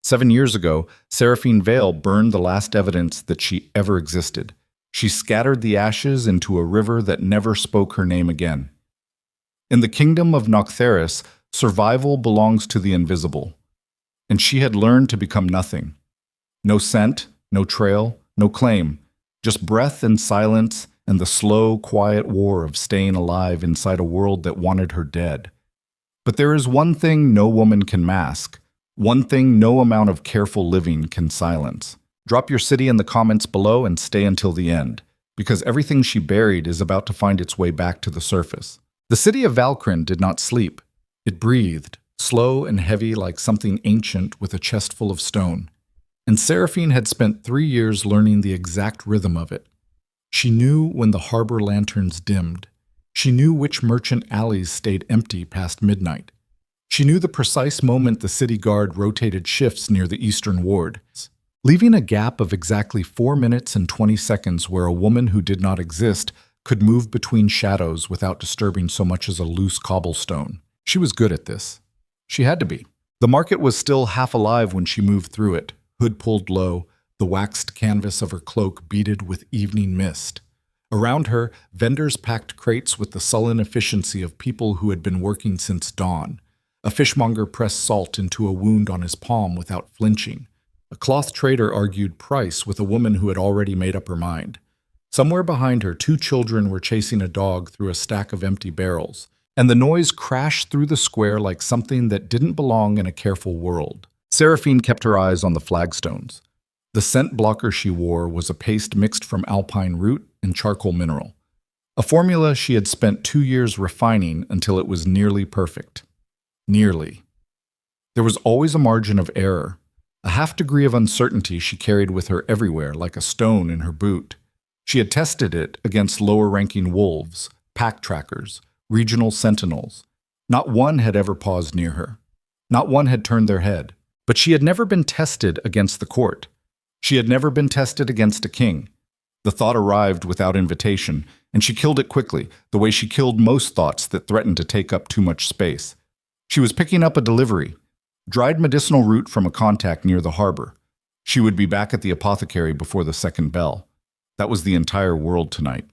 7 years ago, Seraphine Vale burned the last evidence that she ever existed. She scattered the ashes into a river that never spoke her name again. In the kingdom of Noctharis, survival belongs to the invisible. And she had learned to become nothing. No scent, no trail, no claim, just breath and silence and the slow, quiet war of staying alive inside a world that wanted her dead. But there is one thing no woman can mask, one thing no amount of careful living can silence. Drop your city in the comments below and stay until the end, because everything she buried is about to find its way back to the surface. The city of Valkyrin did not sleep. It breathed, slow and heavy like something ancient with a chest full of stone. And Seraphine had spent 3 years learning the exact rhythm of it. She knew when the harbor lanterns dimmed. She knew which merchant alleys stayed empty past midnight. She knew the precise moment the city guard rotated shifts near the eastern ward, leaving a gap of exactly 4 minutes and 20 seconds where a woman who did not exist could move between shadows without disturbing so much as a loose cobblestone. She was good at this. She had to be. The market was still half alive when she moved through it, hood pulled low, the waxed canvas of her cloak beaded with evening mist. Around her, vendors packed crates with the sullen efficiency of people who had been working since dawn. A fishmonger pressed salt into a wound on his palm without flinching. A cloth trader argued price with a woman who had already made up her mind. Somewhere behind her, 2 children were chasing a dog through a stack of empty barrels, and the noise crashed through the square like something that didn't belong in a careful world. Seraphine kept her eyes on the flagstones. The scent blocker she wore was a paste mixed from alpine root and charcoal mineral, a formula she had spent 2 years refining until it was nearly perfect. Nearly. There was always a margin of error, a half degree of uncertainty she carried with her everywhere like a stone in her boot. She had tested it against lower-ranking wolves, pack trackers, regional sentinels. Not one had ever paused near her. Not one had turned their head. But she had never been tested against the court. She had never been tested against a king. The thought arrived without invitation, and she killed it quickly, the way she killed most thoughts that threatened to take up too much space. She was picking up a delivery, dried medicinal root from a contact near the harbor. She would be back at the apothecary before the second bell. That was the entire world tonight.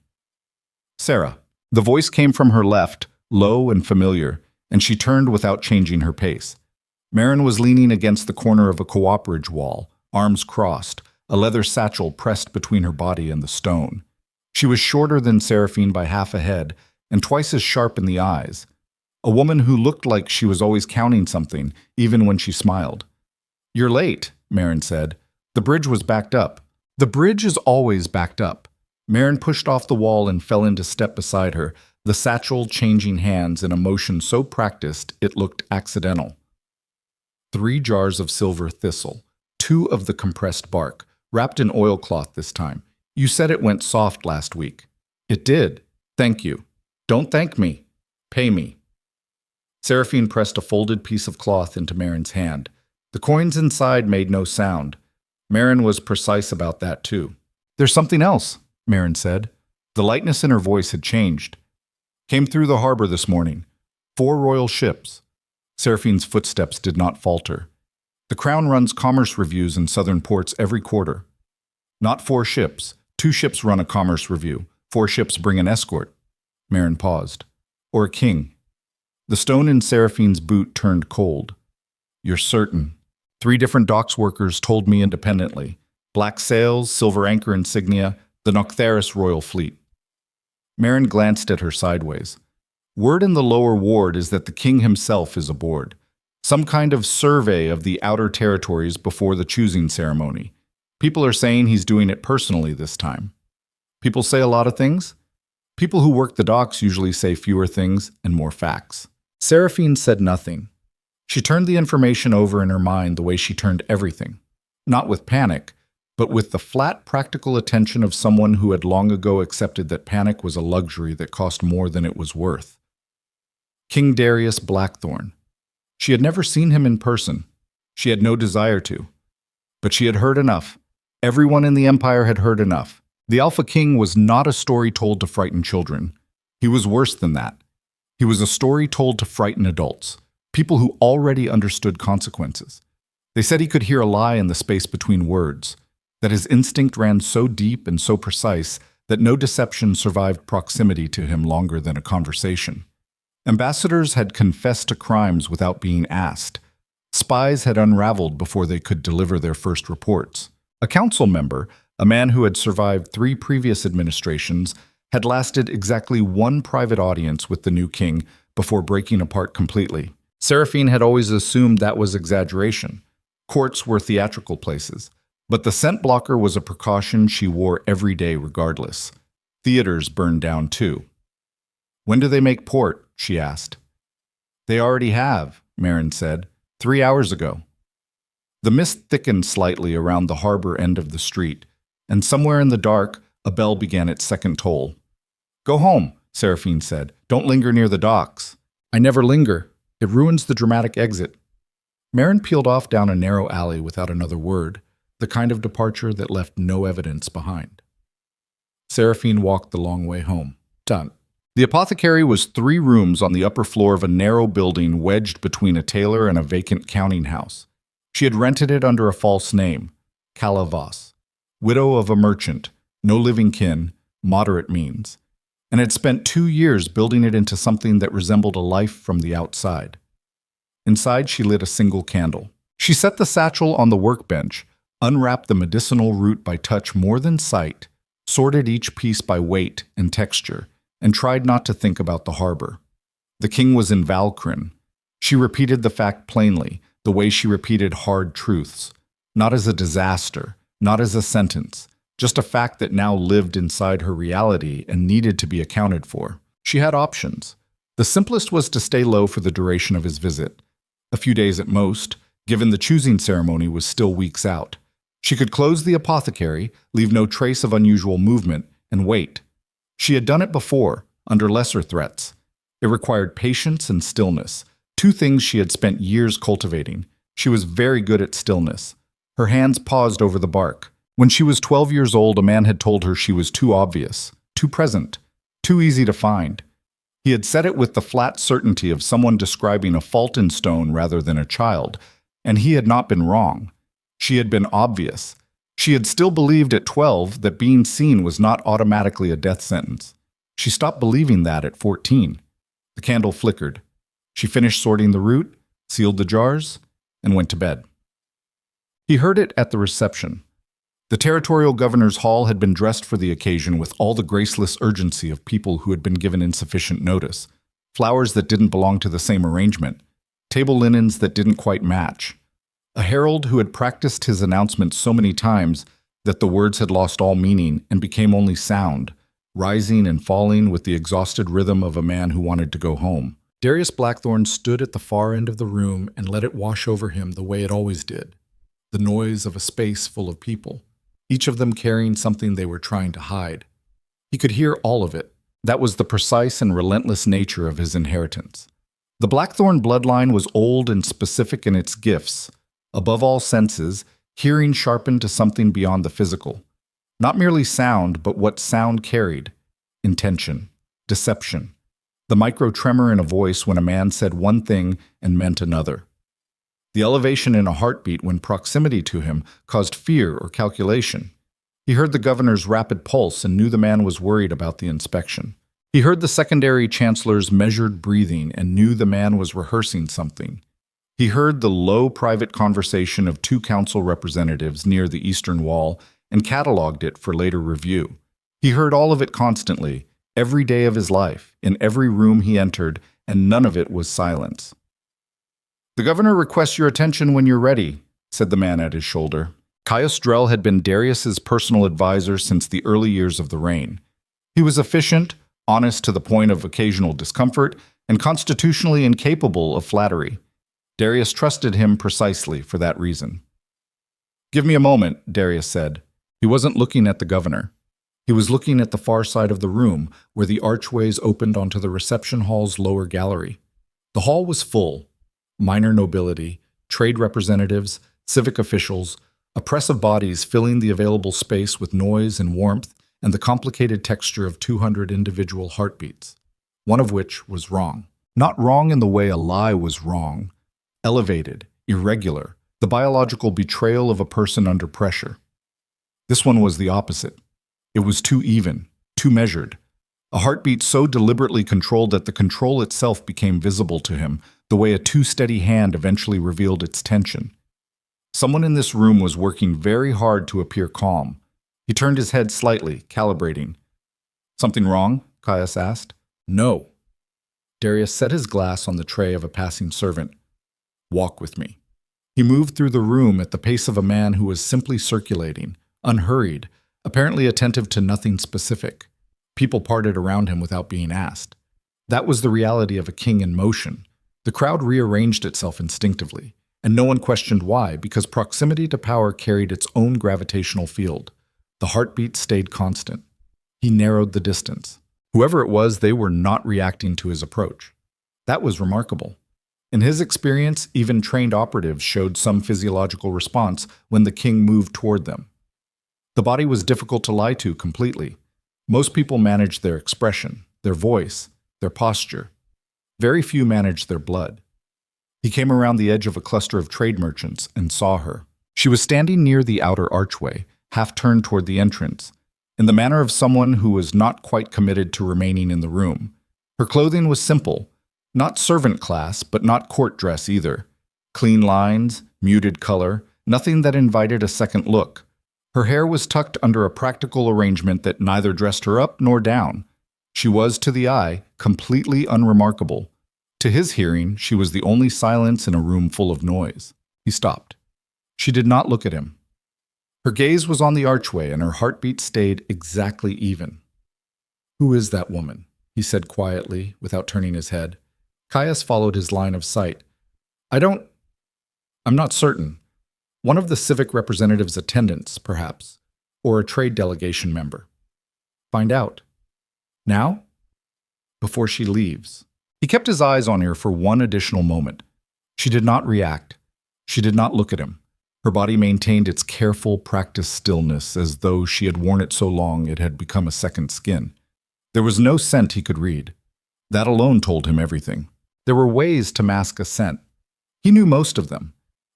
Sarah. The voice came from her left, low and familiar, and she turned without changing her pace. Marin was leaning against the corner of a cooperage wall, arms crossed, a leather satchel pressed between her body and the stone. She was shorter than Seraphine by half a head, and twice as sharp in the eyes. A woman who looked like she was always counting something, even when she smiled. "You're late," Marin said. "The bridge was backed up." "The bridge is always backed up." Marin pushed off the wall and fell into step beside her, the satchel changing hands in a motion so practiced it looked accidental. 3 jars of silver thistle, 2 of the compressed bark, wrapped in oilcloth this time. "You said it went soft last week." "It did. Thank you." "Don't thank me. Pay me." Seraphine pressed a folded piece of cloth into Marin's hand. The coins inside made no sound. Marin was precise about that too. "There's something else," Marin said. The lightness in her voice had changed. "Came through the harbor this morning. 4 royal ships." Seraphine's footsteps did not falter. "The Crown runs commerce reviews in southern ports every quarter. Not 4 ships. 2 ships run a commerce review. 4 ships bring an escort." Marin paused. "Or a king." The stone in Seraphine's boot turned cold. "You're certain?" 3 different docks workers told me independently. Black sails, silver anchor insignia, the Noctharis royal fleet. Marin glanced at her sideways. "Word in the lower ward is that the king himself is aboard. Some kind of survey of the outer territories before the choosing ceremony. People are saying he's doing it personally this time." "People say a lot of things?" "People who work the docks usually say fewer things and more facts." Seraphine said nothing. She turned the information over in her mind the way she turned everything. Not with panic, but with the flat, practical attention of someone who had long ago accepted that panic was a luxury that cost more than it was worth. King Darius Blackthorne. She had never seen him in person. She had no desire to. But she had heard enough. Everyone in the Empire had heard enough. The Alpha King was not a story told to frighten children. He was worse than that. He was a story told to frighten adults, people who already understood consequences. They said he could hear a lie in the space between words, that his instinct ran so deep and so precise that no deception survived proximity to him longer than a conversation. Ambassadors had confessed to crimes without being asked. Spies had unraveled before they could deliver their first reports. A council member, a man who had survived 3 previous administrations, had lasted exactly 1 private audience with the new king before breaking apart completely. Seraphine had always assumed that was exaggeration. Courts were theatrical places, but the scent blocker was a precaution she wore every day regardless. Theaters burned down too. "When do they make port?" she asked. "They already have," Marin said, 3 hours ago. The mist thickened slightly around the harbor end of the street, and somewhere in the dark, a bell began its second toll. "Go home," Seraphine said. "Don't linger near the docks." "I never linger. It ruins the dramatic exit." Marin peeled off down a narrow alley without another word, the kind of departure that left no evidence behind. Seraphine walked the long way home. Done. The apothecary was 3 rooms on the upper floor of a narrow building wedged between a tailor and a vacant counting house. She had rented it under a false name, Calla Voss, widow of a merchant, no living kin, moderate means, and had spent 2 years building it into something that resembled a life from the outside. Inside, she lit a single candle. She set the satchel on the workbench, unwrapped the medicinal root by touch more than sight, sorted each piece by weight and texture, and tried not to think about the harbor. The king was in Valkyrin. She repeated the fact plainly, the way she repeated hard truths, not as a disaster, not as a sentence, just a fact that now lived inside her reality and needed to be accounted for. She had options. The simplest was to stay low for the duration of his visit, a few days at most, given the choosing ceremony was still weeks out. She could close the apothecary, leave no trace of unusual movement, and wait. She had done it before, under lesser threats. It required patience and stillness, 2 things she had spent years cultivating. She was very good at stillness. Her hands paused over the bark. When she was 12 years old, a man had told her she was too obvious, too present, too easy to find. He had said it with the flat certainty of someone describing a fault in stone rather than a child, and he had not been wrong. She had been obvious. She had still believed at 12 that being seen was not automatically a death sentence. She stopped believing that at 14. The candle flickered. She finished sorting the root, sealed the jars, and went to bed. He heard it at the reception. The territorial governor's hall had been dressed for the occasion with all the graceless urgency of people who had been given insufficient notice. Flowers that didn't belong to the same arrangement. Table linens that didn't quite match. A herald who had practiced his announcements so many times that the words had lost all meaning and became only sound, rising and falling with the exhausted rhythm of a man who wanted to go home. Darius Blackthorne stood at the far end of the room and let it wash over him the way it always did. The noise of a space full of people, each of them carrying something they were trying to hide. He could hear all of it. That was the precise and relentless nature of his inheritance. The Blackthorne bloodline was old and specific in its gifts. Above all senses, hearing sharpened to something beyond the physical. Not merely sound, but what sound carried. Intention. Deception. The micro-tremor in a voice when a man said one thing and meant another. The elevation in a heartbeat when proximity to him caused fear or calculation. He heard the governor's rapid pulse and knew the man was worried about the inspection. He heard the secondary chancellor's measured breathing and knew the man was rehearsing something. He heard the low private conversation of 2 council representatives near the eastern wall and cataloged it for later review. He heard all of it constantly, every day of his life, in every room he entered, and none of it was silence. "The governor requests your attention when you're ready," said the man at his shoulder. Caius Drell had been Darius's personal advisor since the early years of the reign. He was efficient, honest to the point of occasional discomfort, and constitutionally incapable of flattery. Darius trusted him precisely for that reason. "Give me a moment," Darius said. He wasn't looking at the governor. He was looking at the far side of the room, where the archways opened onto the reception hall's lower gallery. The hall was full. Minor nobility, trade representatives, civic officials, a press of bodies filling the available space with noise and warmth and the complicated texture of 200 individual heartbeats, one of which was wrong. Not wrong in the way a lie was wrong. Elevated, irregular, The biological betrayal of a person under pressure. This one was the opposite. It was too even, too measured. A heartbeat so deliberately controlled that the control itself became visible to him, the way a too steady hand eventually revealed its tension. Someone in this room was working very hard to appear calm. He turned his head slightly, calibrating. "Something wrong?" Caius asked. "No." Darius set his glass on the tray of a passing servant. "Walk with me." He moved through the room at the pace of a man who was simply circulating, unhurried, apparently attentive to nothing specific. People parted around him without being asked. That was the reality of a king in motion. The crowd rearranged itself instinctively, and no one questioned why, because proximity to power carried its own gravitational field. The heartbeat stayed constant. He narrowed the distance. Whoever it was, they were not reacting to his approach. That was remarkable. In his experience, even trained operatives showed some physiological response when the king moved toward them. The body was difficult to lie to completely. Most people managed their expression, their voice, their posture. Very few managed their blood. He came around the edge of a cluster of trade merchants and saw her. She was standing near the outer archway, half turned toward the entrance, in the manner of someone who was not quite committed to remaining in the room. Her clothing was simple, not servant class, but not court dress either. Clean lines, muted color, nothing that invited a second look. Her hair was tucked under a practical arrangement that neither dressed her up nor down. She was, to the eye, completely unremarkable. To his hearing, she was the only silence in a room full of noise. He stopped. She did not look at him. Her gaze was on the archway, and her heartbeat stayed exactly even. "Who is that woman?" he said quietly, without turning his head. Caius followed his line of sight. I'm not certain. One of the civic representative's attendants, perhaps, or a trade delegation member." "Find out." "Now?" "Before she leaves." He kept his eyes on her for one additional moment. She did not react. She did not look at him. Her body maintained its careful, practiced stillness, as though she had worn it so long it had become a second skin. There was no scent he could read. That alone told him everything. There were ways to mask a scent. He knew most of them.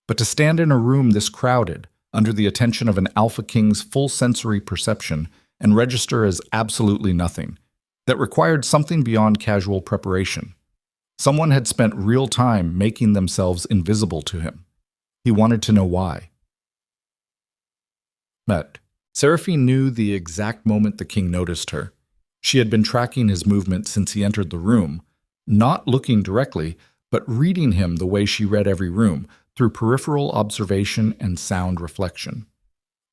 But to stand in a room this crowded, under the attention of an Alpha King's full sensory perception, and register as absolutely nothing, that required something beyond casual preparation. Someone had spent real time making themselves invisible to him. He wanted to know why. Met. Seraphine knew the exact moment the king noticed her. She had been tracking his movement since he entered the room, not looking directly, but reading him the way she read every room, through peripheral observation and sound reflection.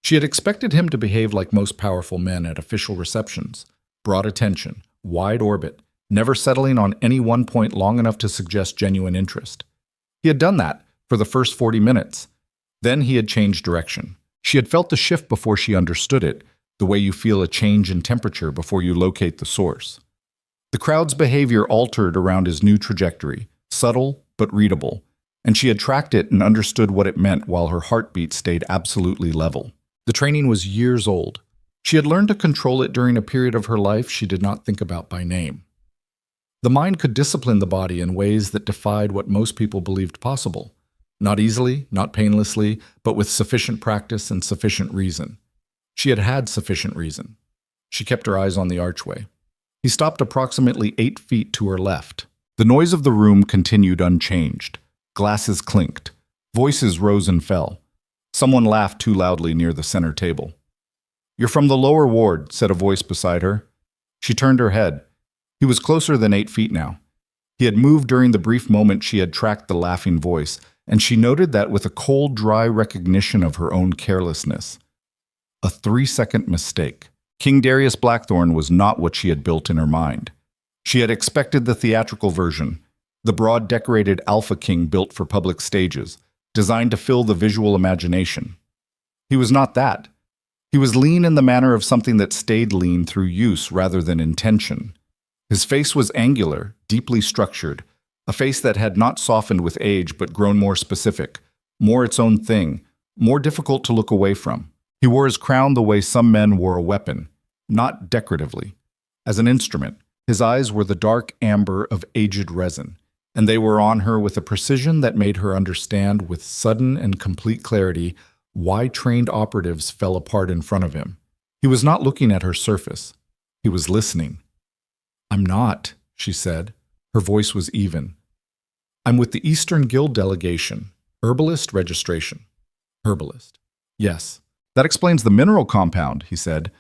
She had expected him to behave like most powerful men at official receptions, broad attention, wide orbit, never settling on any one point long enough to suggest genuine interest. He had done that for the first 40 minutes. Then he had changed direction. She had felt the shift before she understood it, the way you feel a change in temperature before you locate the source. The crowd's behavior altered around his new trajectory, subtle but readable, and she had tracked it and understood what it meant while her heartbeat stayed absolutely level. The training was years old. She had learned to control it during a period of her life she did not think about by name. The mind could discipline the body in ways that defied what most people believed possible. Not easily, not painlessly, but with sufficient practice and sufficient reason. She had had sufficient reason. She kept her eyes on the archway. He stopped approximately 8 feet to her left. The noise of the room continued unchanged. Glasses clinked. Voices rose and fell. Someone laughed too loudly near the center table. "You're from the lower ward," said a voice beside her. She turned her head. He was closer than 8 feet now. He had moved during the brief moment she had tracked the laughing voice, and she noted that with a cold, dry recognition of her own carelessness. A 3-second mistake. King Darius Blackthorne was not what she had built in her mind. She had expected the theatrical version, the broad, decorated Alpha King built for public stages, designed to fill the visual imagination. He was not that. He was lean in the manner of something that stayed lean through use rather than intention. His face was angular, deeply structured, a face that had not softened with age but grown more specific, more its own thing, more difficult to look away from. He wore his crown the way some men wore a weapon, not decoratively. As an instrument, his eyes were the dark amber of aged resin, and they were on her with a precision that made her understand with sudden and complete clarity why trained operatives fell apart in front of him. He was not looking at her surface. He was listening. "I'm not," she said. Her voice was even. "I'm with the Eastern Guild delegation. Herbalist registration." Herbalist. "Yes. That explains the mineral compound," he said.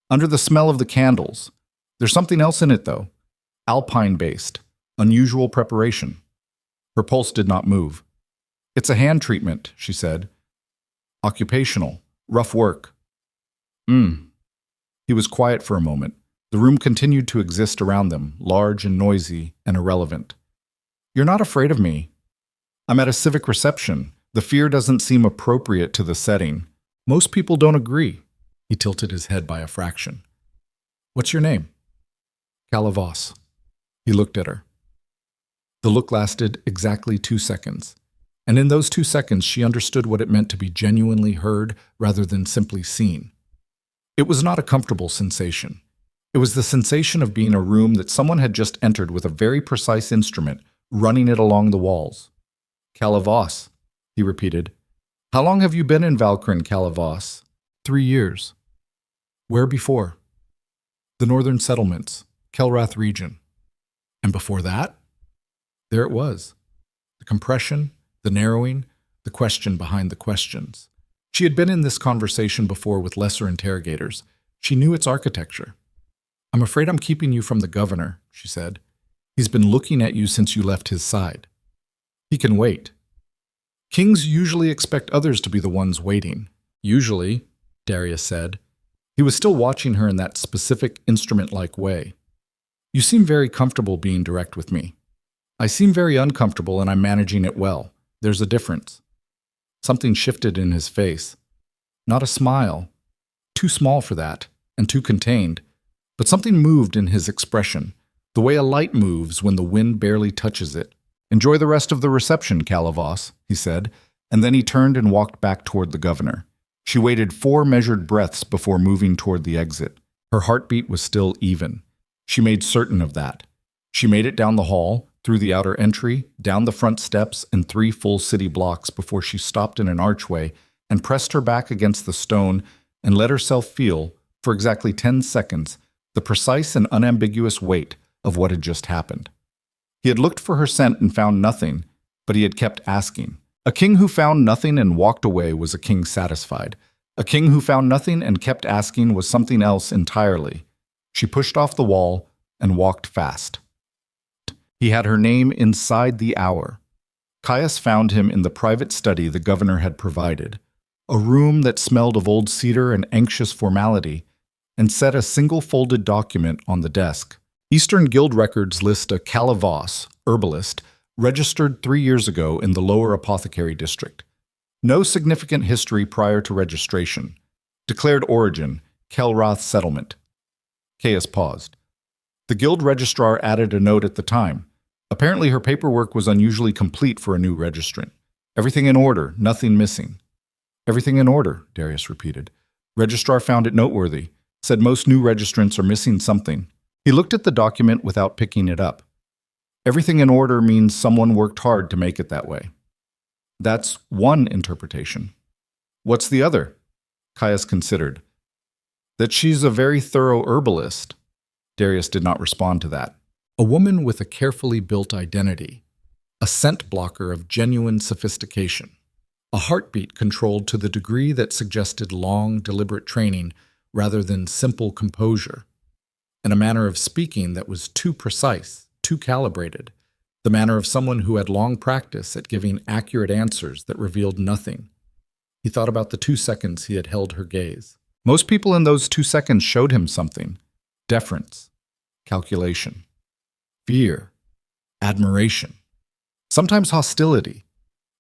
"Under the smell of the candles. There's something else in it, though. Alpine-based. Unusual preparation." Her pulse did not move. "It's a hand treatment," she said. "Occupational. Rough work." He was quiet for a moment. The room continued to exist around them, large and noisy and irrelevant. "You're not afraid of me." "I'm at a civic reception. The fear doesn't seem appropriate to the setting. Most people don't agree." He tilted his head by a fraction. "What's your name?" "Calavos." He looked at her. The look lasted exactly 2 seconds. And in those 2 seconds, she understood what it meant to be genuinely heard rather than simply seen. It was not a comfortable sensation. It was the sensation of being in a room that someone had just entered with a very precise instrument, running it along the walls. "Calavos," he repeated. "How long have you been in Valkyrin, Calavos?" 3 years. "Where before?" "The northern settlements, Kelrath region." "And before that?" There it was. The compression, the narrowing, the question behind the questions. She had been in this conversation before with lesser interrogators. She knew its architecture. "I'm afraid I'm keeping you from the governor," she said. "He's been looking at you since you left his side." "He can wait." "Kings usually expect others to be the ones waiting." "Usually," Darius said. He was still watching her in that specific instrument-like way. "You seem very comfortable being direct with me. I seem very uncomfortable and I'm managing it well. There's a difference." Something shifted in his face. Not a smile. Too small for that, and too contained. But something moved in his expression, the way a light moves when the wind barely touches it. "Enjoy the rest of the reception, Calavos," he said, and then he turned and walked back toward the governor. She waited 4 measured breaths before moving toward the exit. Her heartbeat was still even. She made certain of that. She made it down the hall, through the outer entry, down the front steps, and 3 full city blocks before she stopped in an archway and pressed her back against the stone and let herself feel, for exactly 10 seconds, the precise and unambiguous weight of what had just happened. He had looked for her scent and found nothing, but he had kept asking. A king who found nothing and walked away was a king satisfied. A king who found nothing and kept asking was something else entirely. She pushed off the wall and walked fast. He had her name inside the hour. Caius found him in the private study the governor had provided, a room that smelled of old cedar and anxious formality, and set a single folded document on the desk. Eastern Guild records list a Calavos, herbalist, registered 3 years ago in the lower apothecary district. No significant history prior to registration. Declared origin, Kelrath settlement. Caius paused. The guild registrar added a note at the time. Apparently her paperwork was unusually complete for a new registrant. "Everything in order, nothing missing." "Everything in order," Darius repeated. Registrar found it noteworthy, said most new registrants are missing something. He looked at the document without picking it up. "Everything in order means someone worked hard to make it that way." "That's one interpretation." "What's the other?" Caius considered. "That she's a very thorough herbalist." Darius did not respond to that. A woman with a carefully built identity, a scent blocker of genuine sophistication, a heartbeat controlled to the degree that suggested long, deliberate training rather than simple composure, and a manner of speaking that was too precise, too calibrated, the manner of someone who had long practice at giving accurate answers that revealed nothing. He thought about the 2 seconds he had held her gaze. Most people in those 2 seconds showed him something: deference, calculation, fear, admiration, sometimes hostility.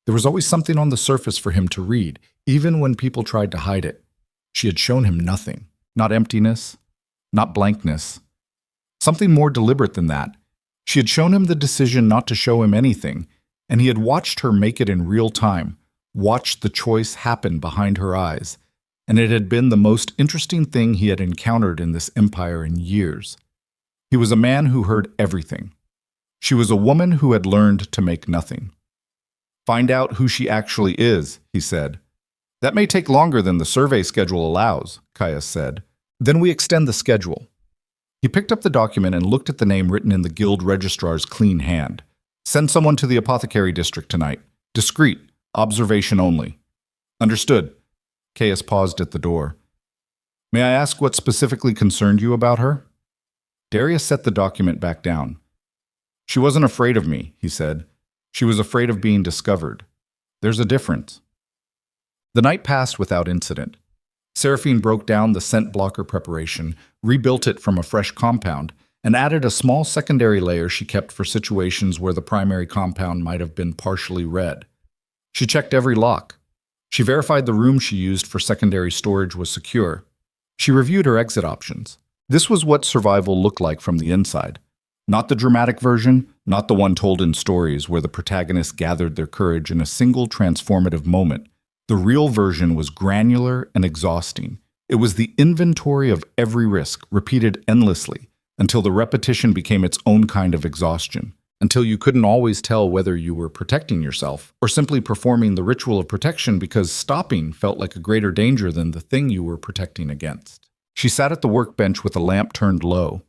There was always something on the surface for him to read, even when people tried to hide it. She had shown him nothing, not emptiness, not blankness. Something more deliberate than that. She had shown him the decision not to show him anything, and he had watched her make it in real time, watched the choice happen behind her eyes, and it had been the most interesting thing he had encountered in this empire in years. He was a man who heard everything. She was a woman who had learned to make nothing. "Find out who she actually is," he said. "That may take longer than the survey schedule allows," Caius said. "Then we extend the schedule." He picked up the document and looked at the name written in the guild registrar's clean hand. "Send someone to the apothecary district tonight. Discreet. Observation only." "Understood." Caius paused at the door. "May I ask what specifically concerned you about her?" Darius set the document back down. "She wasn't afraid of me," he said. "She was afraid of being discovered. There's a difference." The night passed without incident. Seraphine broke down the scent blocker preparation, rebuilt it from a fresh compound, and added a small secondary layer she kept for situations where the primary compound might have been partially red. She checked every lock. She verified the room she used for secondary storage was secure. She reviewed her exit options. This was what survival looked like from the inside. Not the dramatic version, not the one told in stories where the protagonists gathered their courage in a single transformative moment. The real version was granular and exhausting. It was the inventory of every risk, repeated endlessly, until the repetition became its own kind of exhaustion, until you couldn't always tell whether you were protecting yourself or simply performing the ritual of protection because stopping felt like a greater danger than the thing you were protecting against. She sat at the workbench with a lamp turned low.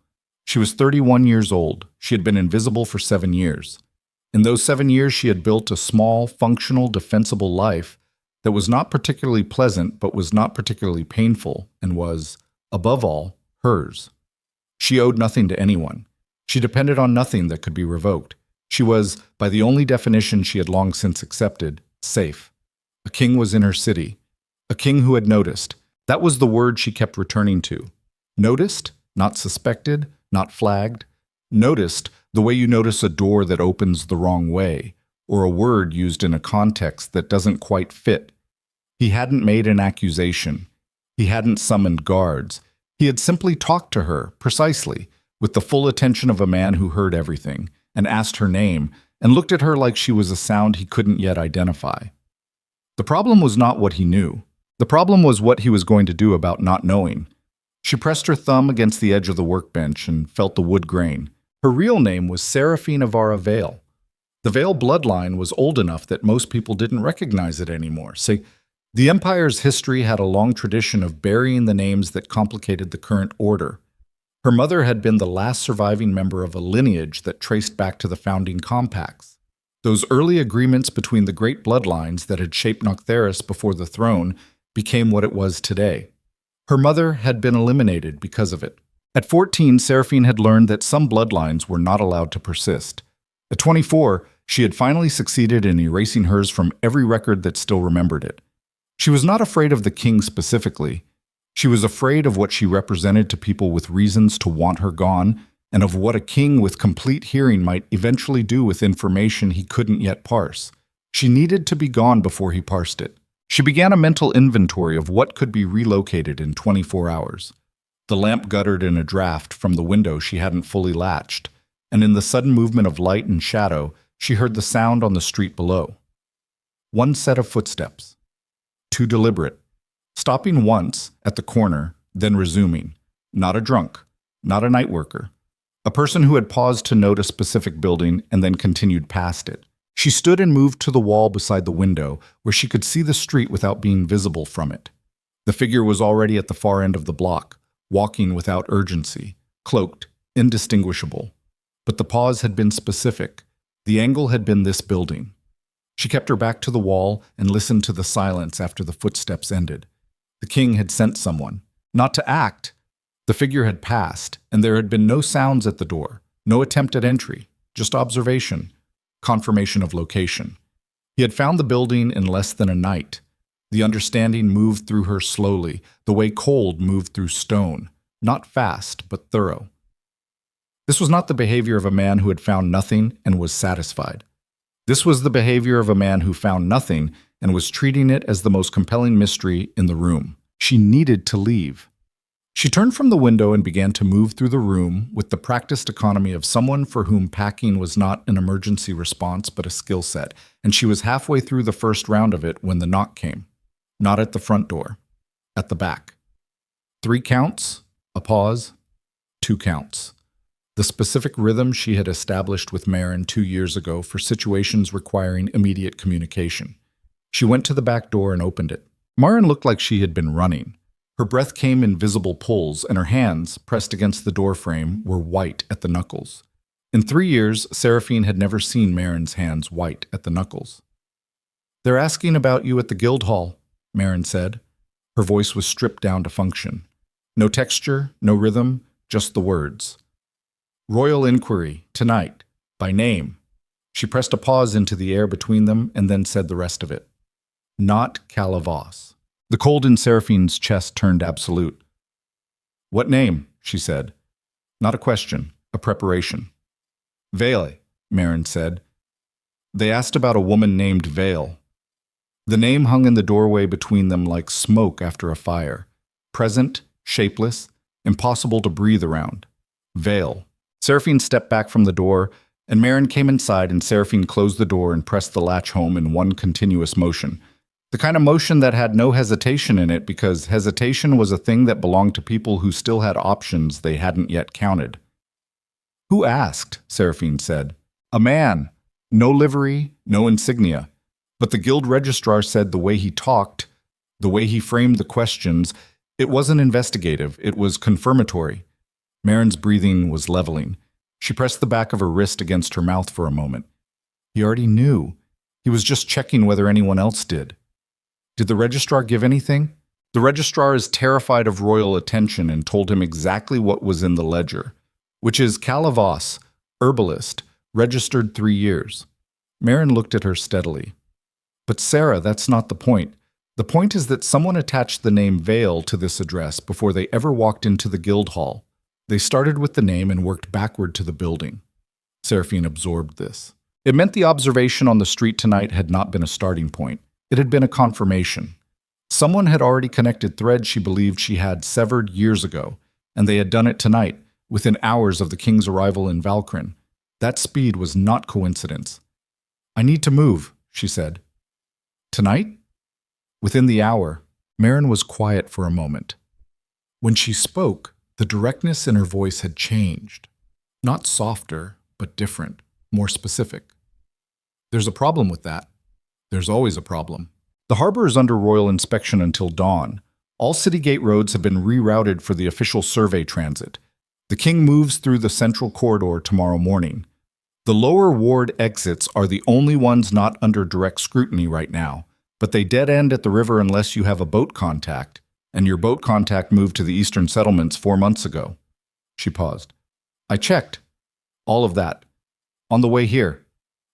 She was 31 years old. She had been invisible for 7 years. In those 7 years, she had built a small, functional, defensible life that was not particularly pleasant but was not particularly painful and was, above all, hers. She owed nothing to anyone. She depended on nothing that could be revoked. She was, by the only definition she had long since accepted, safe. A king was in her city. A king who had noticed. That was the word she kept returning to. Noticed, not suspected, not flagged. Noticed, the way you notice a door that opens the wrong way, or a word used in a context that doesn't quite fit. He hadn't made an accusation. He hadn't summoned guards. He had simply talked to her, precisely, with the full attention of a man who heard everything, and asked her name, and looked at her like she was a sound he couldn't yet identify. The problem was not what he knew. The problem was what he was going to do about not knowing. She pressed her thumb against the edge of the workbench and felt the wood grain. Her real name was Seraphine Vale. The Vale bloodline was old enough that most people didn't recognize it anymore. See, the Empire's history had a long tradition of burying the names that complicated the current order. Her mother had been the last surviving member of a lineage that traced back to the founding compacts. Those early agreements between the great bloodlines that had shaped Noctharis before the throne became what it was today. Her mother had been eliminated because of it. At 14, Seraphine had learned that some bloodlines were not allowed to persist. At 24, she had finally succeeded in erasing hers from every record that still remembered it. She was not afraid of the king specifically. She was afraid of what she represented to people with reasons to want her gone, and of what a king with complete hearing might eventually do with information he couldn't yet parse. She needed to be gone before he parsed it. She began a mental inventory of what could be relocated in 24 hours. The lamp guttered in a draft from the window she hadn't fully latched, and in the sudden movement of light and shadow, she heard the sound on the street below. One set of footsteps. Too deliberate. Stopping once at the corner, then resuming. Not a drunk, not a night worker. A person who had paused to note a specific building and then continued past it. She stood and moved to the wall beside the window, where she could see the street without being visible from it. The figure was already at the far end of the block, walking without urgency, cloaked, indistinguishable. But the pause had been specific. The angle had been this building. She kept her back to the wall and listened to the silence after the footsteps ended. The king had sent someone. Not to act. The figure had passed, and there had been no sounds at the door, no attempt at entry, just observation, confirmation of location. He had found the building in less than a night. The understanding moved through her slowly, the way cold moved through stone, not fast, but thorough. This was not the behavior of a man who had found nothing and was satisfied. This was the behavior of a man who found nothing and was treating it as the most compelling mystery in the room. She needed to leave. She turned from the window and began to move through the room with the practiced economy of someone for whom packing was not an emergency response but a skill set, and she was halfway through the first round of it when the knock came. Not at the front door, at the back. 3 counts, a pause, 2 counts. the specific rhythm she had established with Marin 2 years ago for situations requiring immediate communication. She went to the back door and opened it. Marin looked like she had been running. Her breath came in visible pulls, and her hands, pressed against the doorframe, were white at the knuckles. In 3 years, Seraphine had never seen Marin's hands white at the knuckles. "They're asking about you at the guild hall," Marin said. Her voice was stripped down to function. No texture, no rhythm, just the words. "Royal inquiry, tonight, by name." She pressed a pause into the air between them and then said the rest of it. "Not Calavos." The cold in Seraphine's chest turned absolute. "What name?" she said. Not a question, a preparation. "Vale," Marin said. "They asked about a woman named Vale." The name hung in the doorway between them like smoke after a fire. Present, shapeless, impossible to breathe around. Vale. Seraphine stepped back from the door, and Marin came inside, and Seraphine closed the door and pressed the latch home in one continuous motion. The kind of motion that had no hesitation in it, because hesitation was a thing that belonged to people who still had options they hadn't yet counted. "Who asked?" Seraphine said. "A man. No livery, no insignia. But the guild registrar said the way he talked, the way he framed the questions, it wasn't investigative, it was confirmatory." Marin's breathing was leveling. She pressed the back of her wrist against her mouth for a moment. He already knew. He was just checking whether anyone else did. Did the registrar give anything? The registrar is terrified of royal attention and told him exactly what was in the ledger, which is Calavos, herbalist, registered 3 years. Marin looked at her steadily. "But Sarah, that's not the point. The point is that someone attached the name Vale to this address before they ever walked into the guild hall. They started with the name and worked backward to the building." Seraphine absorbed this. It meant the observation on the street tonight had not been a starting point. It had been a confirmation. Someone had already connected threads she believed she had severed years ago, and they had done it tonight, within hours of the king's arrival in Valkyrin. That speed was not coincidence. "I need to move," she said. "Tonight?" Within the hour, Marin was quiet for a moment. When she spoke, the directness in her voice had changed. Not softer, but different, more specific. "There's a problem with that. There's always a problem. The harbor is under royal inspection until dawn. All city gate roads have been rerouted for the official survey transit. The king moves through the central corridor tomorrow morning. The lower ward exits are the only ones not under direct scrutiny right now, but they dead end at the river unless you have a boat contact, and your boat contact moved to the eastern settlements 4 months ago." She paused. "I checked. All of that. On the way here."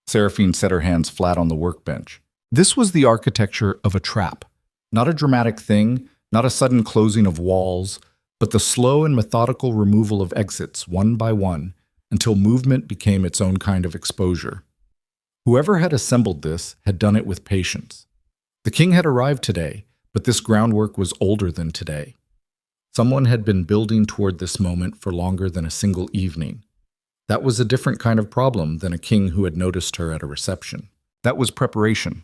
Seraphine set her hands flat on the workbench. This was the architecture of a trap. Not a dramatic thing, not a sudden closing of walls, but the slow and methodical removal of exits, one by one, until movement became its own kind of exposure. Whoever had assembled this had done it with patience. The king had arrived today, but this groundwork was older than today. Someone had been building toward this moment for longer than a single evening. That was a different kind of problem than a king who had noticed her at a reception. That was preparation.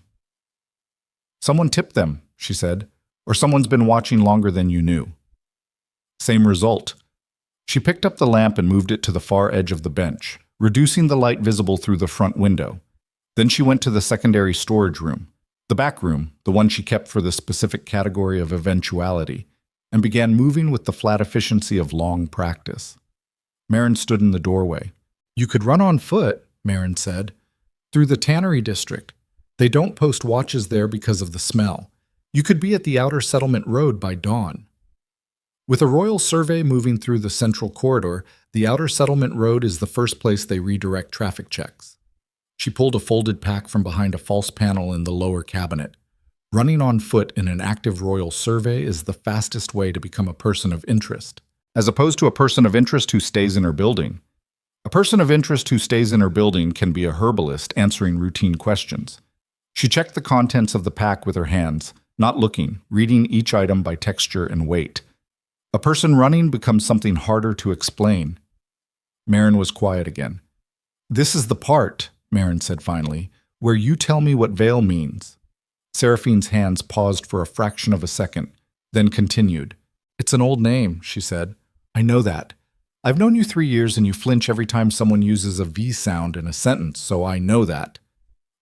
"Someone tipped them," she said, "or someone's been watching longer than you knew." Same result. She picked up the lamp and moved it to the far edge of the bench, reducing the light visible through the front window. Then she went to the secondary storage room, the back room, the one she kept for the specific category of eventuality, and began moving with the flat efficiency of long practice. Marin stood in the doorway. "You could run on foot," Marin said, "through the tannery district. They don't post watches there because of the smell. You could be at the outer settlement road by dawn." With a royal survey moving through the central corridor, the outer settlement road is the first place they redirect traffic checks. She pulled a folded pack from behind a false panel in the lower cabinet. Running on foot in an active royal survey is the fastest way to become a person of interest, as opposed to a person of interest who stays in her building. A person of interest who stays in her building can be a herbalist answering routine questions. She checked the contents of the pack with her hands, not looking, reading each item by texture and weight. A person running becomes something harder to explain. Marin was quiet again. "This is the part," Marin said finally, "where you tell me what Vale means." Seraphine's hands paused for a fraction of a second, then continued. "It's an old name," she said. "I know that. I've known you 3 years and you flinch every time someone uses a V sound in a sentence, so I know that.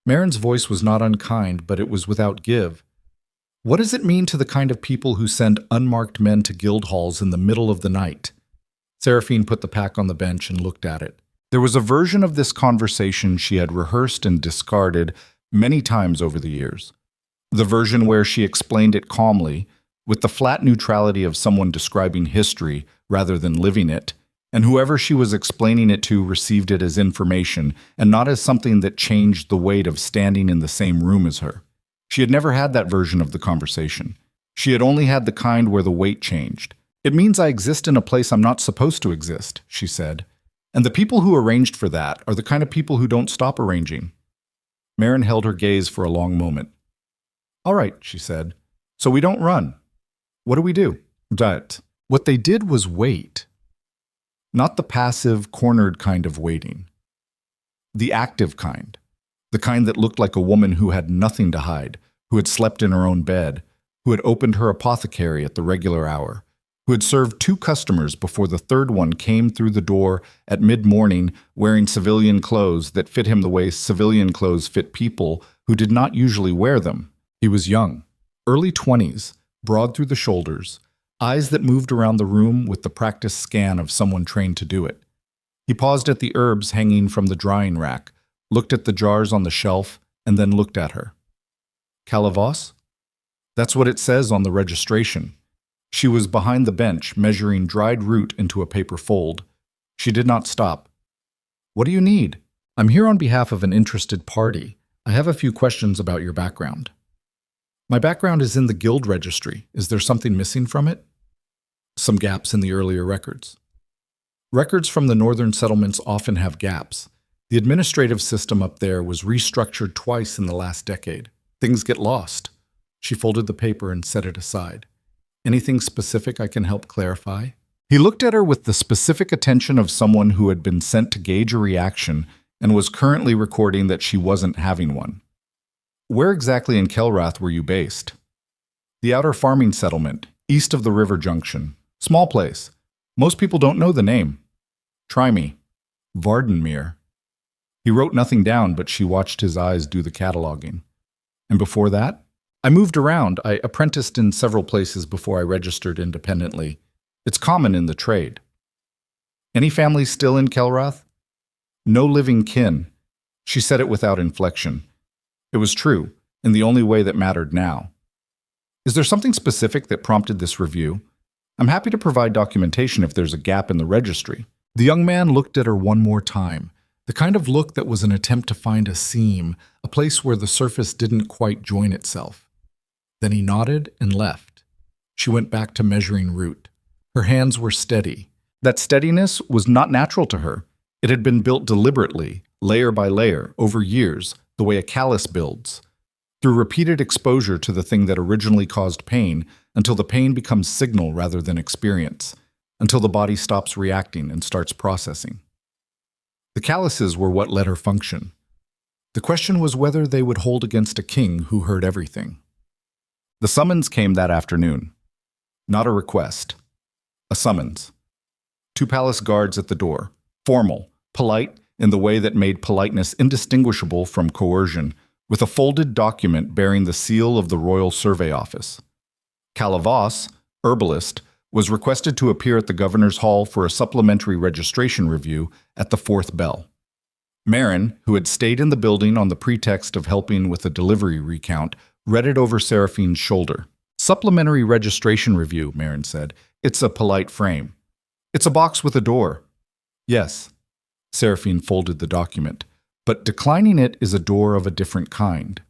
Marin's voice was not unkind, but it was without give. What does it mean to the kind of people who send unmarked men to guild halls in the middle of the night? Seraphine put the pack on the bench and looked at it. There was a version of this conversation she had rehearsed and discarded many times over the years. The version where she explained it calmly, with the flat neutrality of someone describing history rather than living it, and whoever she was explaining it to received it as information and not as something that changed the weight of standing in the same room as her. She had never had that version of the conversation. She had only had the kind where the weight changed. It means I exist in a place I'm not supposed to exist, she said. And the people who arranged for that are the kind of people who don't stop arranging. Marin held her gaze for a long moment. All right, she said. So we don't run. What do we do? That. What they did was wait. Not the passive, cornered kind of waiting. The active kind. The kind that looked like a woman who had nothing to hide, who had slept in her own bed, who had opened her apothecary at the regular hour, who had served 2 customers before the third one came through the door at mid-morning wearing civilian clothes that fit him the way civilian clothes fit people who did not usually wear them. He was young, early 20s, broad through the shoulders, eyes that moved around the room with the practiced scan of someone trained to do it. He paused at the herbs hanging from the drying rack, looked at the jars on the shelf, and then looked at her. Calavos? That's what it says on the registration. She was behind the bench, measuring dried root into a paper fold. She did not stop. What do you need? I'm here on behalf of an interested party. I have a few questions about your background. My background is in the guild registry. Is there something missing from it? Some gaps in the earlier records. Records from the northern settlements often have gaps. The administrative system up there was restructured twice in the last decade. Things get lost. She folded the paper and set it aside. Anything specific I can help clarify? He looked at her with the specific attention of someone who had been sent to gauge a reaction and was currently recording that she wasn't having one. Where exactly in Kelrath were you based? The outer farming settlement, east of the river junction. Small place. Most people don't know the name. Try me. Vardenmere. He wrote nothing down, but she watched his eyes do the cataloging. And before that? I moved around. I apprenticed in several places before I registered independently. It's common in the trade. Any families still in Kelrath? No living kin. She said it without inflection. It was true, in the only way that mattered now. Is there something specific that prompted this review? I'm happy to provide documentation if there's a gap in the registry. The young man looked at her one more time, the kind of look that was an attempt to find a seam, a place where the surface didn't quite join itself. Then he nodded and left. She went back to measuring root. Her hands were steady. That steadiness was not natural to her. It had been built deliberately, layer by layer, over years, the way a callus builds, through repeated exposure to the thing that originally caused pain, until the pain becomes signal rather than experience, until the body stops reacting and starts processing. The calluses were what let her function. The question was whether they would hold against a king who heard everything. The summons came that afternoon. Not a request. A summons. 2 palace guards at the door. Formal, polite, in the way that made politeness indistinguishable from coercion, with a folded document bearing the seal of the Royal Survey Office. Calavos, herbalist, was requested to appear at the Governor's Hall for a supplementary registration review at the 4th bell. Marin, who had stayed in the building on the pretext of helping with a delivery recount, read it over Seraphine's shoulder. Supplementary registration review, Marin said. It's a polite frame. It's a box with a door. Yes. Seraphine folded the document. But declining it is a door of a different kind.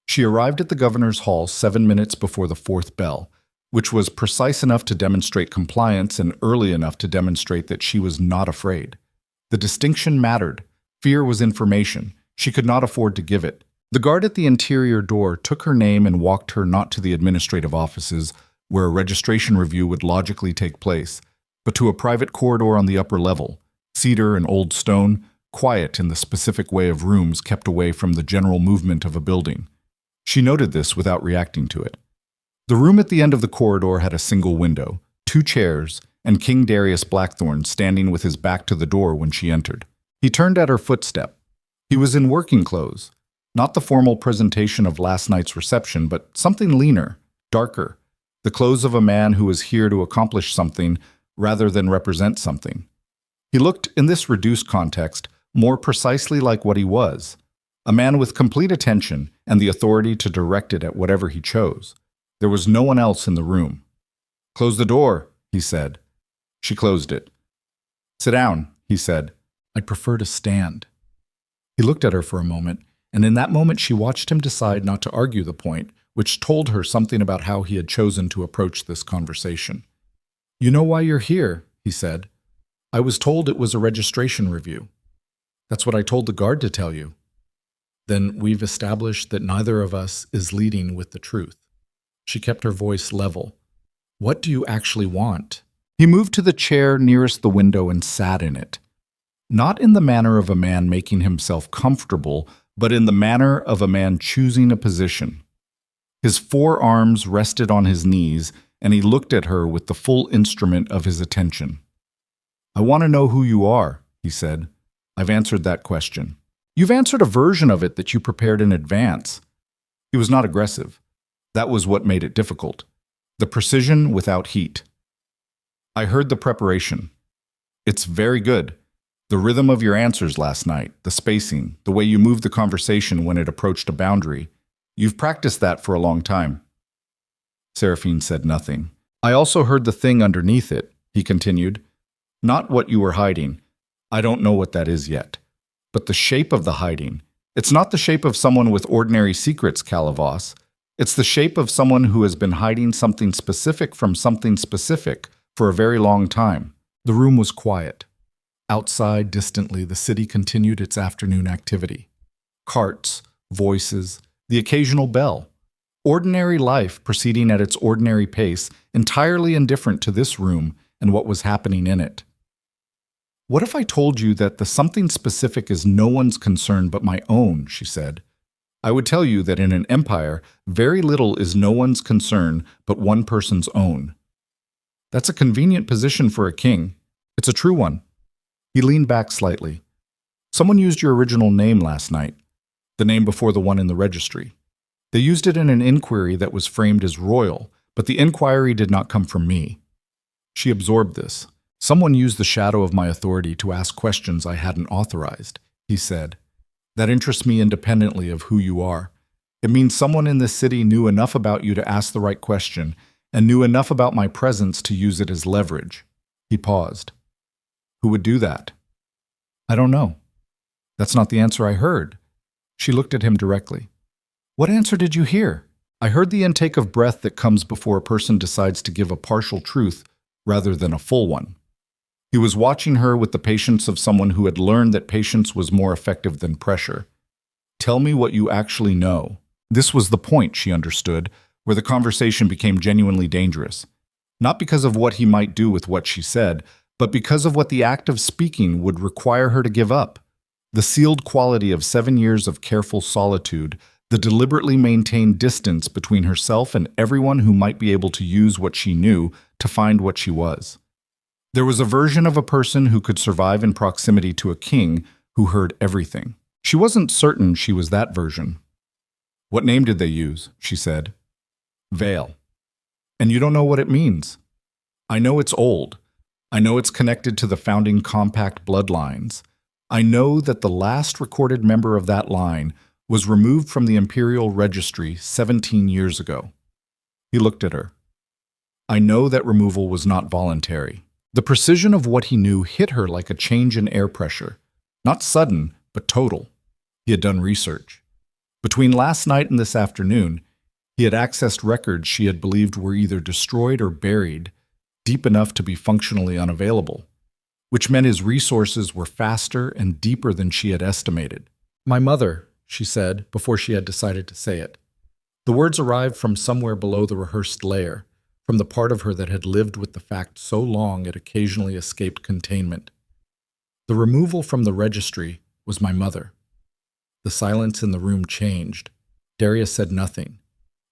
She arrived at the Governor's Hall 7 minutes before the 4th bell, which was precise enough to demonstrate compliance and early enough to demonstrate that she was not afraid. The distinction mattered. Fear was information. She could not afford to give it. The guard at the interior door took her name and walked her not to the administrative offices, where a registration review would logically take place, but to a private corridor on the upper level, cedar and old stone, quiet in the specific way of rooms kept away from the general movement of a building. She noted this without reacting to it. The room at the end of the corridor had a single window, 2 chairs, and King Darius Blackthorne standing with his back to the door when she entered. He turned at her footstep. He was in working clothes, not the formal presentation of last night's reception, but something leaner, darker, the clothes of a man who was here to accomplish something rather than represent something. He looked, in this reduced context, more precisely like what he was, a man with complete attention and the authority to direct it at whatever he chose. There was no one else in the room. "Close the door," he said. She closed it. "Sit down," he said. "I'd prefer to stand." He looked at her for a moment, and in that moment she watched him decide not to argue the point, which told her something about how he had chosen to approach this conversation. "You know why you're here," he said. "I was told it was a registration review." "That's what I told the guard to tell you." "Then we've established that neither of us is leading with the truth." She kept her voice level. "What do you actually want?" He moved to the chair nearest the window and sat in it. Not in the manner of a man making himself comfortable, but in the manner of a man choosing a position. His forearms rested on his knees, and he looked at her with the full instrument of his attention. "I want to know who you are," he said. "I've answered that question." "You've answered a version of it that you prepared in advance." He was not aggressive. That was what made it difficult. The precision without heat. "I heard the preparation. It's very good. The rhythm of your answers last night, the spacing, the way you moved the conversation when it approached a boundary. You've practiced that for a long time." Seraphine said nothing. "I also heard the thing underneath it," he continued. "Not what you were hiding. I don't know what that is yet. But the shape of the hiding. It's not the shape of someone with ordinary secrets, Calavos. It's the shape of someone who has been hiding something specific from something specific for a very long time." The room was quiet. Outside, distantly, the city continued its afternoon activity. Carts, voices, the occasional bell. Ordinary life proceeding at its ordinary pace, entirely indifferent to this room and what was happening in it. "What if I told you that the something specific is no one's concern but my own?" she said. "I would tell you that in an empire, very little is no one's concern but one person's own." "That's a convenient position for a king. It's a true one." He leaned back slightly. "Someone used your original name last night, the name before the one in the registry. They used it in an inquiry that was framed as royal, but the inquiry did not come from me." She absorbed this. "Someone used the shadow of my authority to ask questions I hadn't authorized," he said. "That interests me independently of who you are. It means someone in this city knew enough about you to ask the right question, and knew enough about my presence to use it as leverage." He paused. "Who would do that?" "I don't know." "That's not the answer I heard." She looked at him directly. "What answer did you hear?" "I heard the intake of breath that comes before a person decides to give a partial truth rather than a full one." He was watching her with the patience of someone who had learned that patience was more effective than pressure. "Tell me what you actually know." This was the point, she understood, where the conversation became genuinely dangerous. Not because of what he might do with what she said, but because of what the act of speaking would require her to give up. The sealed quality of 7 years of careful solitude, the deliberately maintained distance between herself and everyone who might be able to use what she knew to find what she was. There was a version of a person who could survive in proximity to a king who heard everything. She wasn't certain she was that version. "What name did they use?" she said. "Vale." "And you don't know what it means?" "I know it's old. I know it's connected to the founding compact bloodlines. I know that the last recorded member of that line was removed from the imperial registry 17 years ago." He looked at her. "I know that removal was not voluntary." The precision of what he knew hit her like a change in air pressure. Not sudden, but total. He had done research. Between last night and this afternoon, he had accessed records she had believed were either destroyed or buried, deep enough to be functionally unavailable, which meant his resources were faster and deeper than she had estimated. "My mother," she said, before she had decided to say it. The words arrived from somewhere below the rehearsed layer, from the part of her that had lived with the fact so long it occasionally escaped containment. "The removal from the registry was my mother." The silence in the room changed. Darius said nothing.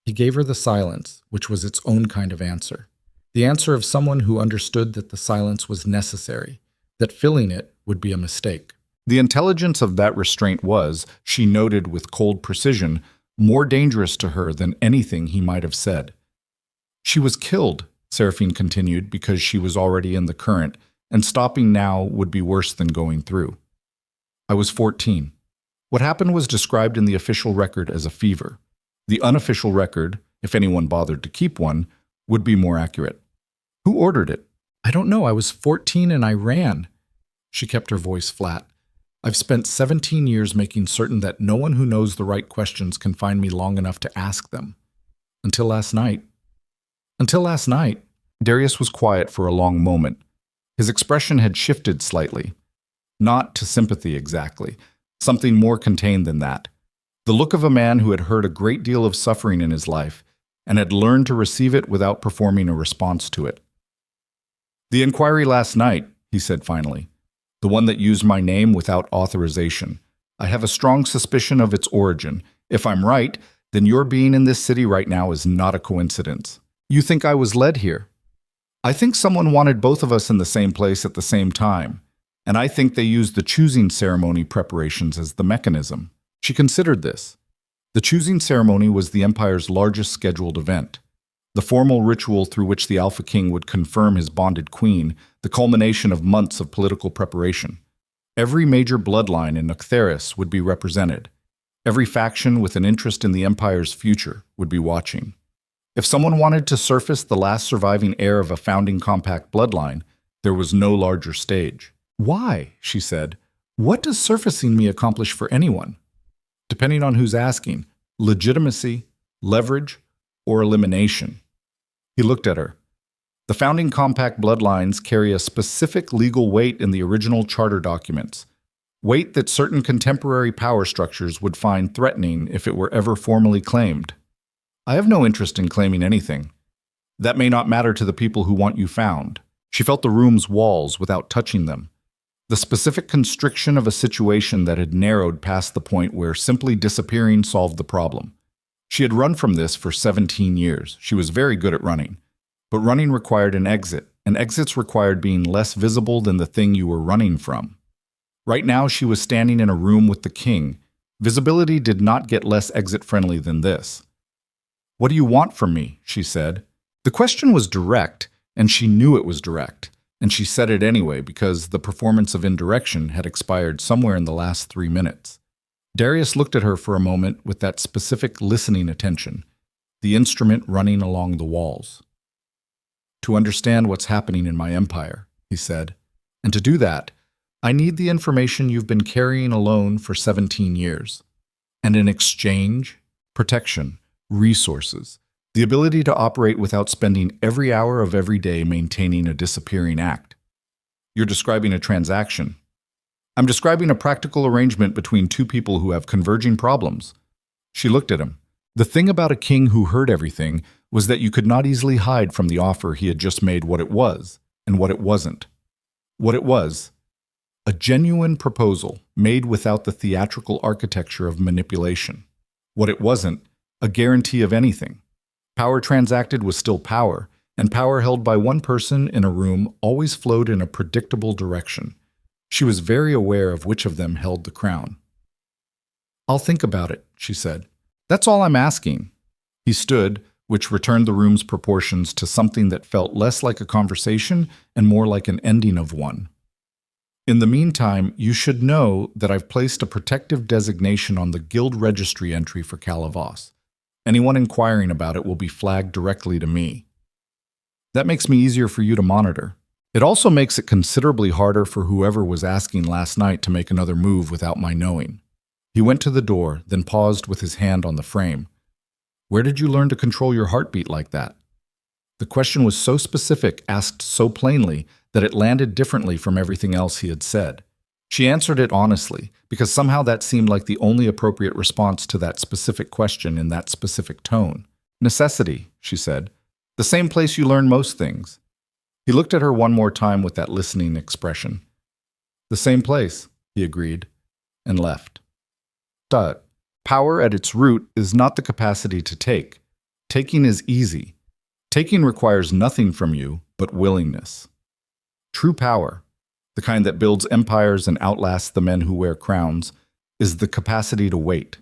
He gave her the silence, which was its own kind of answer. The answer of someone who understood that the silence was necessary, that filling it would be a mistake. The intelligence of that restraint was, she noted with cold precision, more dangerous to her than anything he might have said. She was killed, Seraphine continued, because she was already in the current, and stopping now would be worse than going through. I was 14. What happened was described in the official record as a fever. The unofficial record, if anyone bothered to keep one, would be more accurate. Who ordered it? I don't know. I was 14 and I ran. She kept her voice flat. I've spent 17 years making certain that no one who knows the right questions can find me long enough to ask them. Until last night. Until last night. Darius was quiet for a long moment. His expression had shifted slightly. Not to sympathy exactly. Something more contained than that. The look of a man who had heard a great deal of suffering in his life and had learned to receive it without performing a response to it. The inquiry last night, he said finally. The one that used my name without authorization. I have a strong suspicion of its origin. If I'm right, then your being in this city right now is not a coincidence. You think I was led here? I think someone wanted both of us in the same place at the same time, and I think they used the choosing ceremony preparations as the mechanism. She considered this. The choosing ceremony was the Empire's largest scheduled event. The formal ritual through which the Alpha King would confirm his bonded queen, the culmination of months of political preparation. Every major bloodline in Noctharis would be represented. Every faction with an interest in the Empire's future would be watching. If someone wanted to surface the last surviving heir of a founding compact bloodline, there was no larger stage. Why? She said. What does surfacing me accomplish for anyone? Depending on who's asking, legitimacy, leverage, or elimination. He looked at her. The founding compact bloodlines carry a specific legal weight in the original charter documents, weight that certain contemporary power structures would find threatening if it were ever formally claimed. I have no interest in claiming anything. That may not matter to the people who want you found. She felt the room's walls without touching them. The specific constriction of a situation that had narrowed past the point where simply disappearing solved the problem. She had run from this for 17 years. She was very good at running. But running required an exit, and exits required being less visible than the thing you were running from. Right now, she was standing in a room with the king. Visibility did not get less exit-friendly than this. What do you want from me? She said. The question was direct, and she knew it was direct, and she said it anyway because the performance of indirection had expired somewhere in the last 3 minutes. Darius looked at her for a moment with that specific listening attention, the instrument running along the walls. To understand what's happening in my empire, he said, and to do that, I need the information you've been carrying alone for 17 years. And in exchange, protection, resources, the ability to operate without spending every hour of every day maintaining a disappearing act. You're describing a transaction. I'm describing a practical arrangement between two people who have converging problems. She looked at him. The thing about a king who heard everything was that you could not easily hide from the offer he had just made what it was and what it wasn't. What it was, a genuine proposal made without the theatrical architecture of manipulation. What it wasn't, a guarantee of anything. Power transacted was still power, and power held by one person in a room always flowed in a predictable direction. She was very aware of which of them held the crown. I'll think about it, she said. That's all I'm asking. He stood, which returned the room's proportions to something that felt less like a conversation and more like an ending of one. In the meantime, you should know that I've placed a protective designation on the guild registry entry for Calavos. Anyone inquiring about it will be flagged directly to me. That makes me easier for you to monitor. It also makes it considerably harder for whoever was asking last night to make another move without my knowing. He went to the door, then paused with his hand on the frame. Where did you learn to control your heartbeat like that? The question was so specific, asked so plainly, that it landed differently from everything else he had said. She answered it honestly, because somehow that seemed like the only appropriate response to that specific question in that specific tone. Necessity, she said. The same place you learn most things. He looked at her one more time with that listening expression. The same place, he agreed, and left. Power at its root is not the capacity to take. Taking is easy. Taking requires nothing from you but willingness. True power, the kind that builds empires and outlasts the men who wear crowns, is the capacity to wait,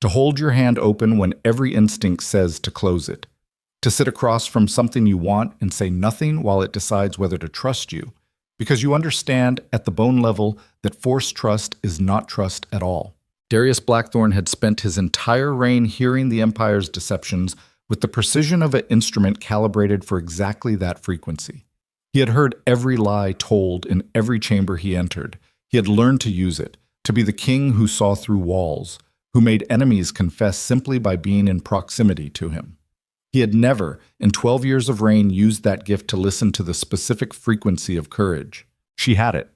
to hold your hand open when every instinct says to close it, to sit across from something you want and say nothing while it decides whether to trust you, because you understand at the bone level that forced trust is not trust at all. Darius Blackthorne had spent his entire reign hearing the Empire's deceptions with the precision of an instrument calibrated for exactly that frequency. He had heard every lie told in every chamber he entered. He had learned to use it, to be the king who saw through walls, who made enemies confess simply by being in proximity to him. He had never, in 12 years of reign, used that gift to listen to the specific frequency of courage. She had it.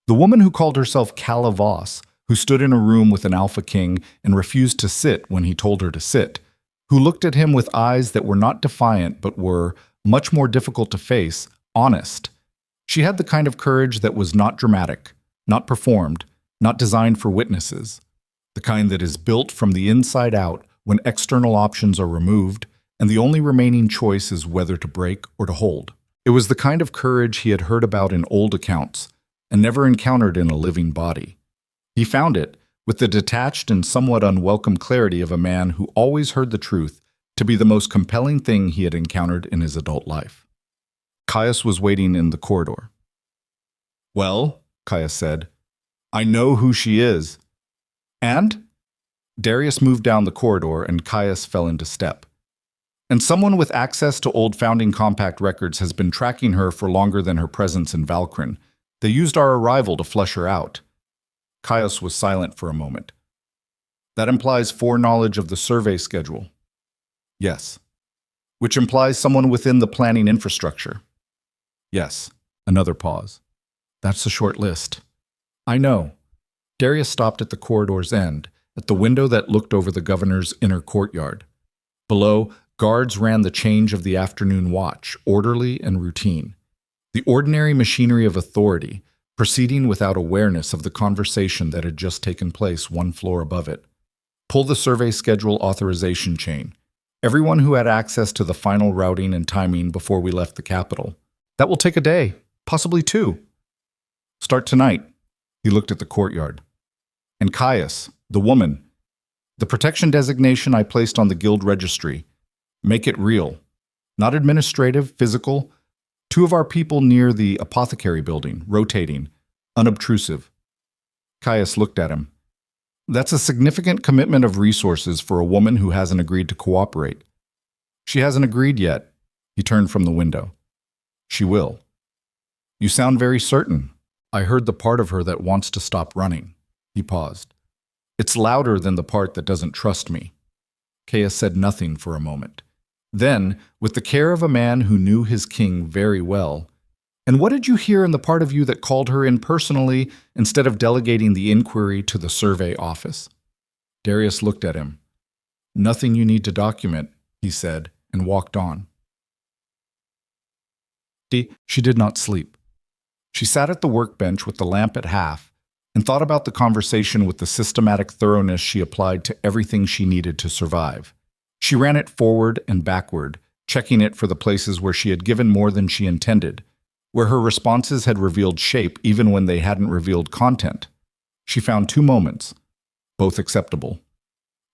The woman who called herself Calla Voss, who stood in a room with an Alpha King and refused to sit when he told her to sit, who looked at him with eyes that were not defiant but were, much more difficult to face, honest. She had the kind of courage that was not dramatic, not performed, not designed for witnesses, the kind that is built from the inside out when external options are removed and the only remaining choice is whether to break or to hold. It was the kind of courage he had heard about in old accounts and never encountered in a living body. He found it, with the detached and somewhat unwelcome clarity of a man who always heard the truth, to be the most compelling thing he had encountered in his adult life. Caius was waiting in the corridor. "Well," Caius said, "I know who she is." "And?" Darius moved down the corridor and Caius fell into step. "And someone with access to old founding compact records has been tracking her for longer than her presence in Valkyrin. They used our arrival to flush her out." Caius was silent for a moment. "That implies foreknowledge of the survey schedule." "Yes." "Which implies someone within the planning infrastructure." "Yes." Another pause. "That's a short list." "I know." Darius stopped at the corridor's end, at the window that looked over the governor's inner courtyard. Below, guards ran the change of the afternoon watch, orderly and routine. The ordinary machinery of authority, proceeding without awareness of the conversation that had just taken place one floor above it. Pull the survey schedule authorization chain. Everyone who had access to the final routing and timing before we left the capital. That will take a day, possibly 2. Start tonight. He looked at the courtyard. And Caius, the woman, the protection designation I placed on the guild registry. Make it real. Not administrative, physical. 2 of our people near the apothecary building, rotating, unobtrusive. Caius looked at him. That's a significant commitment of resources for a woman who hasn't agreed to cooperate. She hasn't agreed yet. He turned from the window. She will. You sound very certain. I heard the part of her that wants to stop running. He paused. It's louder than the part that doesn't trust me. Caius said nothing for a moment. Then, with the care of a man who knew his king very well, "And what did you hear in the part of you that called her in personally instead of delegating the inquiry to the survey office?" Darius looked at him. "Nothing you need to document," he said, and walked on. She did not sleep. She sat at the workbench with the lamp at half and thought about the conversation with the systematic thoroughness she applied to everything she needed to survive. She ran it forward and backward, checking it for the places where she had given more than she intended, where her responses had revealed shape even when they hadn't revealed content. She found 2 moments, both acceptable,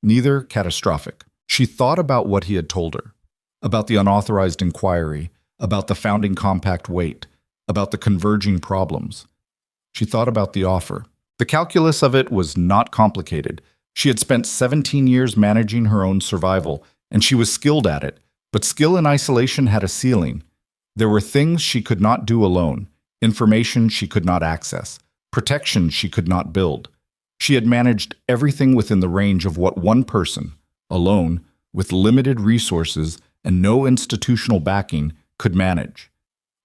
neither catastrophic. She thought about what he had told her, about the unauthorized inquiry, about the founding compact weight, about the converging problems. She thought about the offer. The calculus of it was not complicated. She had spent 17 years managing her own survival, and she was skilled at it, but skill in isolation had a ceiling. There were things she could not do alone, information she could not access, protection she could not build. She had managed everything within the range of what one person, alone, with limited resources and no institutional backing, could manage.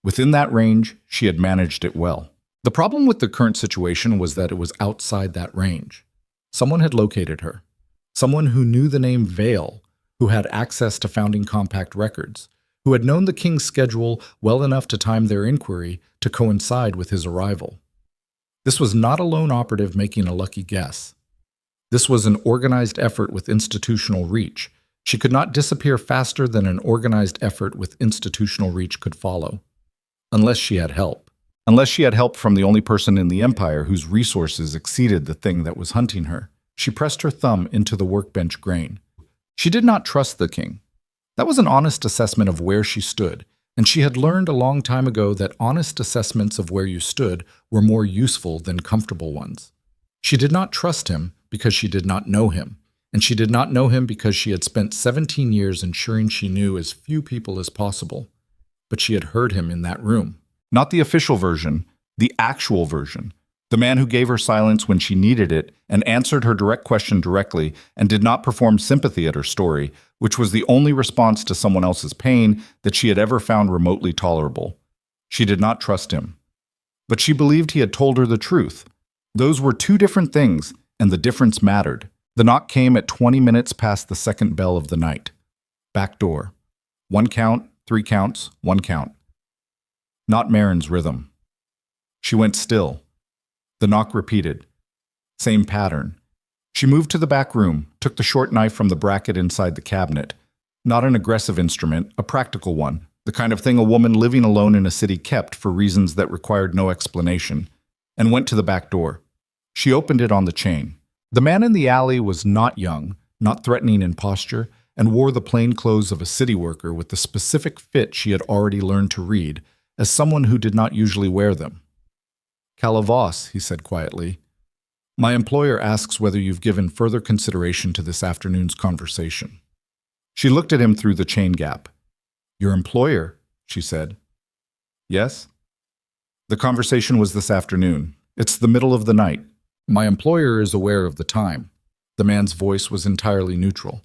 Within that range, she had managed it well. The problem with the current situation was that it was outside that range. Someone had located her. Someone who knew the name Vale, who had access to founding compact records, who had known the king's schedule well enough to time their inquiry to coincide with his arrival. This was not a lone operative making a lucky guess. This was an organized effort with institutional reach, She could not disappear faster than an organized effort with institutional reach could follow. Unless she had help. Unless she had help from the only person in the Empire whose resources exceeded the thing that was hunting her. She pressed her thumb into the workbench grain. She did not trust the king. That was an honest assessment of where she stood, and she had learned a long time ago that honest assessments of where you stood were more useful than comfortable ones. She did not trust him because she did not know him, and she did not know him because she had spent 17 years ensuring she knew as few people as possible. But she had heard him in that room. Not the official version, the actual version. The man who gave her silence when she needed it and answered her direct question directly and did not perform sympathy at her story, which was the only response to someone else's pain that she had ever found remotely tolerable. She did not trust him. But she believed he had told her the truth. Those were two different things, and the difference mattered. The knock came at 20 minutes past the second bell of the night. Back door. 1 count, 3 counts, 1 count. Not Marin's rhythm. She went still. The knock repeated. Same pattern. She moved to the back room, took the short knife from the bracket inside the cabinet. Not an aggressive instrument, a practical one, the kind of thing a woman living alone in a city kept for reasons that required no explanation, and went to the back door. She opened it on the chain. The man in the alley was not young, not threatening in posture, and wore the plain clothes of a city worker with the specific fit she had already learned to read, as someone who did not usually wear them. Calavos, he said quietly. My employer asks whether you've given further consideration to this afternoon's conversation. She looked at him through the chain gap. Your employer, she said. Yes? The conversation was this afternoon. It's the middle of the night. My employer is aware of the time. The man's voice was entirely neutral.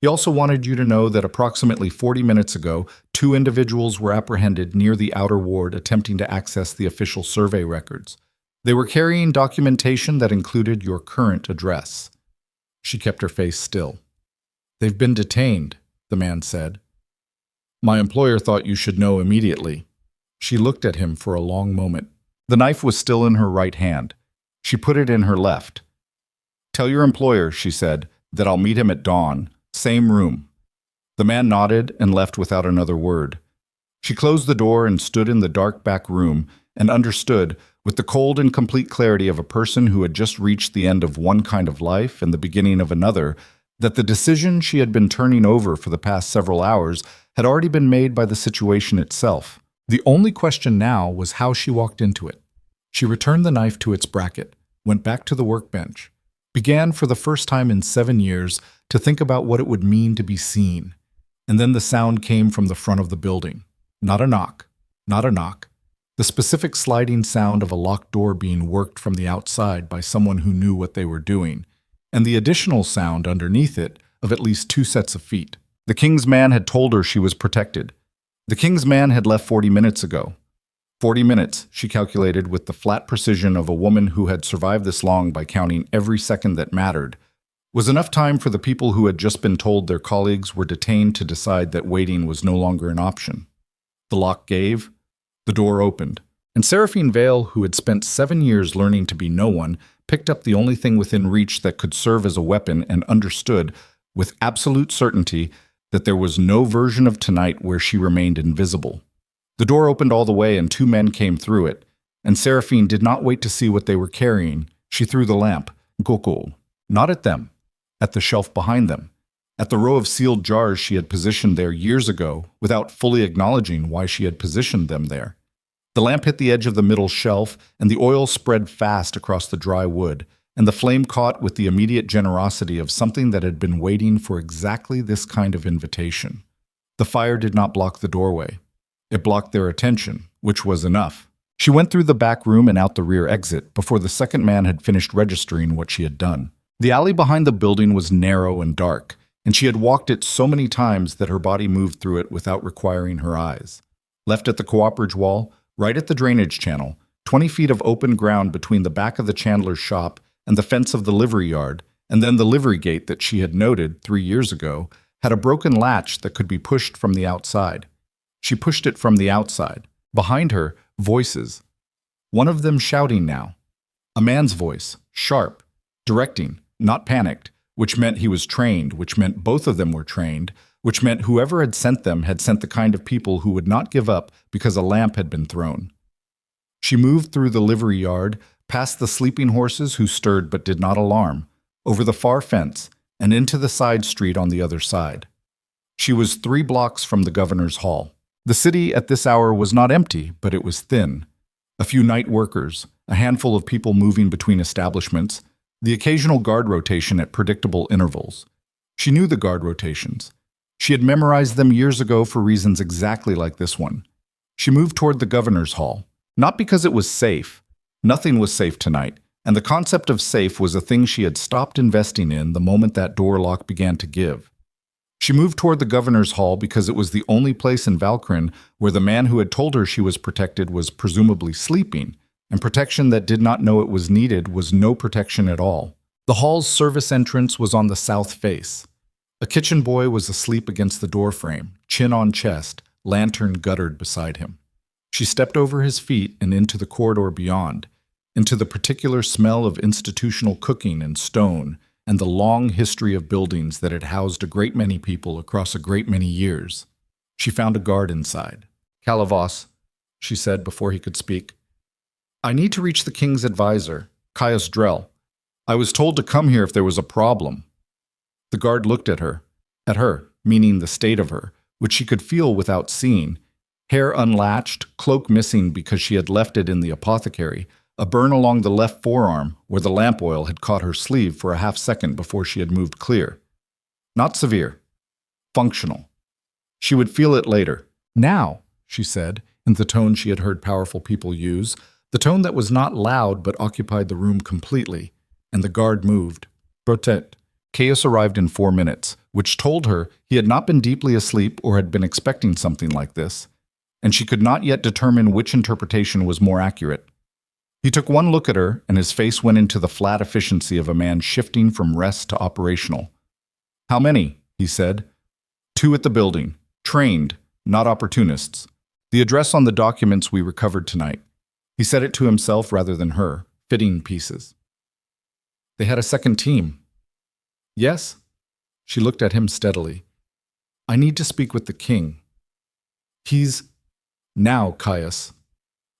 He also wanted you to know that approximately 40 minutes ago, 2 individuals were apprehended near the outer ward attempting to access the official survey records. They were carrying documentation that included your current address. She kept her face still. They've been detained, the man said. My employer thought you should know immediately. She looked at him for a long moment. The knife was still in her right hand. She put it in her left. Tell your employer, she said, that I'll meet him at dawn. Same room. The man nodded and left without another word. She closed the door and stood in the dark back room and understood, with the cold and complete clarity of a person who had just reached the end of one kind of life and the beginning of another, that the decision she had been turning over for the past several hours had already been made by the situation itself. The only question now was how she walked into it. She returned the knife to its bracket, went back to the workbench, began for the first time in 7 years to think about what it would mean to be seen. And then the sound came from the front of the building. Not a knock, not a knock. The specific sliding sound of a locked door being worked from the outside by someone who knew what they were doing, and the additional sound underneath it of at least 2 sets of feet. The king's man had told her she was protected. The king's man had left 40 minutes ago. 40 minutes, she calculated with the flat precision of a woman who had survived this long by counting every second that mattered, was enough time for the people who had just been told their colleagues were detained to decide that waiting was no longer an option. The lock gave, the door opened, and Seraphine Vale, who had spent 7 years learning to be no one, picked up the only thing within reach that could serve as a weapon and understood, with absolute certainty, that there was no version of tonight where she remained invisible. The door opened all the way and 2 men came through it, and Seraphine did not wait to see what they were carrying. She threw the lamp, Gokul, not at them, at the shelf behind them, at the row of sealed jars she had positioned there years ago without fully acknowledging why she had positioned them there. The lamp hit the edge of the middle shelf, and the oil spread fast across the dry wood, and the flame caught with the immediate generosity of something that had been waiting for exactly this kind of invitation. The fire did not block the doorway. It blocked their attention, which was enough. She went through the back room and out the rear exit before the second man had finished registering what she had done. The alley behind the building was narrow and dark, and she had walked it so many times that her body moved through it without requiring her eyes. Left at the cooperage wall, right at the drainage channel, 20 feet of open ground between the back of the chandler's shop and the fence of the livery yard, and then the livery gate that she had noted 3 years ago, had a broken latch that could be pushed from the outside. She pushed it from the outside. Behind her, voices. One of them shouting now. A man's voice, sharp, directing, not panicked, which meant he was trained, which meant both of them were trained, which meant whoever had sent them had sent the kind of people who would not give up because a lamp had been thrown. She moved through the livery yard, past the sleeping horses who stirred but did not alarm, over the far fence, and into the side street on the other side. She was 3 blocks from the governor's hall. The city at this hour was not empty, but it was thin. A few night workers, a handful of people moving between establishments, the occasional guard rotation at predictable intervals. She knew the guard rotations. She had memorized them years ago for reasons exactly like this one. She moved toward the governor's hall, not because it was safe. Nothing was safe tonight, and the concept of safe was a thing she had stopped investing in the moment that door lock began to give. She moved toward the governor's hall because it was the only place in Valkyrin where the man who had told her she was protected was presumably sleeping, and protection that did not know it was needed was no protection at all. The hall's service entrance was on the south face. A kitchen boy was asleep against the doorframe, chin on chest, lantern guttered beside him. She stepped over his feet and into the corridor beyond, into the particular smell of institutional cooking and stone, and the long history of buildings that had housed a great many people across a great many years. She found a guard inside. "Calavos," she said before he could speak. "I need to reach the king's advisor, Caius Drell. I was told to come here if there was a problem." The guard looked at her, meaning the state of her, which she could feel without seeing. Hair unlatched, cloak missing because she had left it in the apothecary, a burn along the left forearm where the lamp oil had caught her sleeve for a half-second before she had moved clear. Not severe. Functional. She would feel it later. "Now," she said, in the tone she had heard powerful people use, the tone that was not loud but occupied the room completely, and the guard moved. "Protect." Caius arrived in 4 minutes, which told her he had not been deeply asleep or had been expecting something like this, and she could not yet determine which interpretation was more accurate. He took one look at her, and his face went into the flat efficiency of a man shifting from rest to operational. "How many?" he said. "2 at the building. Trained, not opportunists. The address on the documents we recovered tonight." He said it to himself rather than her, fitting pieces. "They had a second team." "Yes?" She looked at him steadily. "I need to speak with the king." "He's... now, Caius."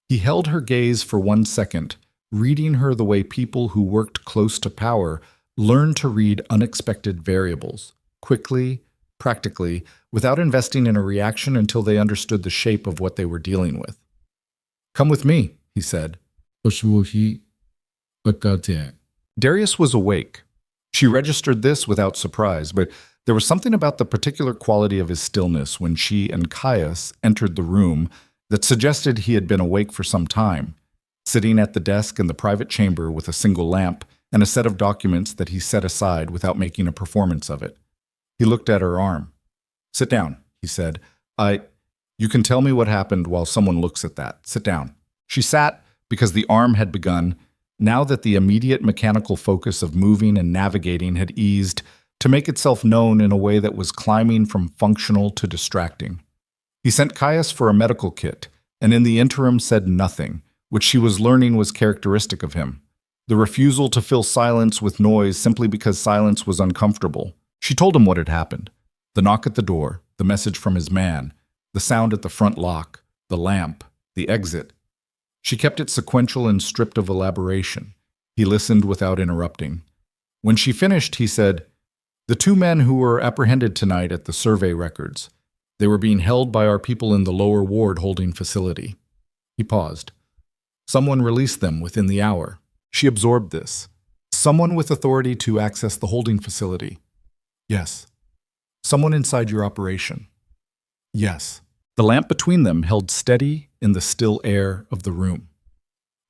He held her gaze for 1 second, reading her the way people who worked close to power learn to read unexpected variables, quickly, practically, without investing in a reaction until they understood the shape of what they were dealing with. "Come with me," he said. Darius was awake. She registered this without surprise, but there was something about the particular quality of his stillness when she and Caius entered the room that suggested he had been awake for some time, sitting at the desk in the private chamber with a single lamp and a set of documents that he set aside without making a performance of it. He looked at her arm. "Sit down," he said. You can tell me what happened while someone looks at that. Sit down." She sat because the arm had begun, now that the immediate mechanical focus of moving and navigating had eased, to make itself known in a way that was climbing from functional to distracting. He sent Caius for a medical kit, and in the interim said nothing, which she was learning was characteristic of him. The refusal to fill silence with noise simply because silence was uncomfortable. She told him what had happened. The knock at the door, the message from his man, the sound at the front lock, the lamp, the exit. She kept it sequential and stripped of elaboration. He listened without interrupting. When she finished, he said, "The 2 men who were apprehended tonight at the survey records. They were being held by our people in the lower ward holding facility." He paused. "Someone released them within the hour." She absorbed this. "Someone with authority to access the holding facility." "Yes." "Someone inside your operation." "Yes." The lamp between them held steady in the still air of the room.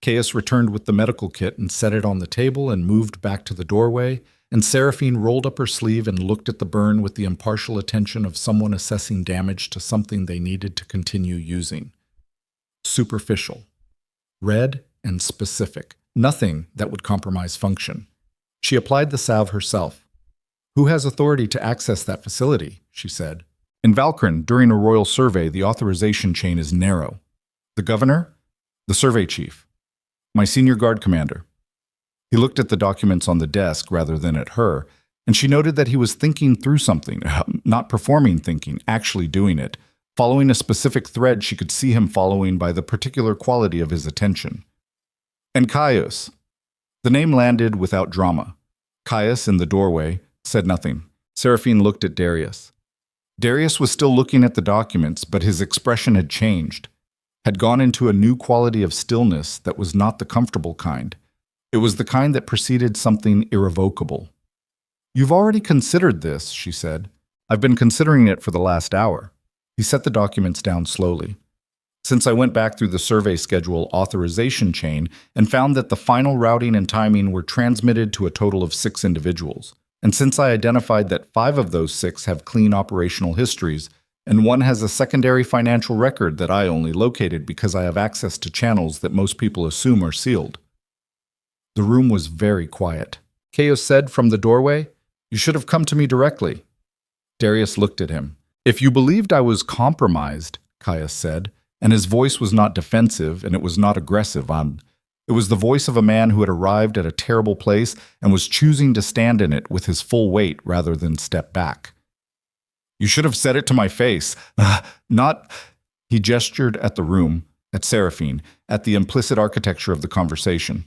Caius returned with the medical kit and set it on the table and moved back to the doorway, and Seraphine rolled up her sleeve and looked at the burn with the impartial attention of someone assessing damage to something they needed to continue using. Superficial. Red and specific. Nothing that would compromise function. She applied the salve herself. "Who has authority to access that facility?" she said. "In Valkyrin, during a royal survey, the authorization chain is narrow. The governor? The survey chief. My senior guard commander." He looked at the documents on the desk rather than at her, and she noted that he was thinking through something, not performing thinking, actually doing it, following a specific thread she could see him following by the particular quality of his attention. And Caius. The name landed without drama. Caius, in the doorway, said nothing. Seraphine looked at Darius. Darius was still looking at the documents, but his expression had changed, had gone into a new quality of stillness that was not the comfortable kind. It was the kind that preceded something irrevocable. "You've already considered this," she said. "I've been considering it for the last hour." He set the documents down slowly. "Since I went back through the survey schedule authorization chain and found that the final routing and timing were transmitted to a total of 6 individuals. And since I identified that 5 of those 6 have clean operational histories, and 1 has a secondary financial record that I only located because I have access to channels that most people assume are sealed." The room was very quiet. Caius said from the doorway, "You should have come to me directly." Darius looked at him. "If you believed I was compromised," Caius said, and his voice was not defensive and it was not aggressive. It was the voice of a man who had arrived at a terrible place and was choosing to stand in it with his full weight rather than step back. "You should have said it to my face. Not—" He gestured at the room, at Seraphine, at the implicit architecture of the conversation.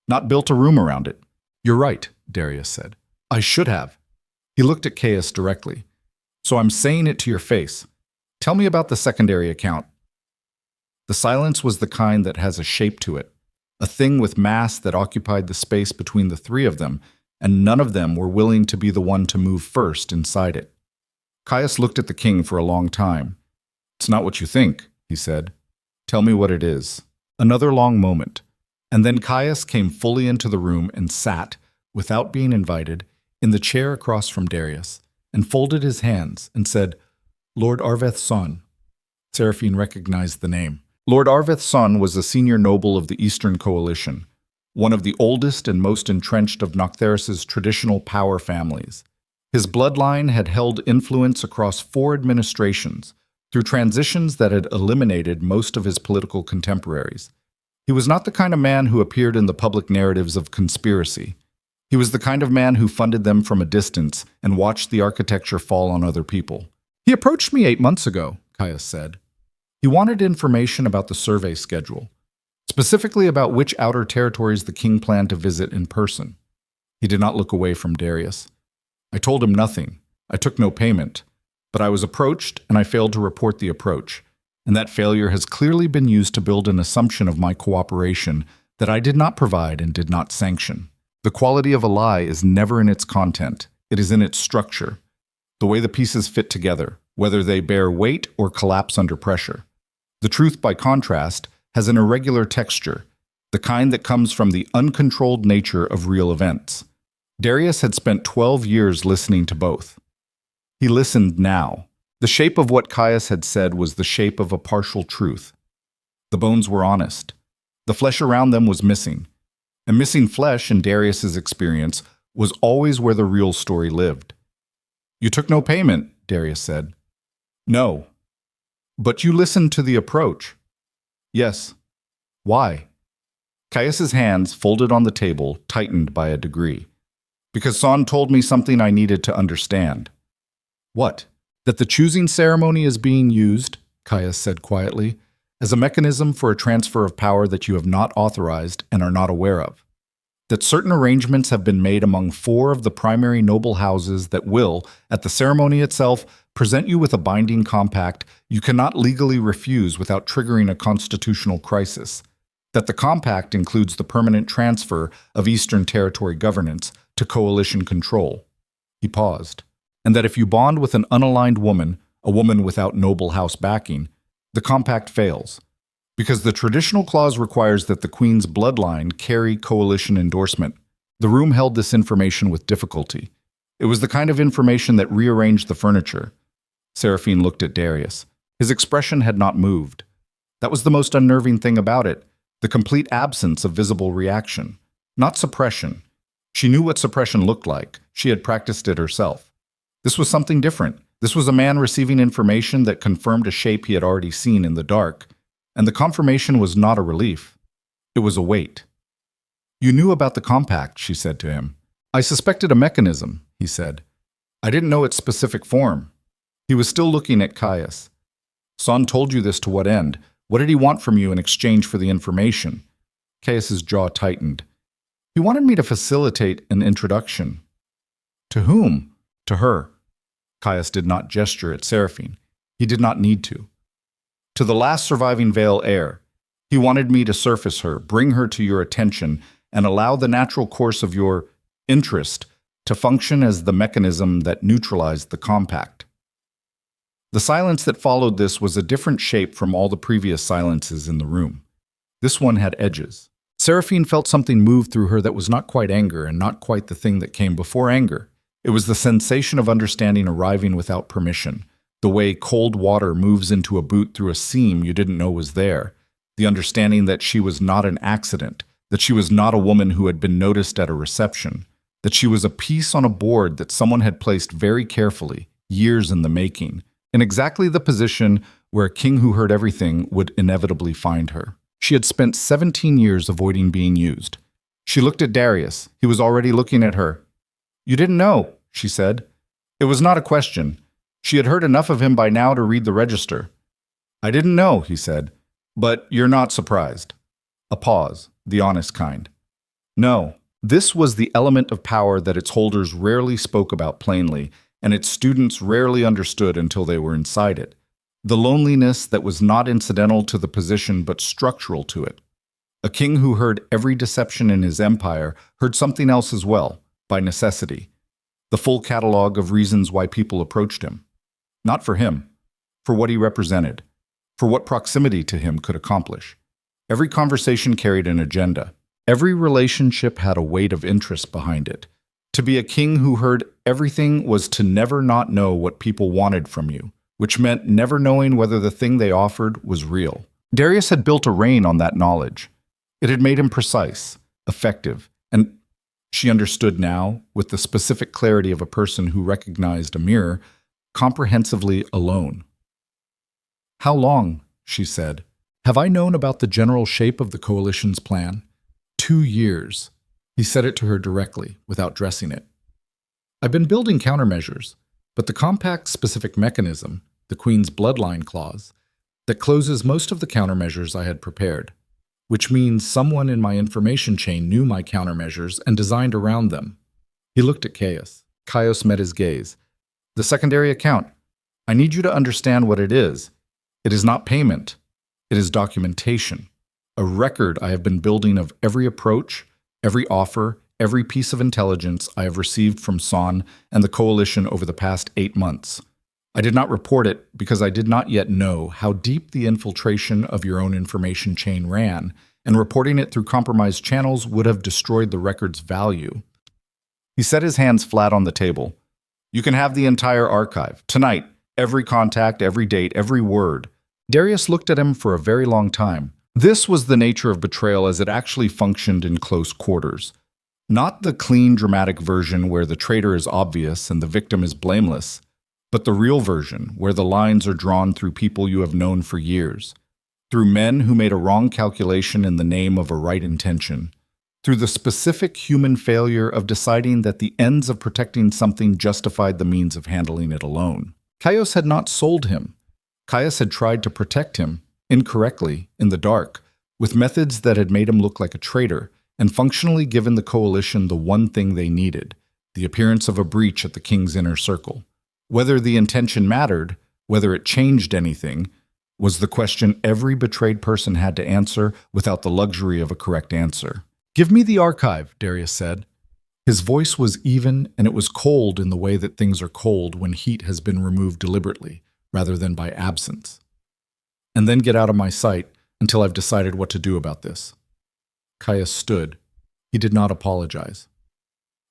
"Not built a room around it." "You're right," Darius said. "I should have." He looked at Caius directly. "So I'm saying it to your face. Tell me about the secondary account." The silence was the kind that has a shape to it, a thing with mass that occupied the space between the 3 of them, and none of them were willing to be the one to move first inside it. Caius looked at the king for a long time. "It's not what you think," he said. "Tell me what it is." Another long moment, and then Caius came fully into the room and sat, without being invited, in the chair across from Darius, and folded his hands and said, "Lord Arveth's son." Seraphine recognized the name. Lord Arveth's son was a senior noble of the Eastern Coalition, one of the oldest and most entrenched of Noctharis' traditional power families. His bloodline had held influence across 4 administrations, through transitions that had eliminated most of his political contemporaries. He was not the kind of man who appeared in the public narratives of conspiracy. He was the kind of man who funded them from a distance and watched the architecture fall on other people. "He approached me 8 months ago," Caius said. He wanted information about the survey schedule, specifically about which outer territories the king planned to visit in person. He did not look away from Darius. "I told him nothing. I took no payment. But I was approached, and I failed to report the approach. And that failure has clearly been used to build an assumption of my cooperation that I did not provide and did not sanction. The quality of a lie is never in its content. It is in its structure, the way the pieces fit together, whether they bear weight or collapse under pressure. The truth, by contrast, has an irregular texture, the kind that comes from the uncontrolled nature of real events." Darius had spent 12 years listening to both. He listened now. The shape of what Caius had said was the shape of a partial truth. The bones were honest. The flesh around them was missing. And missing flesh, in Darius's experience, was always where the real story lived. "You took no payment," Darius said. "No. But you listened to the approach." "Yes." "Why?" Caius's hands, folded on the table, tightened by a degree. "Because Son told me something I needed to understand." "What?" "That the choosing ceremony is being used," Caius said quietly, "as a mechanism for a transfer of power that you have not authorized and are not aware of. That certain arrangements have been made among 4 of the primary noble houses that will, at the ceremony itself, present you with a binding compact you cannot legally refuse without triggering a constitutional crisis. That the compact includes the permanent transfer of Eastern Territory governance to coalition control." He paused. "And that if you bond with an unaligned woman, a woman without noble house backing, the compact fails. Because the traditional clause requires that the Queen's bloodline carry coalition endorsement. The room held this information with difficulty. It was the kind of information that rearranged the furniture. Seraphine looked at Darius. His expression had not moved. That was the most unnerving thing about it, the complete absence of visible reaction. Not suppression. She knew what suppression looked like. She had practiced it herself. This was something different. This was a man receiving information that confirmed a shape he had already seen in the dark. And the confirmation was not a relief. It was a weight. "You knew about the compact," she said to him. "I suspected a mechanism," he said. I didn't know its specific form. He was still looking at Caius. Son told you this to what end? What did he want from you in exchange for the information? Caius's jaw tightened. He wanted me to facilitate an introduction. To whom? To her. Caius did not gesture at Seraphine. He did not need to. To the last surviving Vale heir. He wanted me to surface her, bring her to your attention, and allow the natural course of your interest to function as the mechanism that neutralized the compact. The silence that followed this was a different shape from all the previous silences in the room. This one had edges. Seraphine felt something move through her that was not quite anger and not quite the thing that came before anger. It was the sensation of understanding arriving without permission, the way cold water moves into a boot through a seam you didn't know was there, the understanding that she was not an accident, that she was not a woman who had been noticed at a reception, that she was a piece on a board that someone had placed very carefully, years in the making, in exactly the position where a king who heard everything would inevitably find her. She had spent 17 years avoiding being used. She looked at Darius. He was already looking at her. You didn't know, she said. It was not a question. She had heard enough of him by now to read the register. I didn't know, he said, but you're not surprised. A pause, the honest kind. No, this was the element of power that its holders rarely spoke about plainly, and its students rarely understood until they were inside it. The loneliness that was not incidental to the position but structural to it. A king who heard every deception in his empire heard something else as well, by necessity. The full catalog of reasons why people approached him. Not for him, for what he represented, for what proximity to him could accomplish. Every conversation carried an agenda. Every relationship had a weight of interest behind it. To be a king who heard everything was to never not know what people wanted from you, which meant never knowing whether the thing they offered was real. Darius had built a reign on that knowledge. It had made him precise, effective, and she understood now, with the specific clarity of a person who recognized a mirror, comprehensively alone. How long, she said, have I known about the general shape of the coalition's plan? 2 years. He said it to her directly, without dressing it. I've been building countermeasures, but the compact's specific mechanism, the Queen's Bloodline clause, that closes most of the countermeasures I had prepared, which means someone in my information chain knew my countermeasures and designed around them. He looked at Caius. Caius met his gaze. The secondary account. I need you to understand what it is. It is not payment. It is documentation. A record I have been building of every approach, every offer, every piece of intelligence I have received from Son and the Coalition over the past 8 months. I did not report it because I did not yet know how deep the infiltration of your own information chain ran, and reporting it through compromised channels would have destroyed the record's value. He set his hands flat on the table. You can have the entire archive, tonight, every contact, every date, every word. Darius looked at him for a very long time. This was the nature of betrayal as it actually functioned in close quarters. Not the clean, dramatic version where the traitor is obvious and the victim is blameless, but the real version where the lines are drawn through people you have known for years, through men who made a wrong calculation in the name of a right intention, through the specific human failure of deciding that the ends of protecting something justified the means of handling it alone. Caius had not sold him. Caius had tried to protect him, incorrectly, in the dark, with methods that had made him look like a traitor, and functionally given the coalition the one thing they needed, the appearance of a breach at the king's inner circle. Whether the intention mattered, whether it changed anything, was the question every betrayed person had to answer without the luxury of a correct answer. Give me the archive, Darius said. His voice was even, and it was cold in the way that things are cold when heat has been removed deliberately, rather than by absence. And then get out of my sight until I've decided what to do about this. Caius stood. He did not apologize.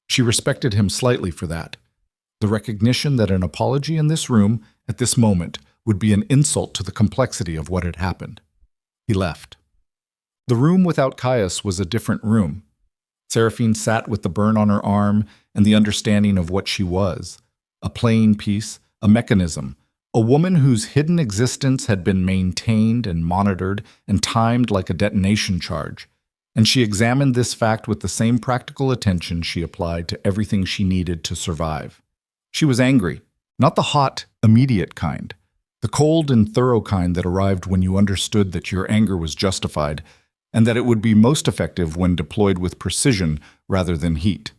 She respected him slightly for that. The recognition that an apology in this room, at this moment, would be an insult to the complexity of what had happened. He left. The room without Caius was a different room. Seraphine sat with the burn on her arm and the understanding of what she was. A playing piece, a mechanism, a woman whose hidden existence had been maintained and monitored and timed like a detonation charge. and she examined this fact with the same practical attention she applied to everything she needed to survive. She was angry, not the hot, immediate kind, the cold and thorough kind that arrived when you understood that your anger was justified and that it would be most effective when deployed with precision rather than heat.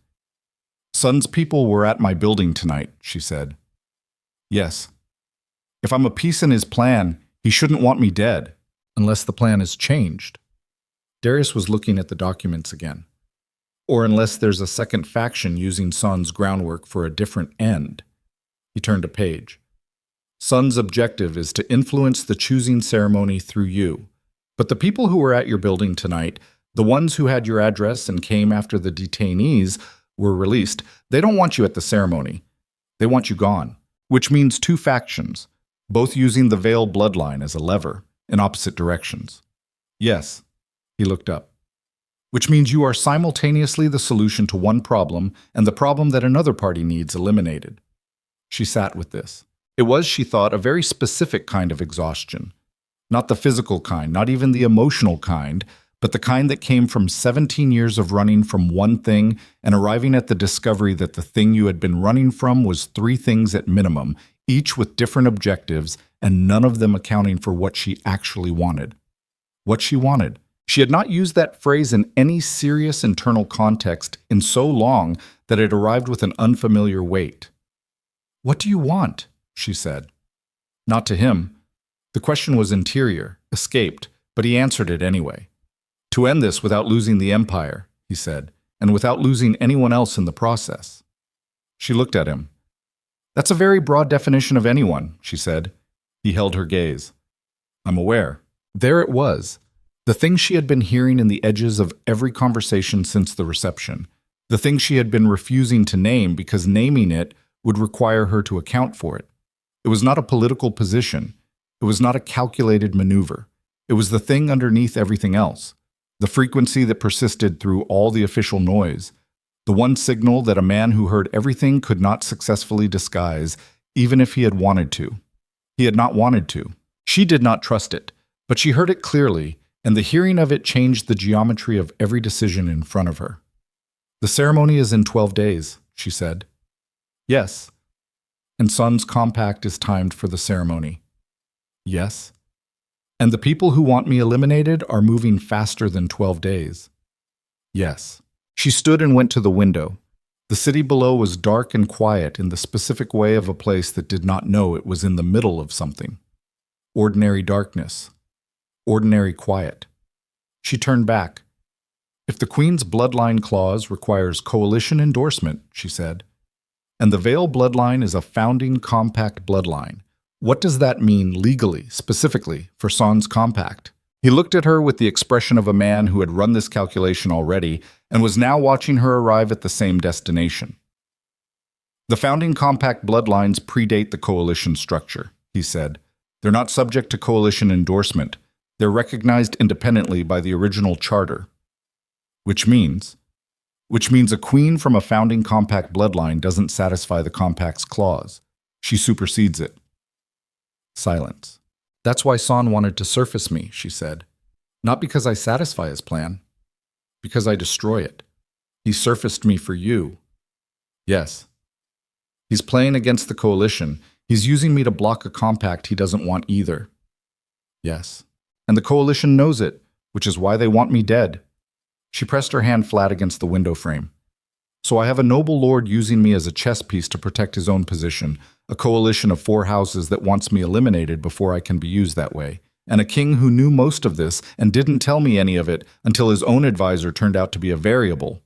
Sun's people were at my building tonight, she said. Yes. If I'm a piece in his plan, he shouldn't want me dead, unless the plan is changed. Darius was looking at the documents again. Or unless there's a second faction using Sun's groundwork for a different end. He turned a page. Sun's objective is to influence the choosing ceremony through you. But the people who were at your building tonight, the ones who had your address and came after the detainees were released, they don't want you at the ceremony. They want you gone, which means two factions, both using the Vale bloodline as a lever in opposite directions. Yes, he looked up. Which means you are simultaneously the solution to one problem and the problem that another party needs eliminated. She sat with this. It was, she thought, a very specific kind of exhaustion. Not the physical kind, not even the emotional kind, but the kind that came from 17 years of running from one thing and arriving at the discovery that the thing you had been running from was three things at minimum, each with different objectives, and none of them accounting for what she actually wanted. What she wanted. She had not used that phrase in any serious internal context in so long that it arrived with an unfamiliar weight. What do you want? She said. Not to him. The question was interior, escaped, but he answered it anyway. To end this without losing the empire, he said, and without losing anyone else in the process. She looked at him. That's a very broad definition of anyone, she said. He held her gaze. I'm aware. There it was. The thing she had been hearing in the edges of every conversation since the reception. The thing she had been refusing to name because naming it would require her to account for it. It was not a political position. It was not a calculated maneuver. It was the thing underneath everything else. The frequency that persisted through all the official noise. The one signal that a man who heard everything could not successfully disguise, even if he had wanted to. He had not wanted to. She did not trust it, but she heard it clearly, and the hearing of it changed the geometry of every decision in front of her. The ceremony is in 12 days, she said. Yes. And Sun's compact is timed for the ceremony. Yes. And the people who want me eliminated are moving faster than 12 days. Yes. She stood and went to the window. The city below was dark and quiet in the specific way of a place that did not know it was in the middle of something. Ordinary darkness. Ordinary quiet. She turned back. If the Queen's bloodline clause requires coalition endorsement, she said, and the Vale bloodline is a founding compact bloodline, what does that mean legally, specifically, for Son's compact? He looked at her with the expression of a man who had run this calculation already and was now watching her arrive at the same destination. The founding compact bloodlines predate the coalition structure, he said. They're not subject to coalition endorsement. They're recognized independently by the original charter. Which means a queen from a founding compact bloodline doesn't satisfy the compact's clause. She supersedes it. Silence. That's why Son wanted to surface me, she said. Not because I satisfy his plan. Because I destroy it. He surfaced me for you. Yes. He's playing against the coalition. He's using me to block a compact he doesn't want either. Yes. And the coalition knows it, which is why they want me dead. She pressed her hand flat against the window frame. So I have a noble lord using me as a chess piece to protect his own position, a coalition of 4 houses that wants me eliminated before I can be used that way, and a king who knew most of this and didn't tell me any of it until his own advisor turned out to be a variable.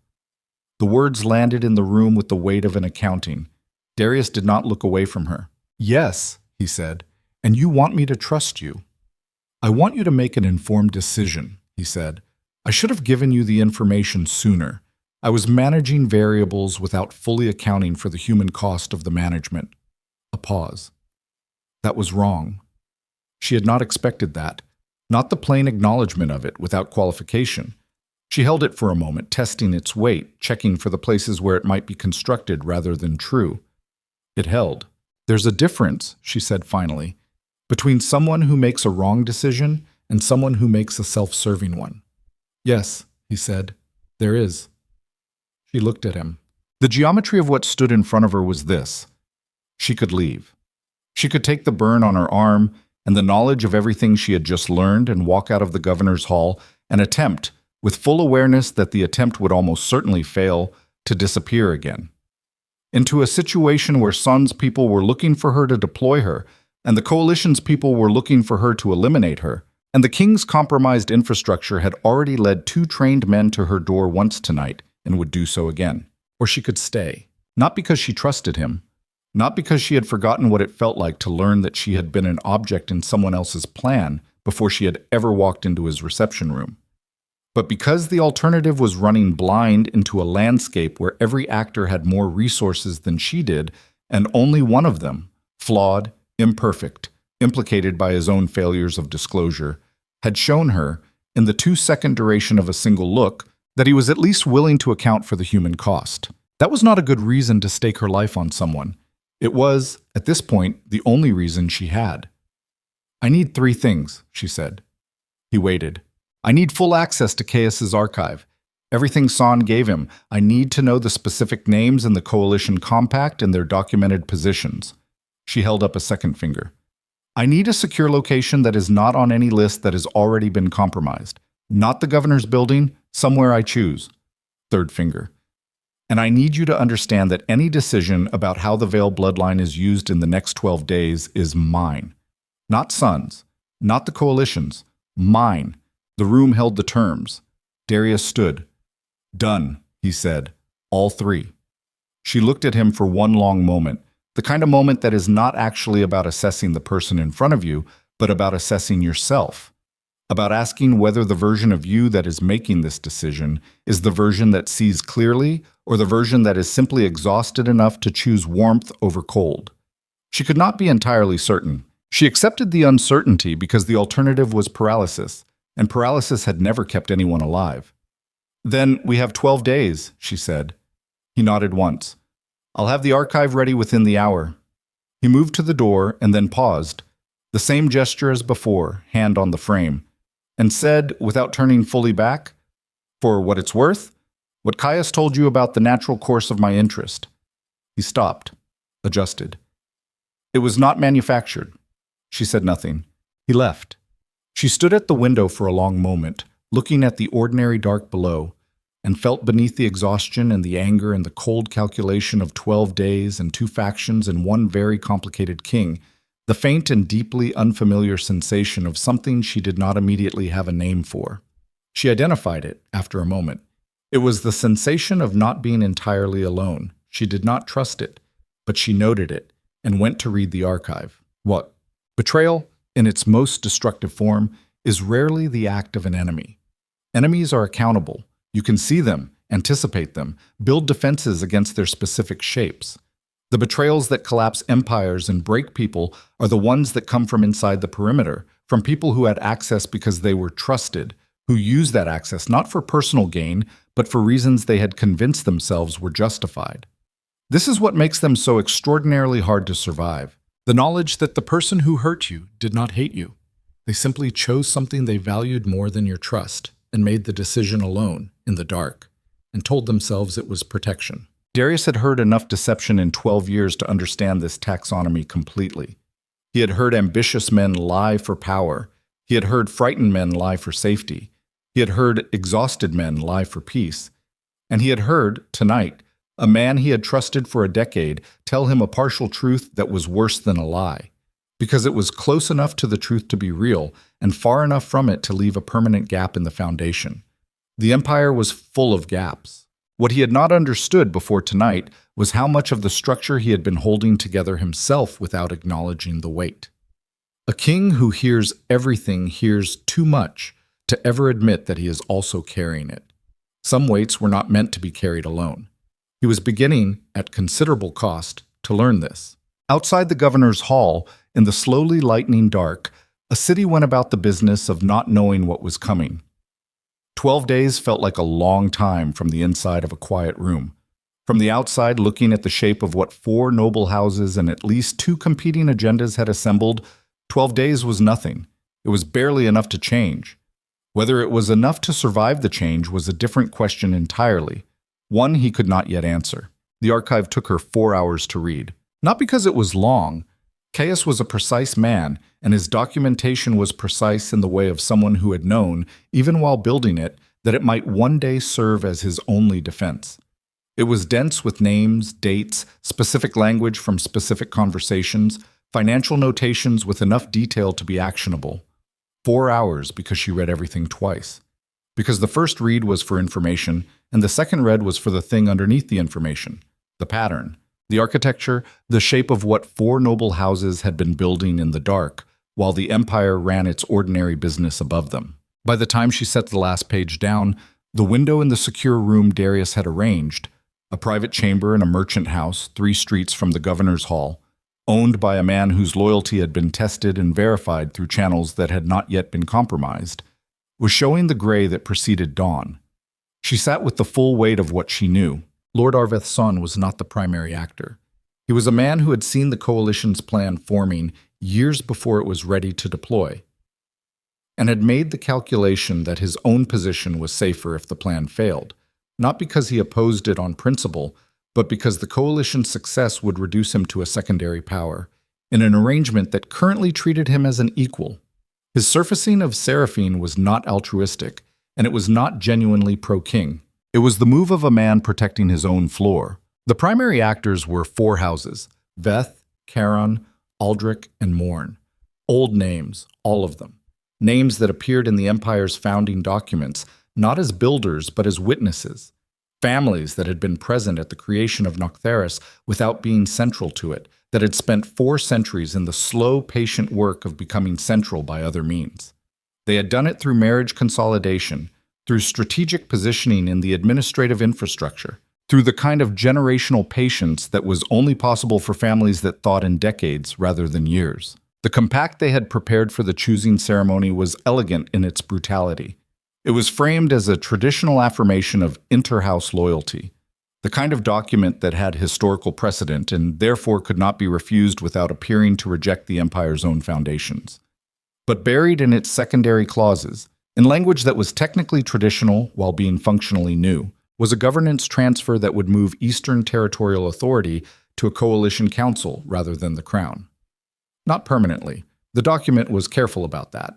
The words landed in the room with the weight of an accounting. Darius did not look away from her. Yes, he said, and you want me to trust you. I want you to make an informed decision, he said. I should have given you the information sooner. I was managing variables without fully accounting for the human cost of the management. A pause. That was wrong. She had not expected that, not the plain acknowledgement of it without qualification. She held it for a moment, testing its weight, checking for the places where it might be constructed rather than true. It held. There's a difference, she said finally, between someone who makes a wrong decision and someone who makes a self-serving one. Yes, he said. There is. She looked at him. The geometry of what stood in front of her was this. She could leave. She could take the burn on her arm and the knowledge of everything she had just learned and walk out of the governor's hall and attempt, with full awareness that the attempt would almost certainly fail, to disappear again. Into a situation where Sun's people were looking for her to deploy her, and the Coalition's people were looking for her to eliminate her, and the King's compromised infrastructure had already led 2 trained men to her door once tonight and would do so again. Or she could stay, not because she trusted him, not because she had forgotten what it felt like to learn that she had been an object in someone else's plan before she had ever walked into his reception room, but because the alternative was running blind into a landscape where every actor had more resources than she did, and only one of them, flawed, imperfect, implicated by his own failures of disclosure, had shown her, in the 2-second duration of a single look, that he was at least willing to account for the human cost. That was not a good reason to stake her life on someone. It was, at this point, the only reason she had. I need 3 things, she said. He waited. I need full access to Caius's archive. Everything San gave him. I need to know the specific names in the Coalition Compact and their documented positions. She held up a second finger. I need a secure location that is not on any list that has already been compromised. Not the governor's building, somewhere I choose. Third finger. And I need you to understand that any decision about how the Vale bloodline is used in the next 12 days is mine. Not Sun's, not the Coalition's, mine. The room held the terms. Darius stood. Done, he said. All 3. She looked at him for one long moment, the kind of moment that is not actually about assessing the person in front of you, but about assessing yourself. About asking whether the version of you that is making this decision is the version that sees clearly or the version that is simply exhausted enough to choose warmth over cold. She could not be entirely certain. She accepted the uncertainty because the alternative was paralysis, and paralysis had never kept anyone alive. Then we have 12 days, she said. He nodded once. I'll have the archive ready within the hour. He moved to the door and then paused, the same gesture as before, hand on the frame, and said, without turning fully back, for what it's worth, what Caius told you about the natural course of my interest. He stopped, adjusted. It was not manufactured. She said nothing. He left. She stood at the window for a long moment, looking at the ordinary dark below, and felt beneath the exhaustion and the anger and the cold calculation of 12 days and 2 factions and one very complicated king, the faint and deeply unfamiliar sensation of something she did not immediately have a name for. She identified it after a moment. It was the sensation of not being entirely alone. She did not trust it, but she noted it and went to read the archive. What? Betrayal, in its most destructive form, is rarely the act of an enemy. Enemies are accountable. You can see them, anticipate them, build defenses against their specific shapes. The betrayals that collapse empires and break people are the ones that come from inside the perimeter, from people who had access because they were trusted, who used that access not for personal gain, but for reasons they had convinced themselves were justified. This is what makes them so extraordinarily hard to survive. The knowledge that the person who hurt you did not hate you. They simply chose something they valued more than your trust, and made the decision alone, in the dark, and told themselves it was protection. Darius had heard enough deception in 12 years to understand this taxonomy completely. He had heard ambitious men lie for power. He had heard frightened men lie for safety. He had heard exhausted men lie for peace. And he had heard, tonight, a man he had trusted for a decade tell him a partial truth that was worse than a lie, because it was close enough to the truth to be real and far enough from it to leave a permanent gap in the foundation. The empire was full of gaps. What he had not understood before tonight was how much of the structure he had been holding together himself without acknowledging the weight. A king who hears everything hears too much to ever admit that he is also carrying it. Some weights were not meant to be carried alone. He was beginning, at considerable cost, to learn this. Outside the governor's hall, in the slowly lightening dark, a city went about the business of not knowing what was coming. 12 days felt like a long time from the inside of a quiet room. From the outside, looking at the shape of what 4 noble houses and at least 2 competing agendas had assembled, 12 days was nothing. It was barely enough to change. Whether it was enough to survive the change was a different question entirely, one he could not yet answer. The archive took her 4 hours to read. Not because it was long. Caius was a precise man, and his documentation was precise in the way of someone who had known, even while building it, that it might one day serve as his only defense. It was dense with names, dates, specific language from specific conversations, financial notations with enough detail to be actionable. 4 hours because she read everything twice. Because the first read was for information, and the second read was for the thing underneath the information, the pattern. The architecture, the shape of what 4 noble houses had been building in the dark, while the empire ran its ordinary business above them. By the time she set the last page down, the window in the secure room Darius had arranged, a private chamber in a merchant house 3 streets from the governor's hall, owned by a man whose loyalty had been tested and verified through channels that had not yet been compromised, was showing the gray that preceded dawn. She sat with the full weight of what she knew. Lord Arveth's son was not the primary actor. He was a man who had seen the coalition's plan forming years before it was ready to deploy, and had made the calculation that his own position was safer if the plan failed, not because he opposed it on principle, but because the coalition's success would reduce him to a secondary power, in an arrangement that currently treated him as an equal. His surfacing of Seraphine was not altruistic, and it was not genuinely pro-king. It was the move of a man protecting his own floor. The primary actors were 4 houses: Veth, Charon, Aldrich, and Morn. Old names, all of them. Names that appeared in the Empire's founding documents, not as builders but as witnesses. Families that had been present at the creation of Noctharis without being central to it, that had spent 4 centuries in the slow, patient work of becoming central by other means. They had done it through marriage consolidation, through strategic positioning in the administrative infrastructure, through the kind of generational patience that was only possible for families that thought in decades rather than years. The compact they had prepared for the choosing ceremony was elegant in its brutality. It was framed as a traditional affirmation of inter-house loyalty, the kind of document that had historical precedent and therefore could not be refused without appearing to reject the Empire's own foundations. But buried in its secondary clauses, in language that was technically traditional while being functionally new, was a governance transfer that would move Eastern territorial authority to a coalition council rather than the crown. Not permanently. The document was careful about that.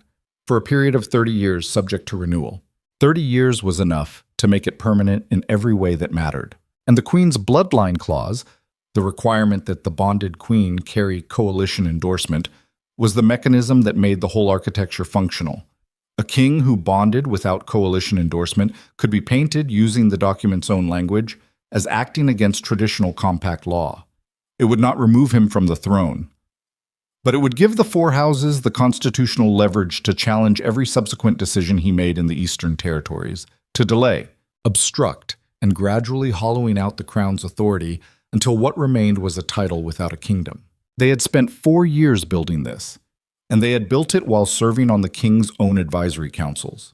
For a period of 30 years subject to renewal. 30 years was enough to make it permanent in every way that mattered. And the Queen's Bloodline clause, the requirement that the bonded Queen carry coalition endorsement, was the mechanism that made the whole architecture functional. A king who bonded without coalition endorsement could be painted, using the document's own language, as acting against traditional compact law. It would not remove him from the throne, but it would give the 4 houses the constitutional leverage to challenge every subsequent decision he made in the Eastern territories, to delay, obstruct, and gradually hollowing out the crown's authority until what remained was a title without a kingdom. They had spent 4 years building this, and they had built it while serving on the king's own advisory councils.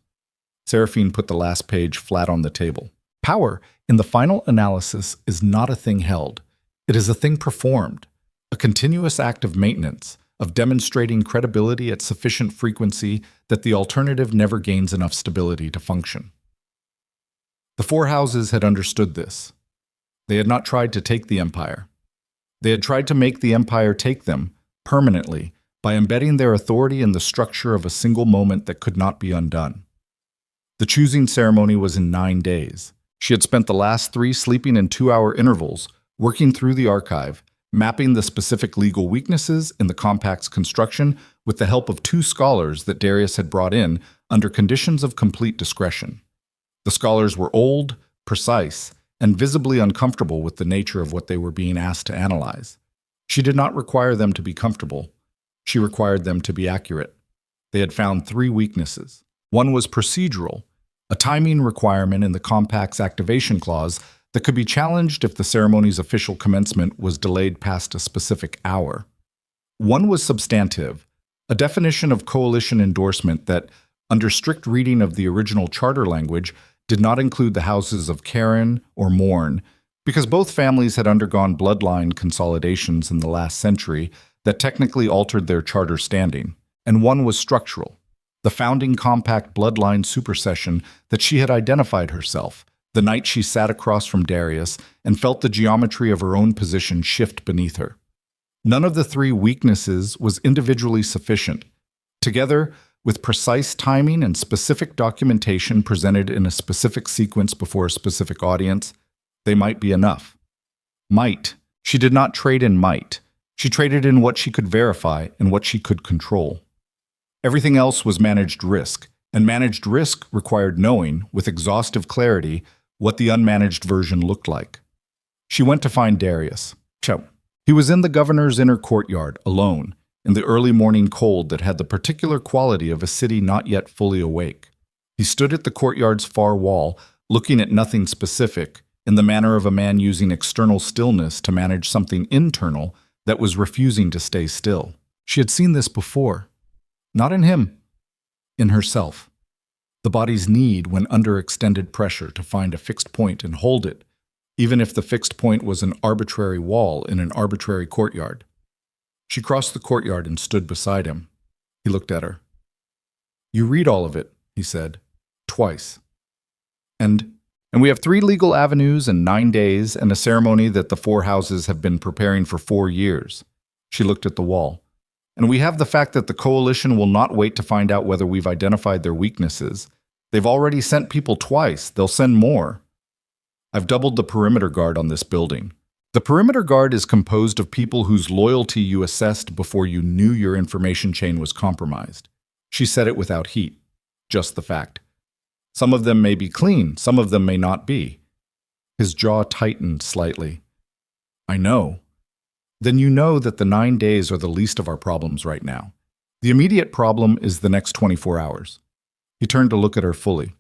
Seraphine put the last page flat on the table. Power, in the final analysis, is not a thing held. It is a thing performed, a continuous act of maintenance, of demonstrating credibility at sufficient frequency that the alternative never gains enough stability to function. The 4 houses had understood this. They had not tried to take the empire. They had tried to make the empire take them, permanently, by embedding their authority in the structure of a single moment that could not be undone. The choosing ceremony was in 9 days. She had spent the last 3 sleeping in 2-hour intervals, working through the archive, mapping the specific legal weaknesses in the compact's construction with the help of 2 scholars that Darius had brought in under conditions of complete discretion. The scholars were old, precise, and visibly uncomfortable with the nature of what they were being asked to analyze. She did not require them to be comfortable. She required them to be accurate. They had found 3 weaknesses. One was procedural, a timing requirement in the compact's activation clause that could be challenged if the ceremony's official commencement was delayed past a specific hour. One was substantive, a definition of coalition endorsement that, under strict reading of the original charter language, did not include the houses of Charon or Morn, because both families had undergone bloodline consolidations in the last century that technically altered their charter standing, and one was structural, The founding compact bloodline supersession that she had identified herself, the night she sat across from Darius and felt the geometry of her own position shift beneath her. None of the three weaknesses was individually sufficient. Together, with precise timing and specific documentation presented in a specific sequence before a specific audience, they might be enough. Might. She did not trade in might. She traded in what she could verify and what she could control. Everything else was managed risk, and managed risk required knowing, with exhaustive clarity, what the unmanaged version looked like. She went to find Darius. He was in the governor's inner courtyard, alone, in the early morning cold that had the particular quality of a city not yet fully awake. He stood at the courtyard's far wall, looking at nothing specific, in the manner of a man using external stillness to manage something internal that was refusing to stay still. She had seen this before. Not in him, in herself. The body's need when under extended pressure to find a fixed point and hold it, even if the fixed point was an arbitrary wall in an arbitrary courtyard. She crossed the courtyard and stood beside him. He looked at her. "You read all of it," he said, "twice. And we have 3 legal avenues and 9 days and a ceremony that the 4 houses have been preparing for 4 years. She looked at the wall. And we have the fact that the coalition will not wait to find out whether we've identified their weaknesses. They've already sent people twice. They'll send more. I've doubled the perimeter guard on this building. The perimeter guard is composed of people whose loyalty you assessed before you knew your information chain was compromised. She said it without heat. Just the fact. Some of them may be clean, some of them may not be. His jaw tightened slightly. I know. Then you know that the 9 days are the least of our problems right now. The immediate problem is the next 24 hours. He turned to look at her fully.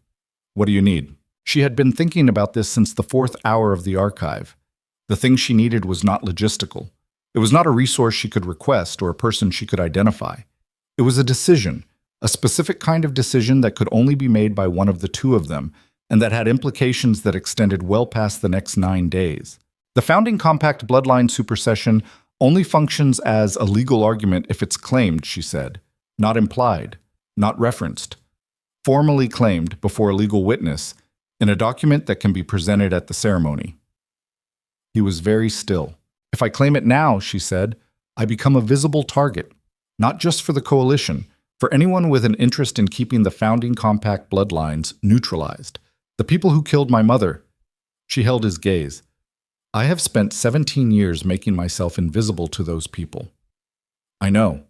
What do you need? She had been thinking about this since the 4th hour of the archive. The thing she needed was not logistical. It was not a resource she could request or a person she could identify. It was a decision, a specific kind of decision that could only be made by one of the 2 of them, and that had implications that extended well past the next 9 days. The founding compact bloodline supersession only functions as a legal argument if it's claimed, she said, not implied, not referenced. Formally claimed before a legal witness in a document that can be presented at the ceremony. He was very still. If I claim it now, she said, I become a visible target, not just for the coalition, for anyone with an interest in keeping the founding compact bloodlines neutralized. The people who killed my mother. She held his gaze. I have spent 17 years making myself invisible to those people. I know.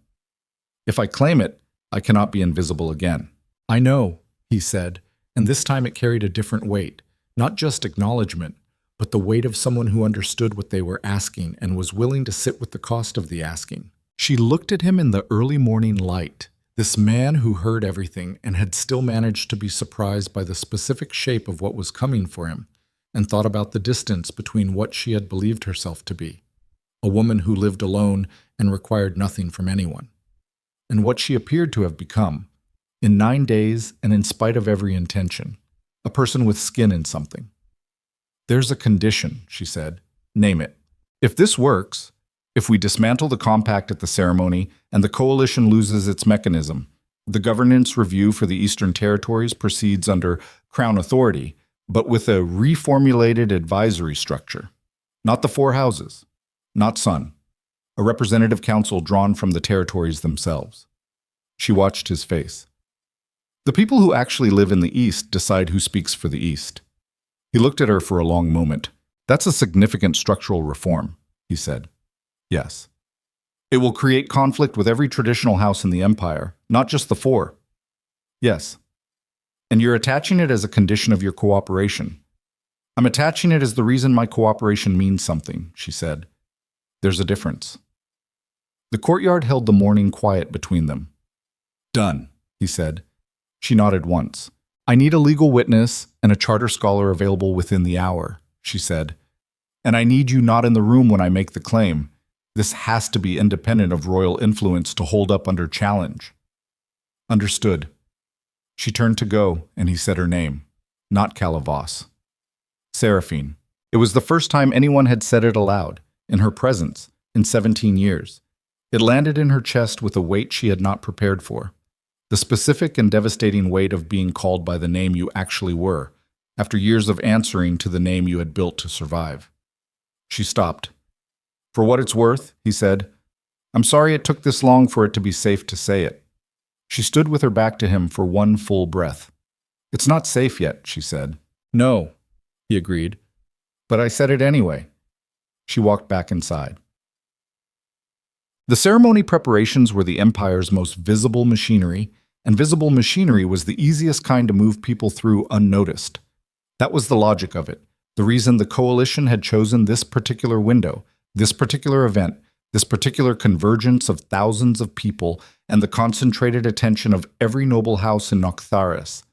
If I claim it, I cannot be invisible again. I know, he said, and this time it carried a different weight, not just acknowledgement, but the weight of someone who understood what they were asking and was willing to sit with the cost of the asking. She looked at him in the early morning light, this man who heard everything and had still managed to be surprised by the specific shape of what was coming for him, and thought about the distance between what she had believed herself to be, a woman who lived alone and required nothing from anyone, and what she appeared to have become, in 9 days and in spite of every intention, a person with skin in something. There's a condition, she said. Name it. If this works, if we dismantle the compact at the ceremony and the coalition loses its mechanism, the governance review for the Eastern Territories proceeds under Crown authority, but with a reformulated advisory structure. Not the 4 houses, not Sun, a representative council drawn from the territories themselves. She watched his face. The people who actually live in the East decide who speaks for the East. He looked at her for a long moment. That's a significant structural reform, he said. Yes. It will create conflict with every traditional house in the empire, not just the 4. Yes. And you're attaching it as a condition of your cooperation. I'm attaching it as the reason my cooperation means something, she said. There's a difference. The courtyard held the morning quiet between them. Done, he said. She nodded once. I need a legal witness and a charter scholar available within the hour, she said. And I need you not in the room when I make the claim. This has to be independent of royal influence to hold up under challenge. Understood. She turned to go, and he said her name, not Calavos. Seraphine. It was the first time anyone had said it aloud, in her presence, in 17 years. It landed in her chest with a weight she had not prepared for. The specific and devastating weight of being called by the name you actually were, after years of answering to the name you had built to survive. She stopped. "For what it's worth," he said, "I'm sorry it took this long for it to be safe to say it." She stood with her back to him for one full breath. "It's not safe yet," she said. "No," he agreed. "But I said it anyway." She walked back inside. The ceremony preparations were the Empire's most visible machinery, and visible machinery was the easiest kind to move people through unnoticed. That was the logic of it, the reason the Coalition had chosen this particular window, this particular event, this particular convergence of thousands of people, and the concentrated attention of every noble house in Noctharis.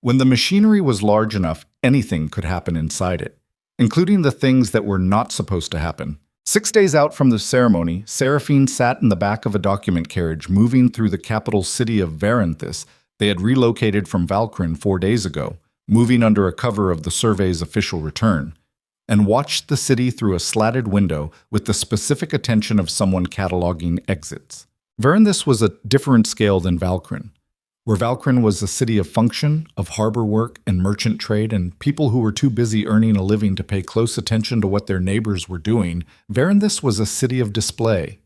When the machinery was large enough, anything could happen inside it, including the things that were not supposed to happen. 6 days out from the ceremony, Seraphine sat in the back of a document carriage moving through the capital city of Varanthus. They had relocated from Valkyrin 4 days ago, moving under a cover of the survey's official return, and watched the city through a slatted window with the specific attention of someone cataloging exits. Varanthus was a different scale than Valkyrin. Where Valkyrin was a city of function, of harbor work and merchant trade, and people who were too busy earning a living to pay close attention to what their neighbors were doing, Varanthus was a city of display.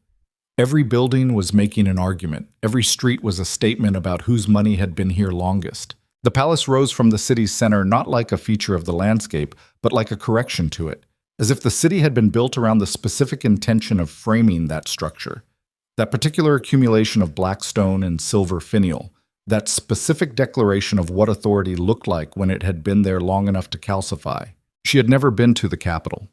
Every building was making an argument. Every street was a statement about whose money had been here longest. The palace rose from the city's center not like a feature of the landscape, but like a correction to it, as if the city had been built around the specific intention of framing that structure. That particular accumulation of black stone and silver finial, that specific declaration of what authority looked like when it had been there long enough to calcify. She had never been to the capital.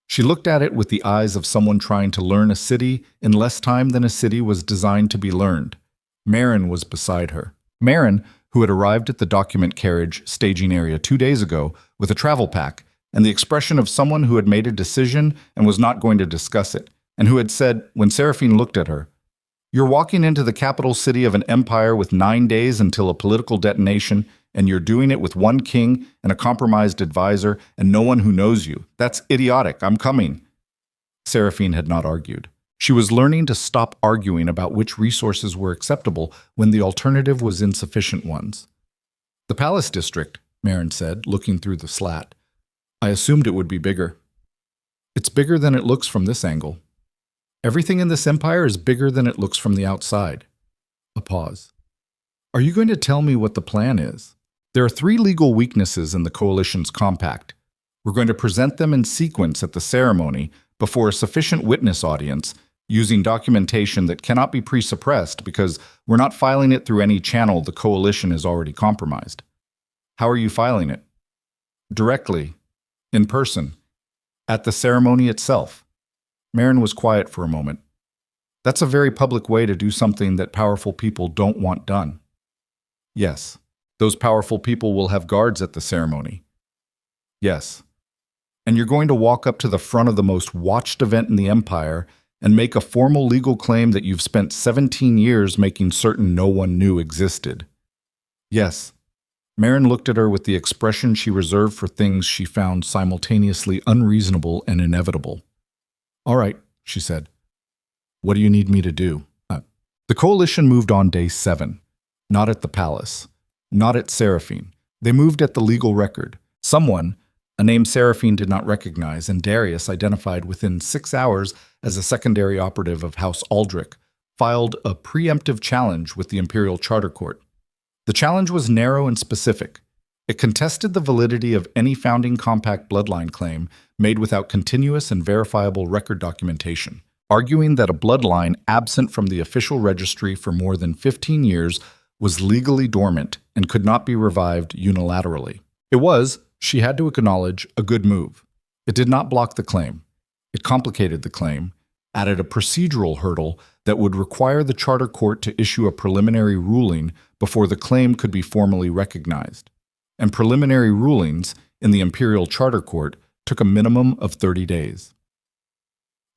She looked at it with the eyes of someone trying to learn a city in less time than a city was designed to be learned. Marin was beside her. Marin, who had arrived at the document carriage staging area 2 days ago with a travel pack and the expression of someone who had made a decision and was not going to discuss it, and who had said, when Seraphine looked at her, "You're walking into the capital city of an empire with 9 days until a political detonation, and you're doing it with one king and a compromised advisor and no one who knows you. That's idiotic. I'm coming." Seraphine had not argued. She was learning to stop arguing about which resources were acceptable when the alternative was insufficient ones. "The palace district," Marin said, looking through the slat. "I assumed it would be bigger." "It's bigger than it looks from this angle. Everything in this empire is bigger than it looks from the outside." A pause. "Are you going to tell me what the plan is?" "There are 3 legal weaknesses in the Coalition's compact. We're going to present them in sequence at the ceremony before a sufficient witness audience, using documentation that cannot be pre-suppressed because we're not filing it through any channel the Coalition has already compromised." "How are you filing it?" "Directly, in person, at the ceremony itself." Marin was quiet for a moment. "That's a very public way to do something that powerful people don't want done." "Yes. Those powerful people will have guards at the ceremony." "Yes. And you're going to walk up to the front of the most watched event in the Empire and make a formal legal claim that you've spent 17 years making certain no one knew existed." "Yes." Marin looked at her with the expression she reserved for things she found simultaneously unreasonable and inevitable. "All right," she said. "What do you need me to do?" The Coalition moved on day 7. Not at the palace. Not at Seraphine. They moved at the legal record. Someone, a name Seraphine did not recognize and Darius identified within 6 hours as a secondary operative of House Aldrich, filed a preemptive challenge with the Imperial Charter Court. The challenge was narrow and specific. It contested the validity of any founding compact bloodline claim made without continuous and verifiable record documentation, arguing that a bloodline absent from the official registry for more than 15 years was legally dormant and could not be revived unilaterally. It was, she had to acknowledge, a good move. It did not block the claim. It complicated the claim, added a procedural hurdle that would require the Charter Court to issue a preliminary ruling before the claim could be formally recognized. And preliminary rulings in the Imperial Charter Court took a minimum of 30 days.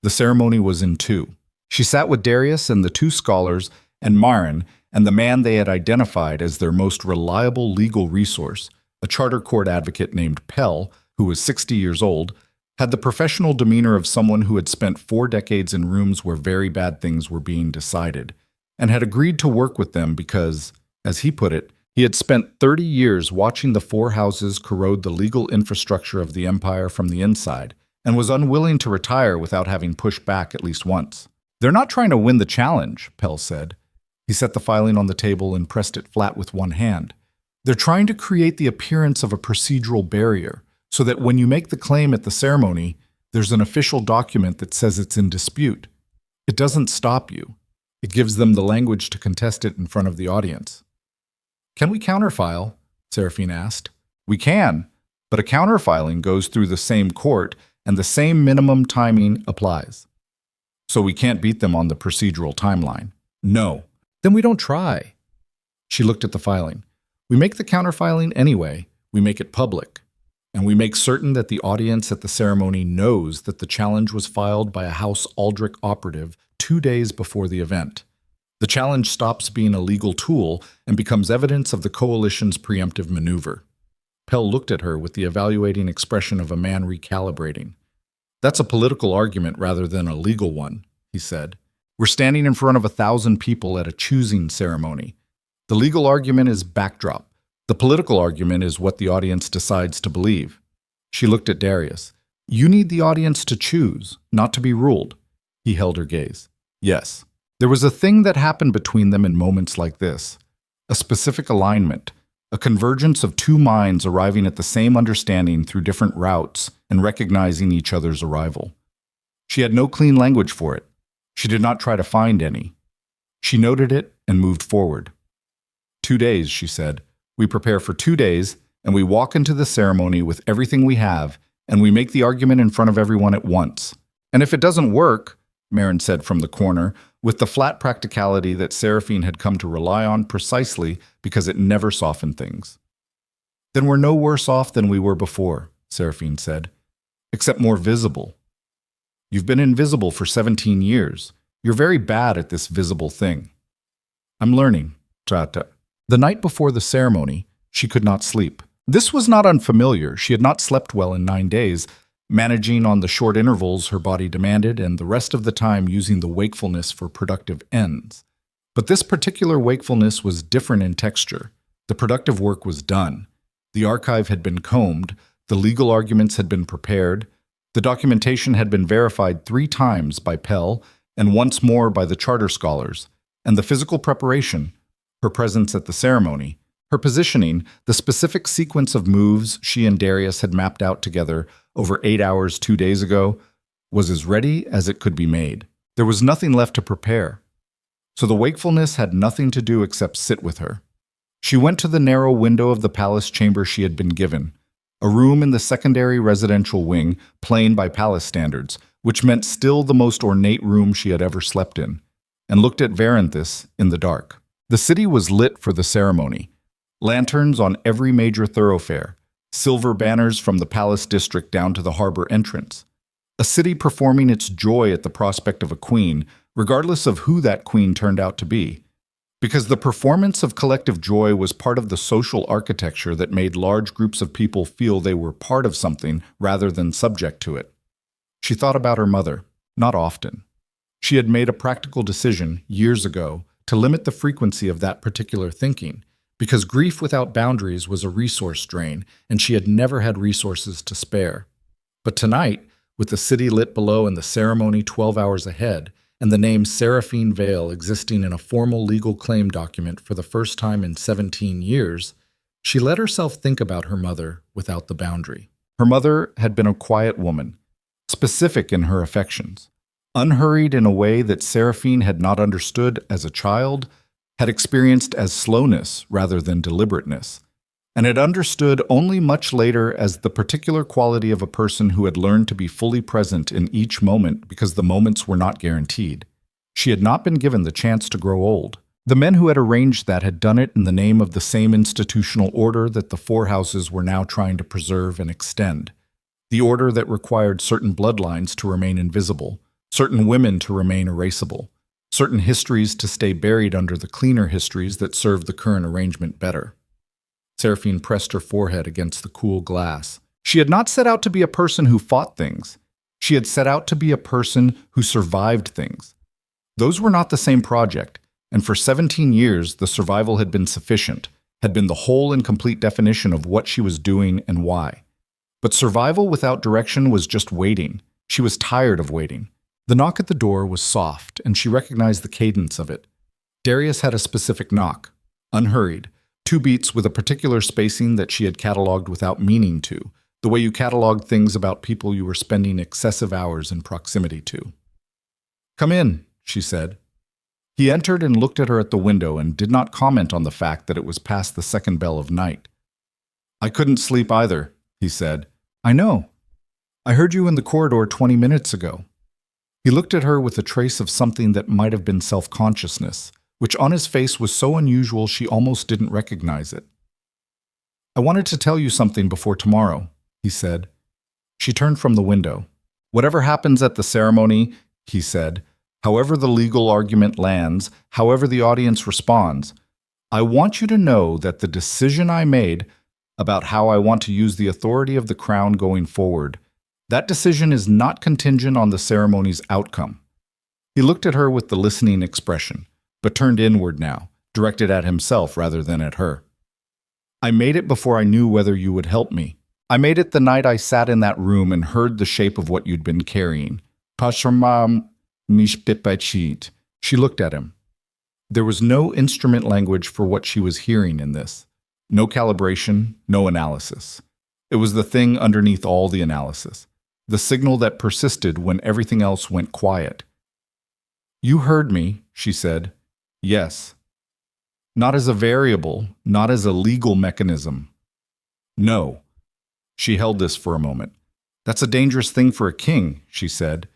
The ceremony was in 2. She sat with Darius and the 2 scholars and Marin and the man they had identified as their most reliable legal resource, a Charter Court advocate named Pell, who was 60 years old, had the professional demeanor of someone who had spent 4 decades in rooms where very bad things were being decided, and had agreed to work with them because, As he put it, he had spent 30 years watching the four houses corrode the legal infrastructure of the empire from the inside, and was unwilling to retire without having pushed back at least once. "They're not trying to win the challenge," Pell said. He set the filing on the table and pressed it flat with one hand. "They're trying to create the appearance of a procedural barrier, so that when you make the claim at the ceremony, there's an official document that says it's in dispute. It doesn't stop you. It gives them the language to contest it in front of the audience." "Can we counterfile?" Seraphine asked. "We can, but a counterfiling goes through the same court and the same minimum timing applies. So we can't beat them on the procedural timeline." "No." "Then we don't try." She looked at the filing. "We make the counterfiling anyway. We make it public. And we make certain that the audience at the ceremony knows that the challenge was filed by a House Aldrich operative 2 days before the event. The challenge stops being a legal tool and becomes evidence of the coalition's preemptive maneuver." Pell looked at her with the evaluating expression of a man recalibrating. "That's a political argument rather than a legal one," he said. "We're standing in front of 1,000 people at a choosing ceremony. The legal argument is backdrop. The political argument is what the audience decides to believe." She looked at Darius. "You need the audience to choose, not to be ruled." He held her gaze. "Yes." There was a thing that happened between them in moments like this. A specific alignment, a convergence of two minds arriving at the same understanding through different routes and recognizing each other's arrival. She had no clean language for it. She did not try to find any. She noted it and moved forward. 2 days, she said. "We prepare for 2 days, and we walk into the ceremony with everything we have, and we make the argument in front of everyone at once. And if it doesn't work," Marin said from the corner, with the flat practicality that Seraphine had come to rely on precisely because it never softened things. "Then we're no worse off than we were before," Seraphine said, "except more visible. You've been invisible for 17 years. You're very bad at this visible thing." "I'm learning, Trata." The night before the ceremony, she could not sleep. This was not unfamiliar. She had not slept well in 9 days, managing on the short intervals her body demanded and the rest of the time using the wakefulness for productive ends. But this particular wakefulness was different in texture. The productive work was done. The archive had been combed, the legal arguments had been prepared, the documentation had been verified 3 times by Pell and once more by the charter scholars, and the physical preparation, her presence at the ceremony, her positioning, the specific sequence of moves she and Darius had mapped out together over 8 hours 2 days ago, was as ready as it could be made. There was nothing left to prepare. So the wakefulness had nothing to do except sit with her. She went to the narrow window of the palace chamber she had been given, a room in the secondary residential wing, plain by palace standards, which meant still the most ornate room she had ever slept in, and looked at Varanthus in the dark. The city was lit for the ceremony. Lanterns on every major thoroughfare, silver banners from the palace district down to the harbor entrance. A city performing its joy at the prospect of a queen, regardless of who that queen turned out to be. Because the performance of collective joy was part of the social architecture that made large groups of people feel they were part of something rather than subject to it. She thought about her mother, not often. She had made a practical decision, years ago, to limit the frequency of that particular thinking, because grief without boundaries was a resource drain, and she had never had resources to spare. But tonight, with the city lit below and the ceremony 12 hours ahead, and the name Seraphine Vale existing in a formal legal claim document for the first time in 17 years, she let herself think about her mother without the boundary. Her mother had been a quiet woman, specific in her affections, unhurried in a way that Seraphine had not understood as a child, had experienced as slowness rather than deliberateness, and had understood only much later as the particular quality of a person who had learned to be fully present in each moment because the moments were not guaranteed. She had not been given the chance to grow old. The men who had arranged that had done it in the name of the same institutional order that the four houses were now trying to preserve and extend. The order that required certain bloodlines to remain invisible, certain women to remain erasable, certain histories to stay buried under the cleaner histories that served the current arrangement better. Seraphine pressed her forehead against the cool glass. She had not set out to be a person who fought things. She had set out to be a person who survived things. Those were not the same project, and for 17 years the survival had been sufficient, had been the whole and complete definition of what she was doing and why. But survival without direction was just waiting. She was tired of waiting. The knock at the door was soft, and she recognized the cadence of it. Darius had a specific knock, unhurried, 2 beats with a particular spacing that she had cataloged without meaning to, the way you catalog things about people you were spending excessive hours in proximity to. "Come in," she said. He entered and looked at her at the window and did not comment on the fact that it was past the second bell of night. "I couldn't sleep either," he said. "I know. I heard you in the corridor 20 minutes ago." He looked at her with a trace of something that might have been self-consciousness, which on his face was so unusual she almost didn't recognize it. "I wanted to tell you something before tomorrow," he said. She turned from the window. "Whatever happens at the ceremony," he said, "however the legal argument lands, however the audience responds, I want you to know that the decision I made about how I want to use the authority of the crown going forward, that decision is not contingent on the ceremony's outcome." He looked at her with the listening expression, but turned inward now, directed at himself rather than at her. "I made it before I knew whether you would help me. I made it the night I sat in that room and heard the shape of what you'd been carrying. Pashamam mishpipachit." She looked at him. There was no instrument language for what she was hearing in this. No calibration, no analysis. It was the thing underneath all the analysis. The signal that persisted when everything else went quiet. "You heard me," she said. "Yes. Not as a variable, not as a legal mechanism. No." She held this for a moment. "That's a dangerous thing for a king," she said,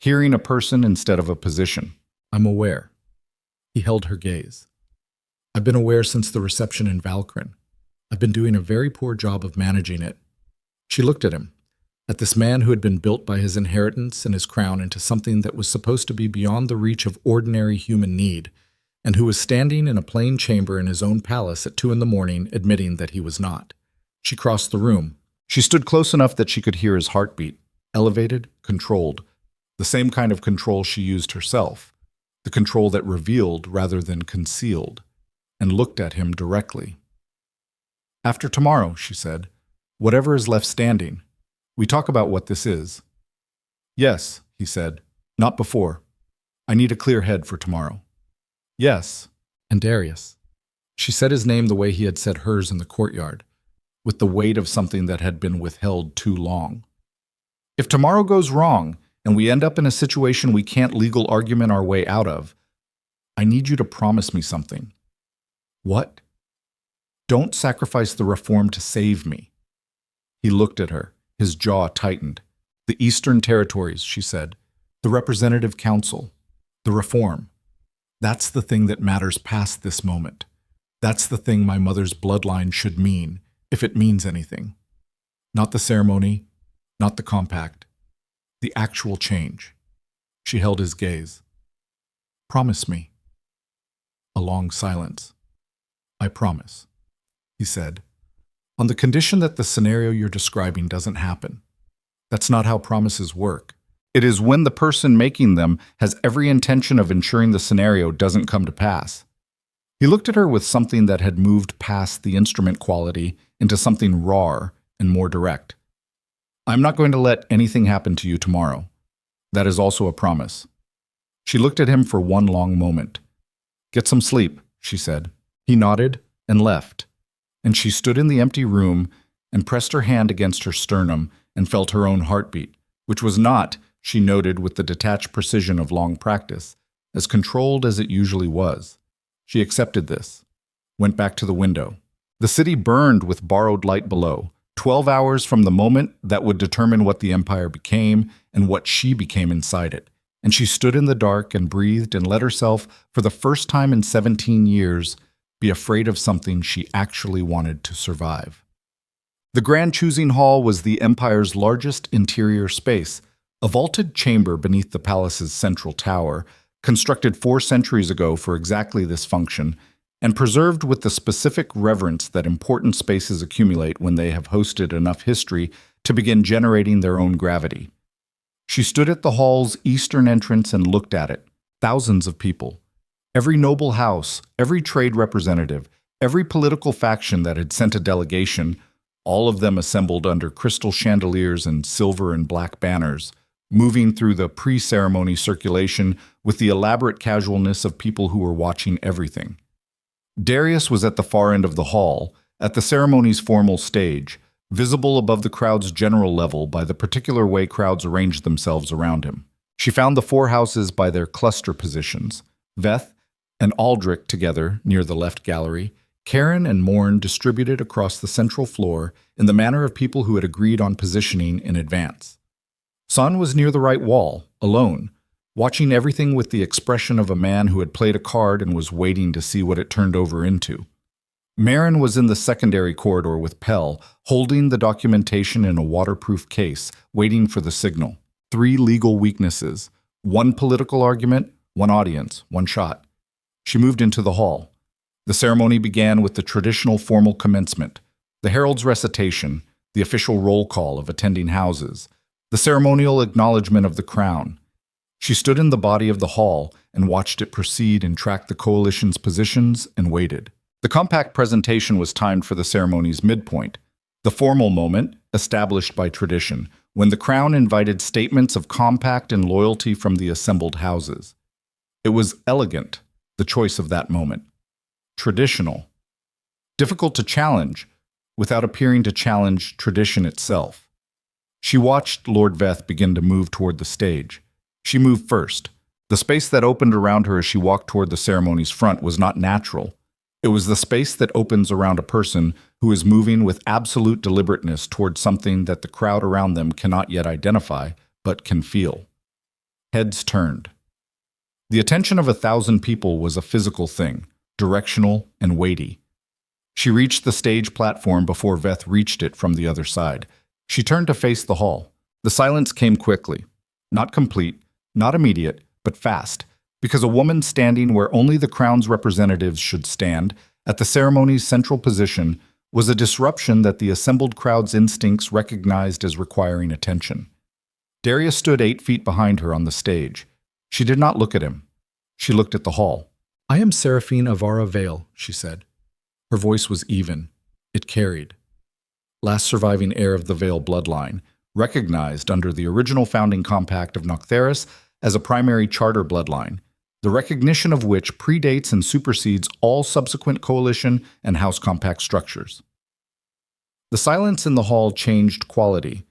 hearing a person instead of a position. "I'm aware." He held her gaze. "I've been aware since the reception in Valkyrin. I've been doing a very poor job of managing it." She looked at him, at this man who had been built by his inheritance and his crown into something that was supposed to be beyond the reach of ordinary human need, and who was standing in a plain chamber in his own palace at 2 a.m, admitting that he was not. She crossed the room. She stood close enough that she could hear his heartbeat, elevated, controlled, the same kind of control she used herself, the control that revealed rather than concealed, and looked at him directly. "After tomorrow," she said, "whatever is left standing, we talk about what this is." "Yes," he said, "not before. I need a clear head for tomorrow." "Yes." And Darius. She said his name the way he had said hers in the courtyard, with the weight of something that had been withheld too long. "If tomorrow goes wrong, and we end up in a situation we can't legal argument our way out of, I need you to promise me something." "What?" "Don't sacrifice the reform to save me." He looked at her, his jaw tightened. "The Eastern Territories," she said. "The Representative Council. The reform. That's the thing that matters past this moment. That's the thing my mother's bloodline should mean, if it means anything. Not the ceremony, not the compact. The actual change." She held his gaze. "Promise me." A long silence. "I promise," he said, "on the condition that the scenario you're describing doesn't happen. That's not how promises work. It is when the person making them has every intention of ensuring the scenario doesn't come to pass." He looked at her with something that had moved past the instrument quality into something raw and more direct. "I'm not going to let anything happen to you tomorrow. That is also a promise." She looked at him for one long moment. "Get some sleep," she said. He nodded and left, and she stood in the empty room and pressed her hand against her sternum and felt her own heartbeat, which was not, she noted with the detached precision of long practice, as controlled as it usually was. She accepted this, went back to the window. The city burned with borrowed light below, 12 hours from the moment that would determine what the empire became and what she became inside it. And she stood in the dark and breathed and let herself, for the first time in 17 years, be afraid of something she actually wanted to survive. The Grand Choosing Hall was the Empire's largest interior space, a vaulted chamber beneath the palace's central tower, constructed 4 centuries ago for exactly this function, and preserved with the specific reverence that important spaces accumulate when they have hosted enough history to begin generating their own gravity. She stood at the hall's eastern entrance and looked at it. Thousands of people. Every noble house, every trade representative, every political faction that had sent a delegation, all of them assembled under crystal chandeliers and silver and black banners, moving through the pre-ceremony circulation with the elaborate casualness of people who were watching everything. Darius was at the far end of the hall, at the ceremony's formal stage, visible above the crowd's general level by the particular way crowds arranged themselves around him. She found the four houses by their cluster positions, Veth and Aldrich together near the left gallery, Karen and Morn distributed across the central floor in the manner of people who had agreed on positioning in advance. Son was near the right wall, alone, watching everything with the expression of a man who had played a card and was waiting to see what it turned over into. Marin was in the secondary corridor with Pell, holding the documentation in a waterproof case, waiting for the signal. 3 legal weaknesses, 1 political argument, 1 audience, 1 shot. She moved into the hall. The ceremony began with the traditional formal commencement, the herald's recitation, the official roll call of attending houses, the ceremonial acknowledgement of the crown. She stood in the body of the hall and watched it proceed and tracked the coalition's positions and waited. The compact presentation was timed for the ceremony's midpoint, the formal moment, established by tradition, when the crown invited statements of compact and loyalty from the assembled houses. It was elegant, the choice of that moment. Traditional. Difficult to challenge, without appearing to challenge tradition itself. She watched Lord Veth begin to move toward the stage. She moved first. The space that opened around her as she walked toward the ceremony's front was not natural. It was the space that opens around a person who is moving with absolute deliberateness toward something that the crowd around them cannot yet identify, but can feel. Heads turned. The attention of 1,000 people was a physical thing, directional and weighty. She reached the stage platform before Veth reached it from the other side. She turned to face the hall. The silence came quickly. Not complete, not immediate, but fast. Because a woman standing where only the crown's representatives should stand, at the ceremony's central position, was a disruption that the assembled crowd's instincts recognized as requiring attention. Darius stood 8 feet behind her on the stage. She did not look at him. She looked at the hall. "I am Seraphine Vale," she said. Her voice was even. It carried. Last surviving heir of the Vale bloodline, recognized under the original founding compact of Noctharis as a primary charter bloodline, the recognition of which predates and supersedes all subsequent coalition and house compact structures. The silence in the hall changed quality.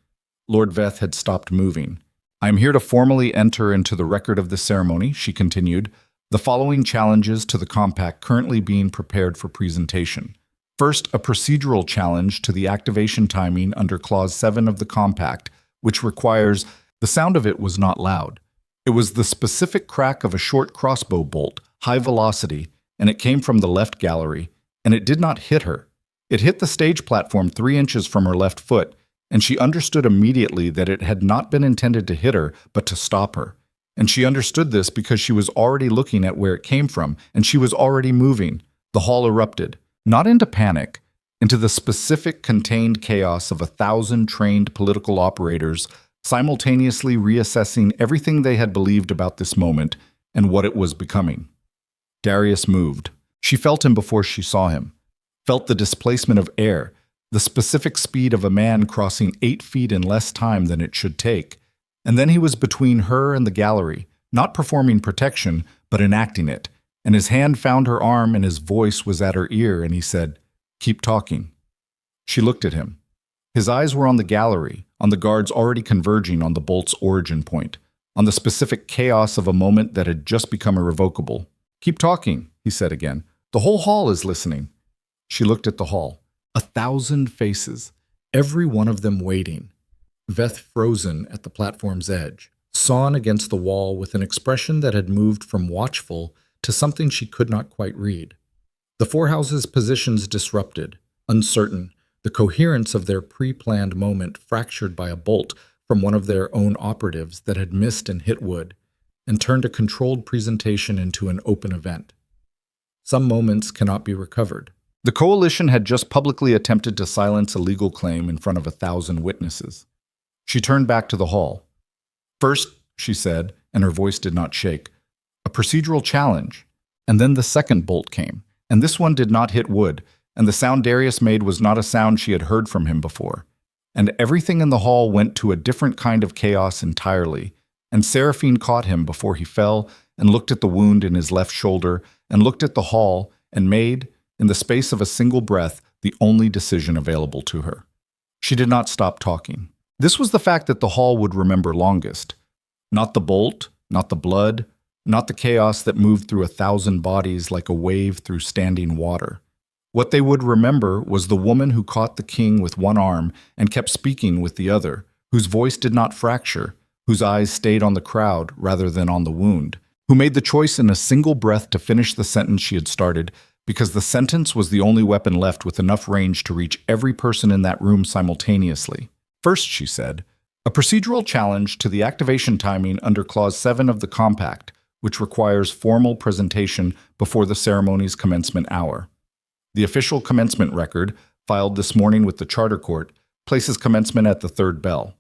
Lord Veth had stopped moving. "I am here to formally enter into the record of the ceremony," she continued, "the following challenges to the compact currently being prepared for presentation. First, a procedural challenge to the activation timing under Clause 7 of the compact, which requires— the sound of it was not loud. It was the specific crack of a short crossbow bolt, high velocity, and it came from the left gallery, and it did not hit her. It hit the stage platform 3 inches from her left foot, and she understood immediately that it had not been intended to hit her, but to stop her. And she understood this because she was already looking at where it came from, and she was already moving. The hall erupted, not into panic, into the specific contained chaos of 1,000 trained political operators simultaneously reassessing everything they had believed about this moment and what it was becoming. Darius moved. She felt him before she saw him, felt the displacement of air, the specific speed of a man crossing 8 feet in less time than it should take. And then he was between her and the gallery, not performing protection, but enacting it. And his hand found her arm and his voice was at her ear, and he said, "Keep talking." She looked at him. His eyes were on the gallery, on the guards already converging on the bolt's origin point, on the specific chaos of a moment that had just become irrevocable. "Keep talking," he said again. "The whole hall is listening." She looked at the hall. 1,000 faces, every one of them waiting. Veth frozen at the platform's edge, sawn against the wall with an expression that had moved from watchful to something she could not quite read. The four houses' positions disrupted, uncertain, the coherence of their pre-planned moment fractured by a bolt from one of their own operatives that had missed and hit wood, and turned a controlled presentation into an open event. Some moments cannot be recovered. The coalition had just publicly attempted to silence a legal claim in front of 1,000 witnesses. She turned back to the hall. "First," she said, and her voice did not shake, "a procedural challenge. And then the second bolt came, and this one did not hit wood, and the sound Darius made was not a sound she had heard from him before. And everything in the hall went to a different kind of chaos entirely, and Seraphine caught him before he fell, and looked at the wound in his left shoulder, and looked at the hall, and made, in the space of a single breath, the only decision available to her. She did not stop talking. This was the fact that the hall would remember longest. Not the bolt, not the blood, not the chaos that moved through 1,000 bodies like a wave through standing water. What they would remember was the woman who caught the king with one arm and kept speaking with the other, whose voice did not fracture, whose eyes stayed on the crowd rather than on the wound, who made the choice in a single breath to finish the sentence she had started, because the sentence was the only weapon left with enough range to reach every person in that room simultaneously. First, she said, a procedural challenge to the activation timing under Clause 7 of the Compact, which requires formal presentation before the ceremony's commencement hour. The official commencement record, filed this morning with the Charter Court, places commencement at the third bell.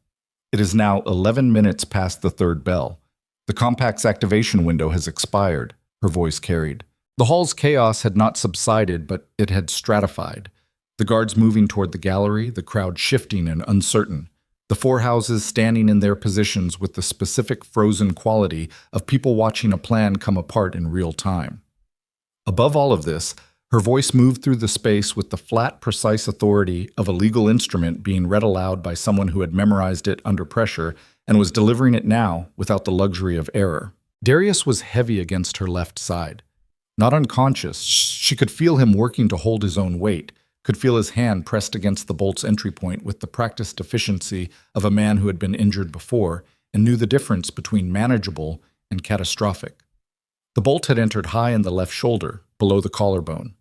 It is now 11 minutes past the third bell. The Compact's activation window has expired, her voice carried. The hall's chaos had not subsided, but it had stratified. The guards moving toward the gallery, the crowd shifting and uncertain. The four houses standing in their positions with the specific frozen quality of people watching a plan come apart in real time. Above all of this, her voice moved through the space with the flat, precise authority of a legal instrument being read aloud by someone who had memorized it under pressure and was delivering it now without the luxury of error. Darius was heavy against her left side. Not unconscious, she could feel him working to hold his own weight, could feel his hand pressed against the bolt's entry point with the practiced efficiency of a man who had been injured before and knew the difference between manageable and catastrophic. The bolt had entered high in the left shoulder, below the collarbone.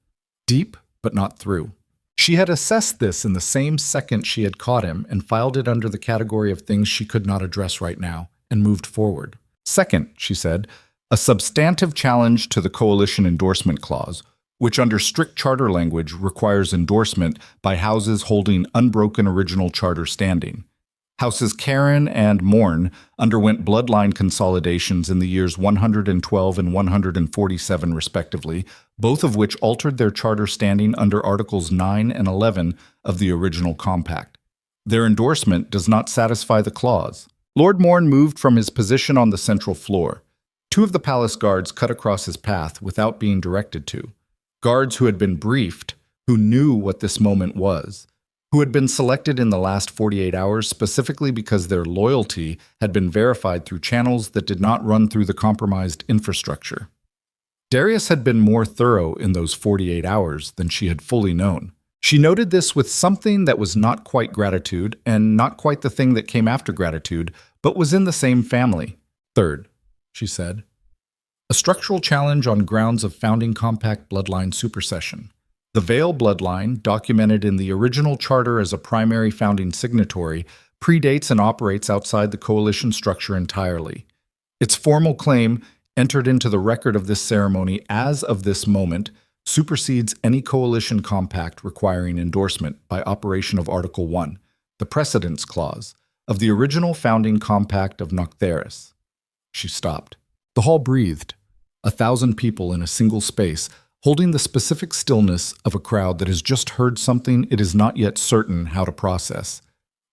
Deep, but not through. She had assessed this in the same second she had caught him and filed it under the category of things she could not address right now, and moved forward. Second, she said, a substantive challenge to the Coalition Endorsement Clause, which under strict charter language requires endorsement by houses holding unbroken original charter standing. Houses Karen and Morn underwent bloodline consolidations in the years 112 and 147 respectively, both of which altered their charter standing under Articles 9 and 11 of the original compact. Their endorsement does not satisfy the clause. Lord Morn moved from his position on the central floor. Two of the palace guards cut across his path without being directed to. Guards who had been briefed, who knew what this moment was, who had been selected in the last 48 hours specifically because their loyalty had been verified through channels that did not run through the compromised infrastructure. Darius had been more thorough in those 48 hours than she had fully known. She noted this with something that was not quite gratitude and not quite the thing that came after gratitude, but was in the same family. Third, she said, a structural challenge on grounds of founding compact bloodline supersession. The Vale bloodline, documented in the original charter as a primary founding signatory, predates and operates outside the coalition structure entirely. Its formal claim, entered into the record of this ceremony as of this moment, supersedes any coalition compact requiring endorsement by operation of Article 1, the Precedence Clause, of the original founding compact of Noctharis. She stopped. The hall breathed. 1,000 people in a single space, holding the specific stillness of a crowd that has just heard something it is not yet certain how to process,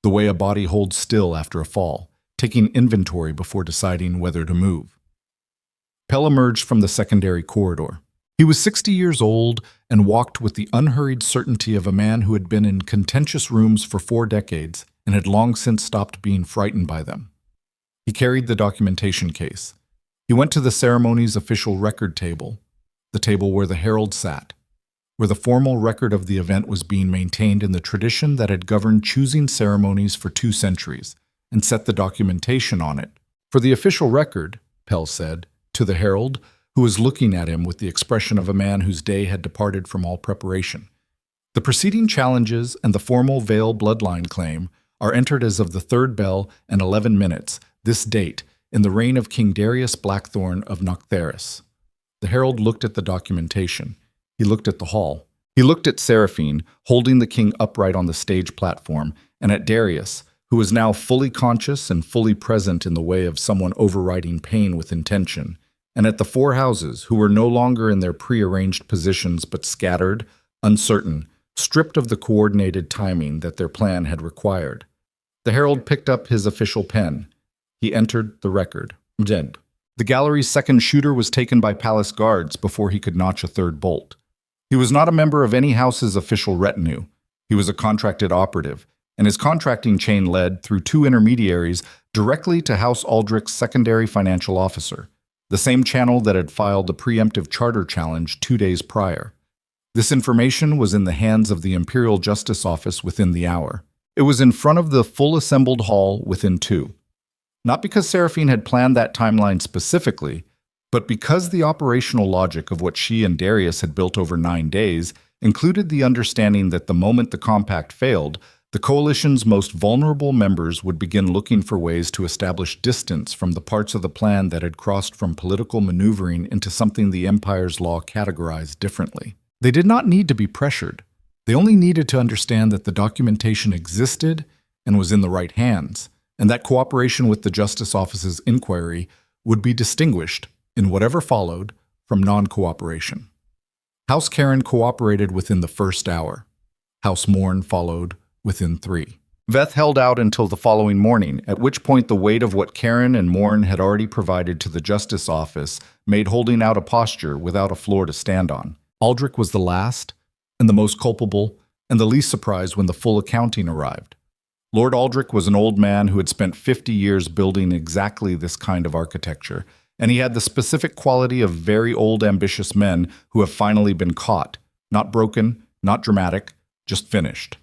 the way a body holds still after a fall, taking inventory before deciding whether to move. Pell emerged from the secondary corridor. He was 60 years old and walked with the unhurried certainty of a man who had been in contentious rooms for 4 decades and had long since stopped being frightened by them. He carried the documentation case. He went to the ceremony's official record table, the table where the herald sat, where the formal record of the event was being maintained in the tradition that had governed choosing ceremonies for 2 centuries, and set the documentation on it. For the official record, Pell said, to the herald, who was looking at him with the expression of a man whose day had departed from all preparation. The preceding challenges and the formal Vale bloodline claim are entered as of the third bell and 11 minutes, this date, in the reign of King Darius Blackthorne of Noctharis. The herald looked at the documentation. He looked at the hall. He looked at Seraphine, holding the king upright on the stage platform, and at Darius, who was now fully conscious and fully present in the way of someone overriding pain with intention, and at the four houses, who were no longer in their prearranged positions but scattered, uncertain, stripped of the coordinated timing that their plan had required. The herald picked up his official pen. He entered the record. Dead. The gallery's second shooter was taken by palace guards before he could notch a third bolt. He was not a member of any house's official retinue. He was a contracted operative, and his contracting chain led, through two intermediaries, directly to House Aldrich's secondary financial officer, the same channel that had filed the preemptive charter challenge 2 days prior. This information was in the hands of the Imperial Justice Office within the hour. It was in front of the full assembled hall within 2. Not because Seraphine had planned that timeline specifically, but because the operational logic of what she and Darius had built over 9 days included the understanding that the moment the compact failed, the coalition's most vulnerable members would begin looking for ways to establish distance from the parts of the plan that had crossed from political maneuvering into something the Empire's law categorized differently. They did not need to be pressured. They only needed to understand that the documentation existed and was in the right hands, and that cooperation with the Justice Office's inquiry would be distinguished, in whatever followed, from non-cooperation. House Karen cooperated within the first hour. House Morn followed within 3. Veth held out until the following morning, at which point the weight of what Karen and Morn had already provided to the Justice Office made holding out a posture without a floor to stand on. Aldrich was the last, and the most culpable, and the least surprised when the full accounting arrived. Lord Aldrich was an old man who had spent 50 years building exactly this kind of architecture, and he had the specific quality of very old ambitious men who have finally been caught, not broken, not dramatic, just finished.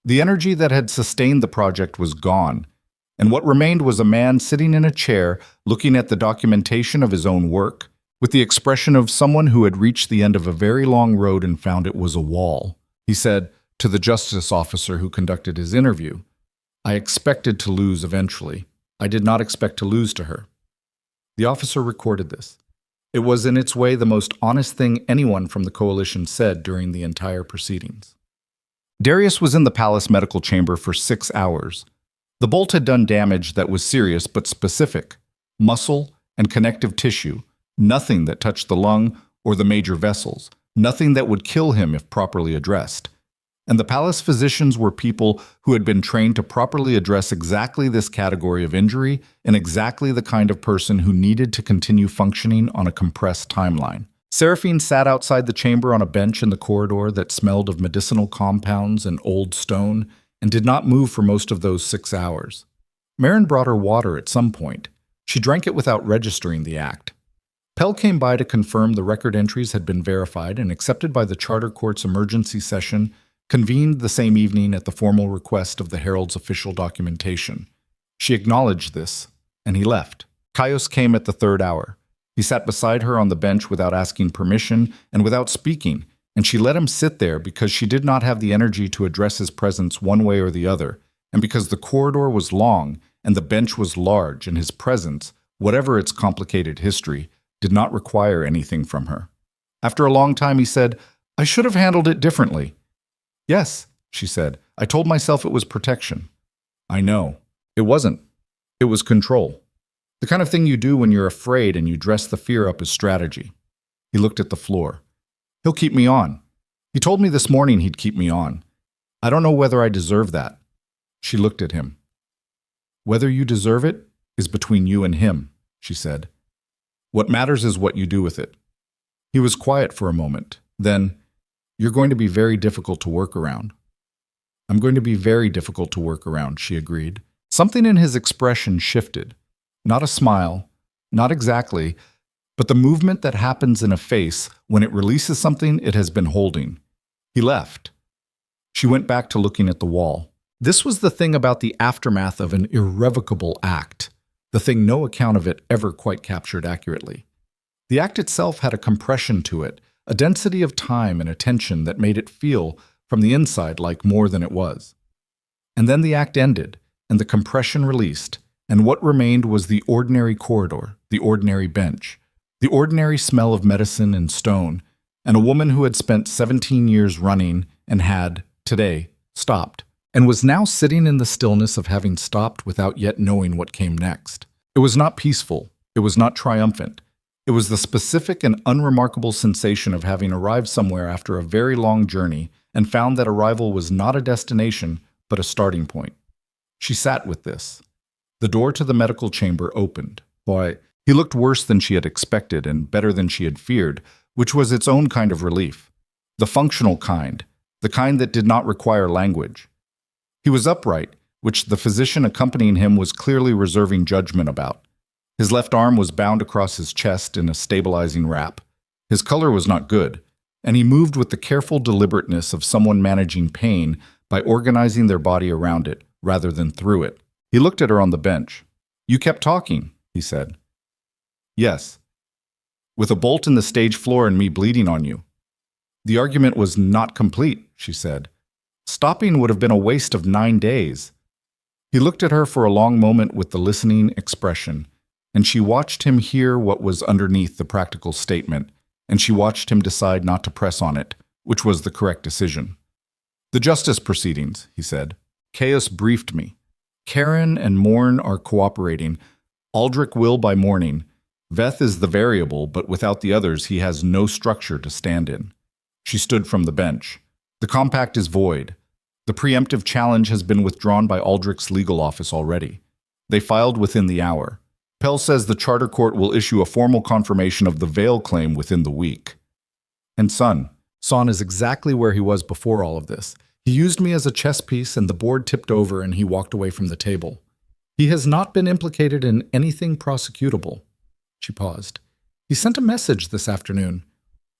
The energy that had sustained the project was gone, and what remained was a man sitting in a chair looking at the documentation of his own work, with the expression of someone who had reached the end of a very long road and found it was a wall. He said to the justice officer who conducted his interview, "I expected to lose eventually. I did not expect to lose to her." The officer recorded this. It was in its way the most honest thing anyone from the coalition said during the entire proceedings. Darius was in the palace medical chamber for 6 hours. The bolt had done damage that was serious but specific: muscle and connective tissue, nothing that touched the lung or the major vessels, nothing that would kill him if properly addressed. And the palace physicians were people who had been trained to properly address exactly this category of injury and exactly the kind of person who needed to continue functioning on a compressed timeline. Seraphine sat outside the chamber on a bench in the corridor that smelled of medicinal compounds and old stone and did not move for most of those 6 hours. Marin brought her water at some point. She drank it without registering the act. Pell came by to confirm the record entries had been verified and accepted by the Charter Court's emergency session, convened the same evening at the formal request of the Herald's official documentation. She acknowledged this, and he left. Caius came at the 3rd hour. He sat beside her on the bench without asking permission and without speaking, and she let him sit there because she did not have the energy to address his presence one way or the other, and because the corridor was long and the bench was large, and his presence, whatever its complicated history, did not require anything from her. After a long time, he said, "I should have handled it differently." "Yes," she said. "I told myself it was protection." "I know. It wasn't. It was control. The kind of thing you do when you're afraid and you dress the fear up as strategy." He looked at the floor. "He'll keep me on. He told me this morning he'd keep me on. I don't know whether I deserve that." She looked at him. "Whether you deserve it is between you and him," she said. "What matters is what you do with it." He was quiet for a moment. Then, "You're going to be very difficult to work around." "I'm going to be very difficult to work around," she agreed. Something in his expression shifted. Not a smile, not exactly, but the movement that happens in a face when it releases something it has been holding. He left. She went back to looking at the wall. This was the thing about the aftermath of an irrevocable act, the thing no account of it ever quite captured accurately. The act itself had a compression to it, a density of time and attention that made it feel, from the inside, like more than it was. And then the act ended, and the compression released, and what remained was the ordinary corridor, the ordinary bench, the ordinary smell of medicine and stone, and a woman who had spent 17 years running and had, today, stopped, and was now sitting in the stillness of having stopped without yet knowing what came next. It was not peaceful. It was not triumphant. It was the specific and unremarkable sensation of having arrived somewhere after a very long journey and found that arrival was not a destination, but a starting point. She sat with this. The door to the medical chamber opened. Why, he looked worse than she had expected and better than she had feared, which was its own kind of relief. The functional kind, the kind that did not require language. He was upright, which the physician accompanying him was clearly reserving judgment about. His left arm was bound across his chest in a stabilizing wrap. His color was not good, and he moved with the careful deliberateness of someone managing pain by organizing their body around it rather than through it. He looked at her on the bench. "You kept talking," he said. "Yes. With a bolt in the stage floor and me bleeding on you." "The argument was not complete," she said. "Stopping would have been a waste of 9 days." He looked at her for a long moment with the listening expression, and she watched him hear what was underneath the practical statement, and she watched him decide not to press on it, which was the correct decision. "The justice proceedings," he said. "Chaos briefed me. Karen and Morn are cooperating. Aldrich will by morning. Veth is the variable, but without the others he has no structure to stand in." She stood from the bench. "The compact is void. The preemptive challenge has been withdrawn by Aldrich's legal office already. They filed within the hour. Pell says the Charter Court will issue a formal confirmation of the Vale claim within the week." And Son is exactly where he was before all of this. He used me as a chess piece and the board tipped over and he walked away from the table. He has not been implicated in anything prosecutable. She paused. He sent a message this afternoon,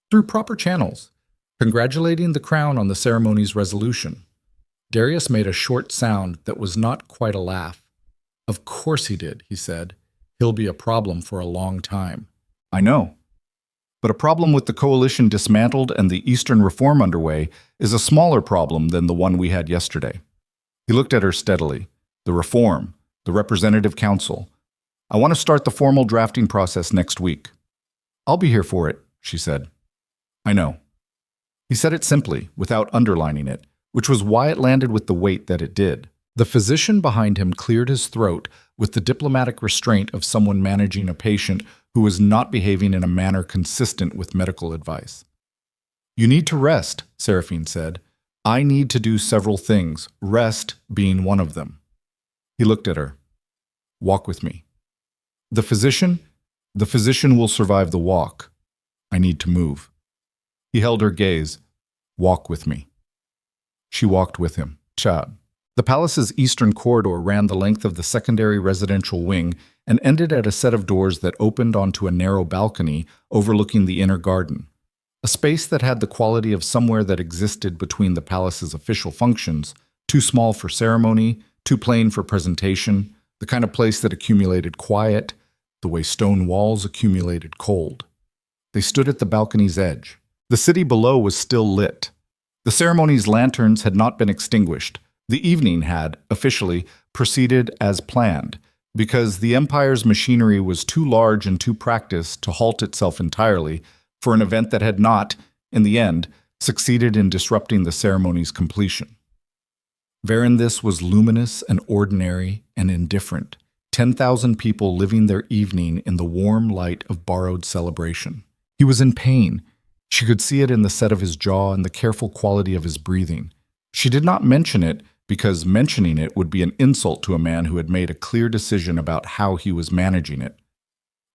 through proper channels, congratulating the Crown on the ceremony's resolution. Darius made a short sound that was not quite a laugh. "Of course he did," he said. "He'll be a problem for a long time." "I know. But a problem with the coalition dismantled and the Eastern Reform underway is a smaller problem than the one we had yesterday." He looked at her steadily. "The reform, the representative council. I want to start the formal drafting process next week." "I'll be here for it," she said. "I know." He said it simply, without underlining it, which was why it landed with the weight that it did. The physician behind him cleared his throat with the diplomatic restraint of someone managing a patient who was not behaving in a manner consistent with medical advice. "You need to rest," Seraphine said. "I need to do several things, rest being one of them." He looked at her. "Walk with me." The physician will survive the walk. I need to move." He held her gaze. "Walk with me." She walked with him. Chad. The palace's eastern corridor ran the length of the secondary residential wing and ended at a set of doors that opened onto a narrow balcony overlooking the inner garden, a space that had the quality of somewhere that existed between the palace's official functions, too small for ceremony, too plain for presentation, the kind of place that accumulated quiet, the way stone walls accumulated cold. They stood at the balcony's edge. The city below was still lit. The ceremony's lanterns had not been extinguished. The evening had, officially, proceeded as planned, because the Empire's machinery was too large and too practiced to halt itself entirely for an event that had not, in the end, succeeded in disrupting the ceremony's completion. Verandis was luminous and ordinary and indifferent, 10,000 people living their evening in the warm light of borrowed celebration. He was in pain. She could see it in the set of his jaw and the careful quality of his breathing. She did not mention it because mentioning it would be an insult to a man who had made a clear decision about how he was managing it.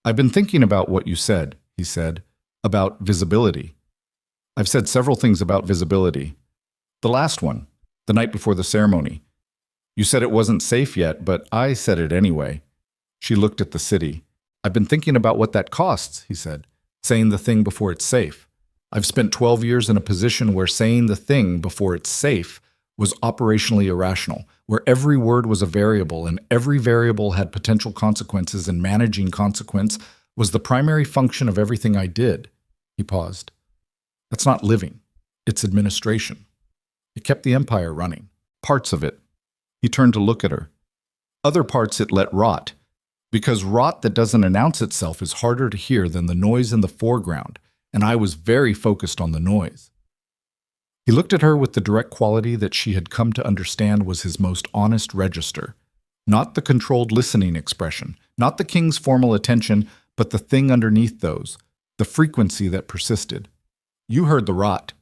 "I've been thinking about what you said," he said, "about visibility. I've said several things about visibility. The last one, the night before the ceremony. You said it wasn't safe yet, but I said it anyway." She looked at the city. "I've been thinking about what that costs," he said, "saying the thing before it's safe. I've spent 12 years in a position where saying the thing before it's safe was operationally irrational, where every word was a variable and every variable had potential consequences, and managing consequence was the primary function of everything I did." He paused. "That's not living. It's administration. It kept the empire running. Parts of it." He turned to look at her. "Other parts it let rot, because rot that doesn't announce itself is harder to hear than the noise in the foreground, and I was very focused on the noise." He looked at her with the direct quality that she had come to understand was his most honest register, not the controlled listening expression, not the king's formal attention, but the thing underneath those, the frequency that persisted. You heard the rot.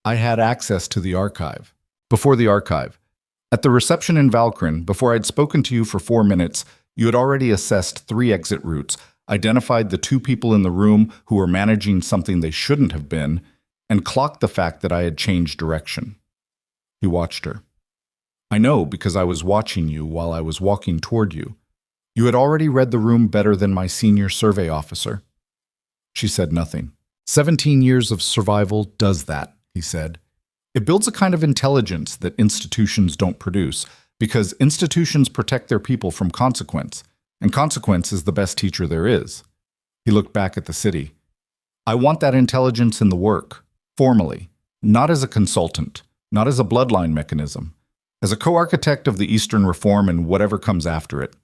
I had access to the archive. Before the archive. At the reception in Valkyrin, before I'd spoken to you for 4 minutes, you had already assessed 3 exit routes, identified the 2 people in the room who were managing something they shouldn't have been, and clocked the fact that I had changed direction. He watched her. I know because I was watching you while I was walking toward you. You had already read the room better than my senior survey officer. She said nothing. 17 years of survival does that, he said. It builds a kind of intelligence that institutions don't produce, because institutions protect their people from consequence, and consequence is the best teacher there is. He looked back at the city. I want that intelligence in the work, formally, not as a consultant, not as a bloodline mechanism, as a co-architect of the Eastern Reform and whatever comes after it.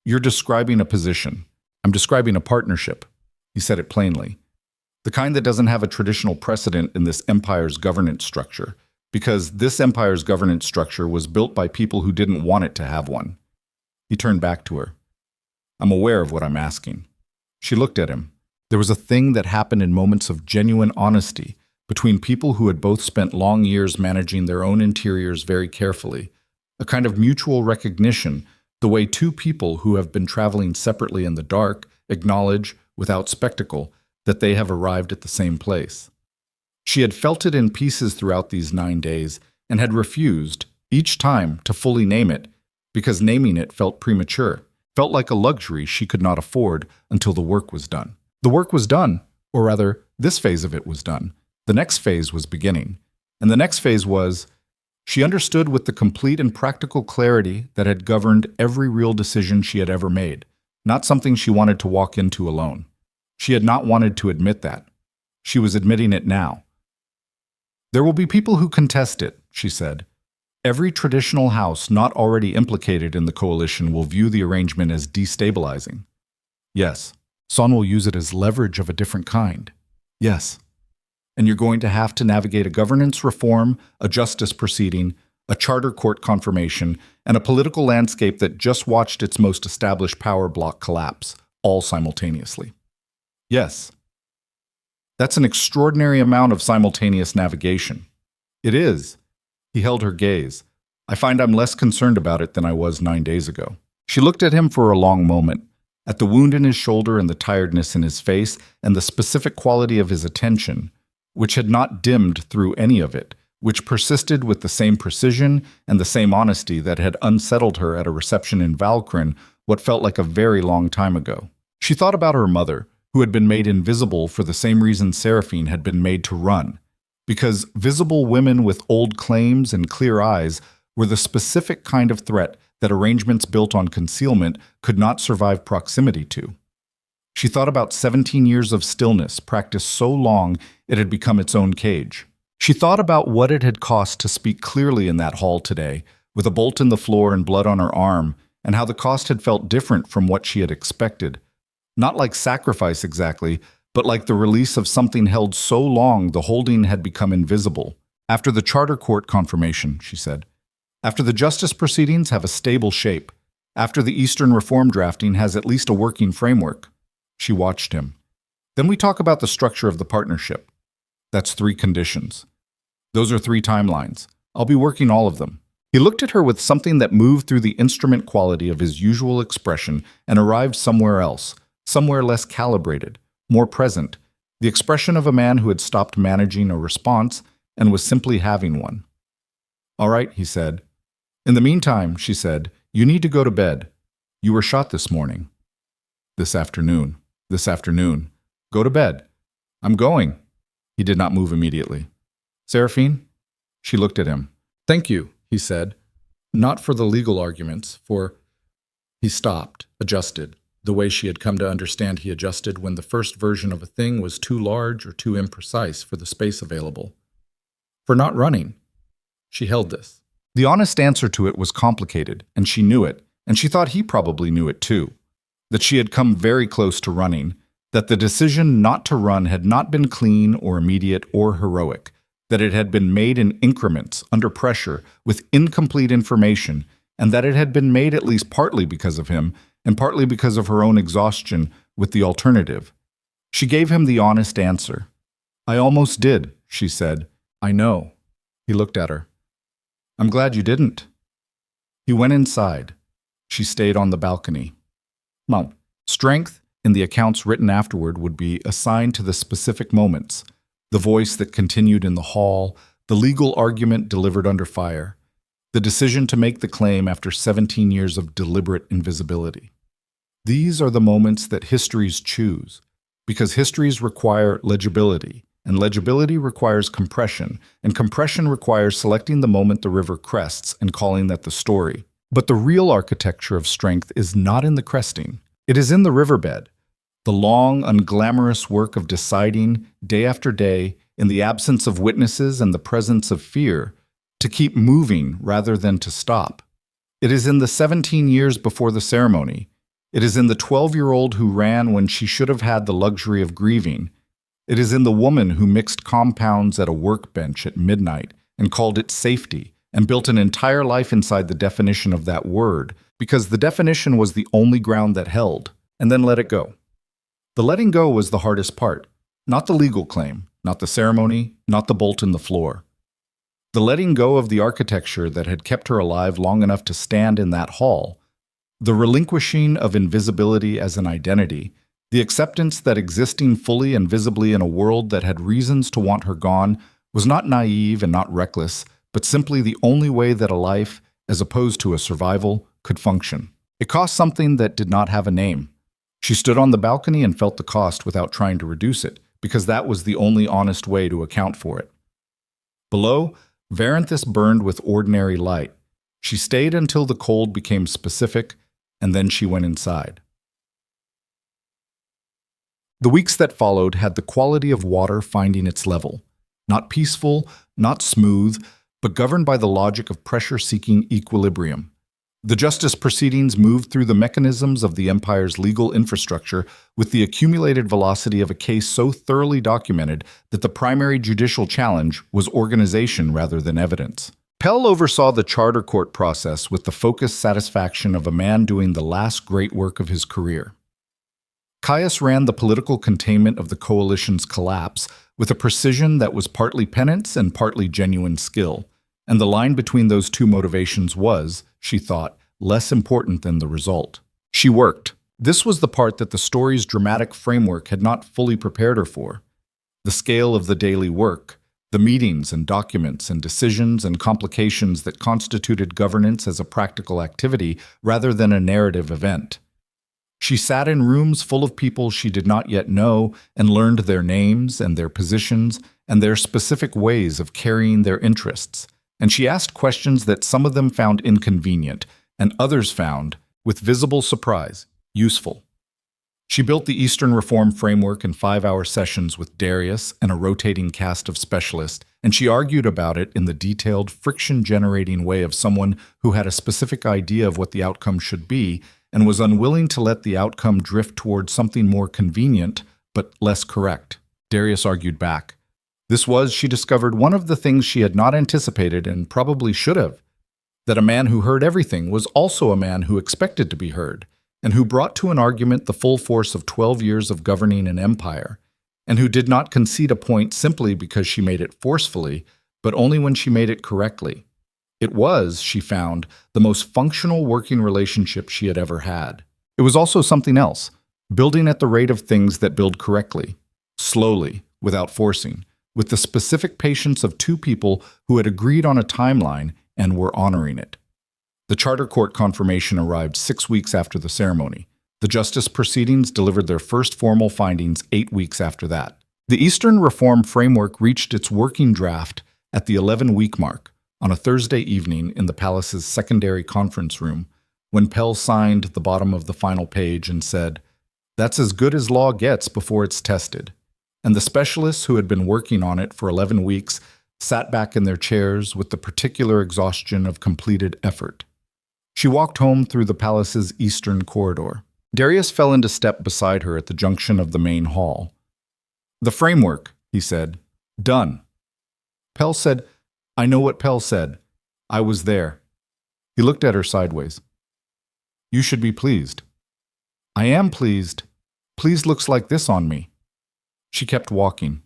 You're describing a position. I'm describing a partnership. He said it plainly. The kind that doesn't have a traditional precedent in this empire's governance structure, because this empire's governance structure was built by people who didn't want it to have one. He turned back to her. I'm aware of what I'm asking. She looked at him. There was a thing that happened in moments of genuine honesty between people who had both spent long years managing their own interiors very carefully, a kind of mutual recognition, the way 2 people who have been traveling separately in the dark acknowledge, without spectacle, that they have arrived at the same place. She had felt it in pieces throughout these 9 days and had refused, each time, to fully name it, because naming it felt premature, felt like a luxury she could not afford until the work was done. The work was done, or rather, this phase of it was done. The next phase was beginning. And the next phase was, she understood with the complete and practical clarity that had governed every real decision she had ever made, not something she wanted to walk into alone. She had not wanted to admit that. She was admitting it now. There will be people who contest it, she said. Every traditional house not already implicated in the coalition will view the arrangement as destabilizing. Yes, Son will use it as leverage of a different kind. Yes. And you're going to have to navigate a governance reform, a justice proceeding, a charter court confirmation, and a political landscape that just watched its most established power block collapse, all simultaneously. Yes. That's an extraordinary amount of simultaneous navigation. It is. He held her gaze. I find I'm less concerned about it than I was 9 days ago. She looked at him for a long moment, at the wound in his shoulder and the tiredness in his face and the specific quality of his attention, which had not dimmed through any of it, which persisted with the same precision and the same honesty that had unsettled her at a reception in Valkyrin what felt like a very long time ago. She thought about her mother, who had been made invisible for the same reason Seraphine had been made to run, because visible women with old claims and clear eyes were the specific kind of threat that arrangements built on concealment could not survive proximity to. She thought about 17 years of stillness practiced so long it had become its own cage. She thought about what it had cost to speak clearly in that hall today, with a bolt in the floor and blood on her arm, and how the cost had felt different from what she had expected. Not like sacrifice exactly, but like the release of something held so long the holding had become invisible. After the charter court confirmation, she said. After the justice proceedings have a stable shape. After the Eastern Reform drafting has at least a working framework. She watched him. Then we talk about the structure of the partnership. That's 3 conditions. Those are 3 timelines. I'll be working all of them. He looked at her with something that moved through the instrument quality of his usual expression and arrived somewhere else, somewhere less calibrated, more present, the expression of a man who had stopped managing a response and was simply having one. All right, he said. In the meantime, she said, you need to go to bed. You were shot this morning. This afternoon. Go to bed. I'm going. He did not move immediately. Seraphine? She looked at him. Thank you, he said. Not for the legal arguments, for... He stopped, adjusted, the way she had come to understand he adjusted when the first version of a thing was too large or too imprecise for the space available. For not running. She held this. The honest answer to it was complicated, and she knew it, and she thought he probably knew it too. That she had come very close to running, that the decision not to run had not been clean or immediate or heroic, that it had been made in increments, under pressure, with incomplete information, and that it had been made at least partly because of him, and partly because of her own exhaustion, with the alternative. She gave him the honest answer. "I almost did," she said. "I know." He looked at her. "I'm glad you didn't." He went inside. She stayed on the balcony. Mom, strength, in the accounts written afterward, would be assigned to the specific moments, the voice that continued in the hall, the legal argument delivered under fire, the decision to make the claim after 17 years of deliberate invisibility. These are the moments that histories choose, because histories require legibility, and legibility requires compression, and compression requires selecting the moment the river crests and calling that the story. But the real architecture of strength is not in the cresting. It is in the riverbed, the long, unglamorous work of deciding, day after day, in the absence of witnesses and the presence of fear, to keep moving rather than to stop. It is in the 17 years before the ceremony. It is in the 12-year-old who ran when she should have had the luxury of grieving. It is in the woman who mixed compounds at a workbench at midnight and called it safety and built an entire life inside the definition of that word, because the definition was the only ground that held, and then let it go. The letting go was the hardest part, not the legal claim, not the ceremony, not the bolt in the floor. The letting go of the architecture that had kept her alive long enough to stand in that hall, the relinquishing of invisibility as an identity, the acceptance that existing fully and visibly in a world that had reasons to want her gone was not naive and not reckless, but simply the only way that a life, as opposed to a survival, could function. It cost something that did not have a name. She stood on the balcony and felt the cost without trying to reduce it, because that was the only honest way to account for it. Below, Varanthus burned with ordinary light. She stayed until the cold became specific, and then she went inside. The weeks that followed had the quality of water finding its level. Not peaceful, not smooth, but governed by the logic of pressure-seeking equilibrium. The justice proceedings moved through the mechanisms of the Empire's legal infrastructure with the accumulated velocity of a case so thoroughly documented that the primary judicial challenge was organization rather than evidence. Pell oversaw the charter court process with the focused satisfaction of a man doing the last great work of his career. Caius ran the political containment of the coalition's collapse with a precision that was partly penance and partly genuine skill, and the line between those two motivations was, she thought, less important than the result. She worked. This was the part that the story's dramatic framework had not fully prepared her for. The scale of the daily work, the meetings and documents and decisions and complications that constituted governance as a practical activity rather than a narrative event. She sat in rooms full of people she did not yet know and learned their names and their positions and their specific ways of carrying their interests. And she asked questions that some of them found inconvenient and others found, with visible surprise, useful. She built the Eastern Reform framework in 5-hour sessions with Darius and a rotating cast of specialists, and she argued about it in the detailed, friction-generating way of someone who had a specific idea of what the outcome should be and was unwilling to let the outcome drift towards something more convenient but less correct. Darius argued back. This was, she discovered, one of the things she had not anticipated and probably should have. That a man who heard everything was also a man who expected to be heard, and who brought to an argument the full force of 12 years of governing an empire, and who did not concede a point simply because she made it forcefully, but only when she made it correctly. It was, she found, the most functional working relationship she had ever had. It was also something else, building at the rate of things that build correctly, slowly, without forcing, with the specific patience of two people who had agreed on a timeline and were honoring it. The charter court confirmation arrived 6 weeks after the ceremony. The justice proceedings delivered their first formal findings 8 weeks after that. The Eastern Reform Framework reached its working draft at the 11-week mark, on a Thursday evening in the palace's secondary conference room, when Pell signed the bottom of the final page and said, "That's as good as law gets before it's tested." And the specialists who had been working on it for 11 weeks sat back in their chairs with the particular exhaustion of completed effort. She walked home through the palace's eastern corridor. Darius fell into step beside her at the junction of the main hall. "The framework," he said. "Done." Pell said, "I know what Pell said. I was there." He looked at her sideways. "You should be pleased." "I am pleased." Please looks like this on me." She kept walking.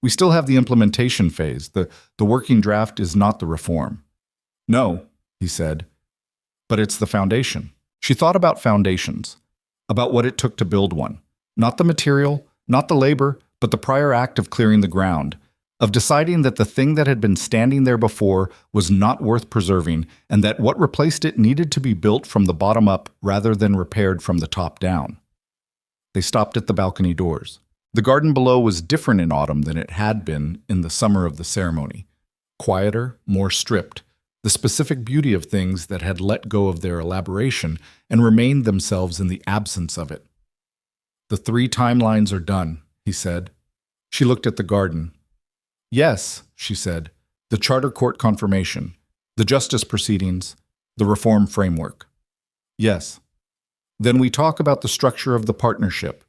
"We still have the implementation phase. The working draft is not the reform." "No," he said, "but it's the foundation." She thought about foundations, about what it took to build one. Not the material, not the labor, but the prior act of clearing the ground, of deciding that the thing that had been standing there before was not worth preserving, and that what replaced it needed to be built from the bottom up rather than repaired from the top down. They stopped at the balcony doors. The garden below was different in autumn than it had been in the summer of the ceremony. Quieter, more stripped, the specific beauty of things that had let go of their elaboration and remained themselves in the absence of it. "The 3 timelines are done," he said. She looked at the garden. "Yes," she said, "the charter court confirmation, the justice proceedings, the reform framework. Yes. Then we talk about the structure of the partnership."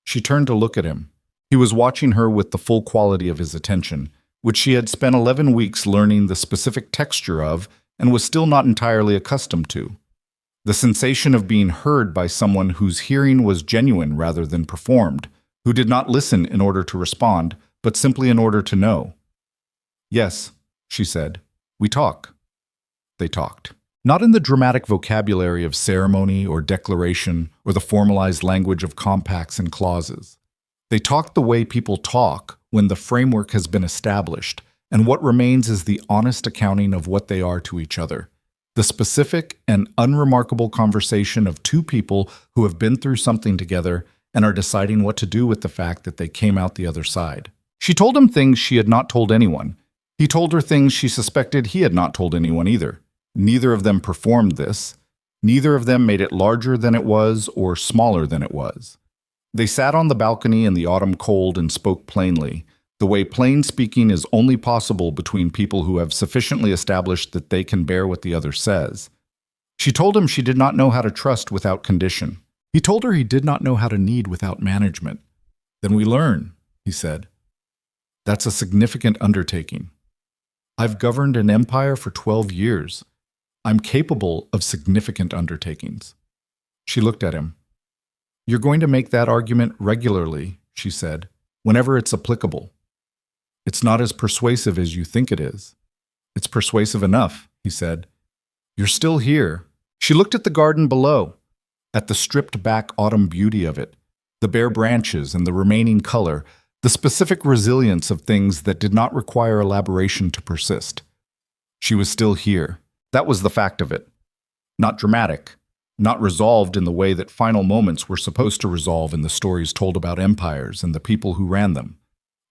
She turned to look at him. He was watching her with the full quality of his attention, which she had spent 11 weeks learning the specific texture of and was still not entirely accustomed to. The sensation of being heard by someone whose hearing was genuine rather than performed, who did not listen in order to respond, but simply in order to know. "Yes," she said, "we talk." They talked. Not in the dramatic vocabulary of ceremony or declaration or the formalized language of compacts and clauses. They talked the way people talk when the framework has been established, and what remains is the honest accounting of what they are to each other. The specific and unremarkable conversation of 2 people who have been through something together and are deciding what to do with the fact that they came out the other side. She told him things she had not told anyone. He told her things she suspected he had not told anyone either. Neither of them performed this. Neither of them made it larger than it was or smaller than it was. They sat on the balcony in the autumn cold and spoke plainly, the way plain speaking is only possible between people who have sufficiently established that they can bear what the other says. She told him she did not know how to trust without condition. He told her he did not know how to need without management. "Then we learn," he said. "That's a significant undertaking. I've governed an empire for 12 years. I'm capable of significant undertakings." She looked at him. "You're going to make that argument regularly," she said, "whenever it's applicable. It's not as persuasive as you think it is." "It's persuasive enough," he said. "You're still here." She looked at the garden below, at the stripped-back autumn beauty of it, the bare branches and the remaining color, the specific resilience of things that did not require elaboration to persist. She was still here. That was the fact of it. Not dramatic, not resolved in the way that final moments were supposed to resolve in the stories told about empires and the people who ran them.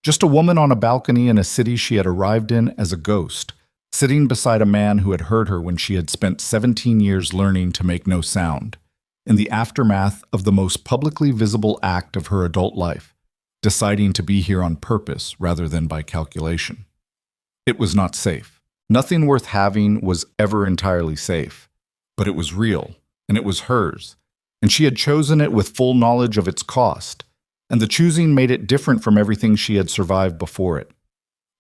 Just a woman on a balcony in a city she had arrived in as a ghost, sitting beside a man who had heard her when she had spent 17 years learning to make no sound, in the aftermath of the most publicly visible act of her adult life, deciding to be here on purpose rather than by calculation. It was not safe. Nothing worth having was ever entirely safe, but it was real, and it was hers, and she had chosen it with full knowledge of its cost, and the choosing made it different from everything she had survived before it.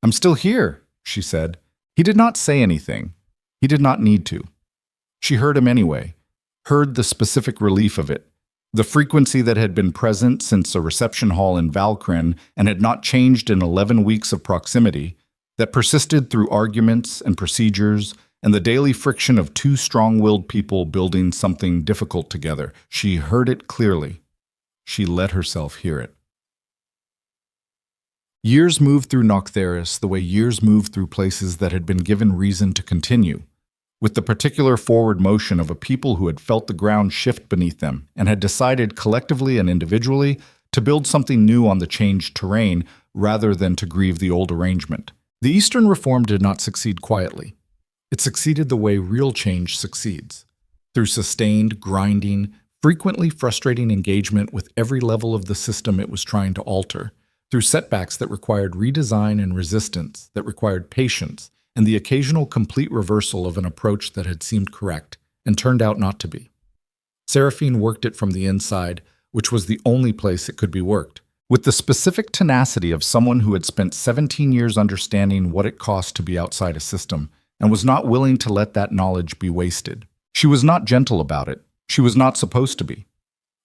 "I'm still here," she said. He did not say anything. He did not need to. She heard him anyway, heard the specific relief of it, the frequency that had been present since a reception hall in Valkyrin and had not changed in 11 weeks of proximity, that persisted through arguments and procedures and the daily friction of 2 strong-willed people building something difficult together. She heard it clearly. She let herself hear it. Years moved through Noctharis the way years moved through places that had been given reason to continue, with the particular forward motion of a people who had felt the ground shift beneath them and had decided collectively and individually to build something new on the changed terrain rather than to grieve the old arrangement. The Eastern Reform did not succeed quietly. It succeeded the way real change succeeds, through sustained, grinding, frequently frustrating engagement with every level of the system it was trying to alter, through setbacks that required redesign and resistance, that required patience, and the occasional complete reversal of an approach that had seemed correct and turned out not to be. Seraphine worked it from the inside, which was the only place it could be worked, with the specific tenacity of someone who had spent 17 years understanding what it cost to be outside a system and was not willing to let that knowledge be wasted. She was not gentle about it. She was not supposed to be.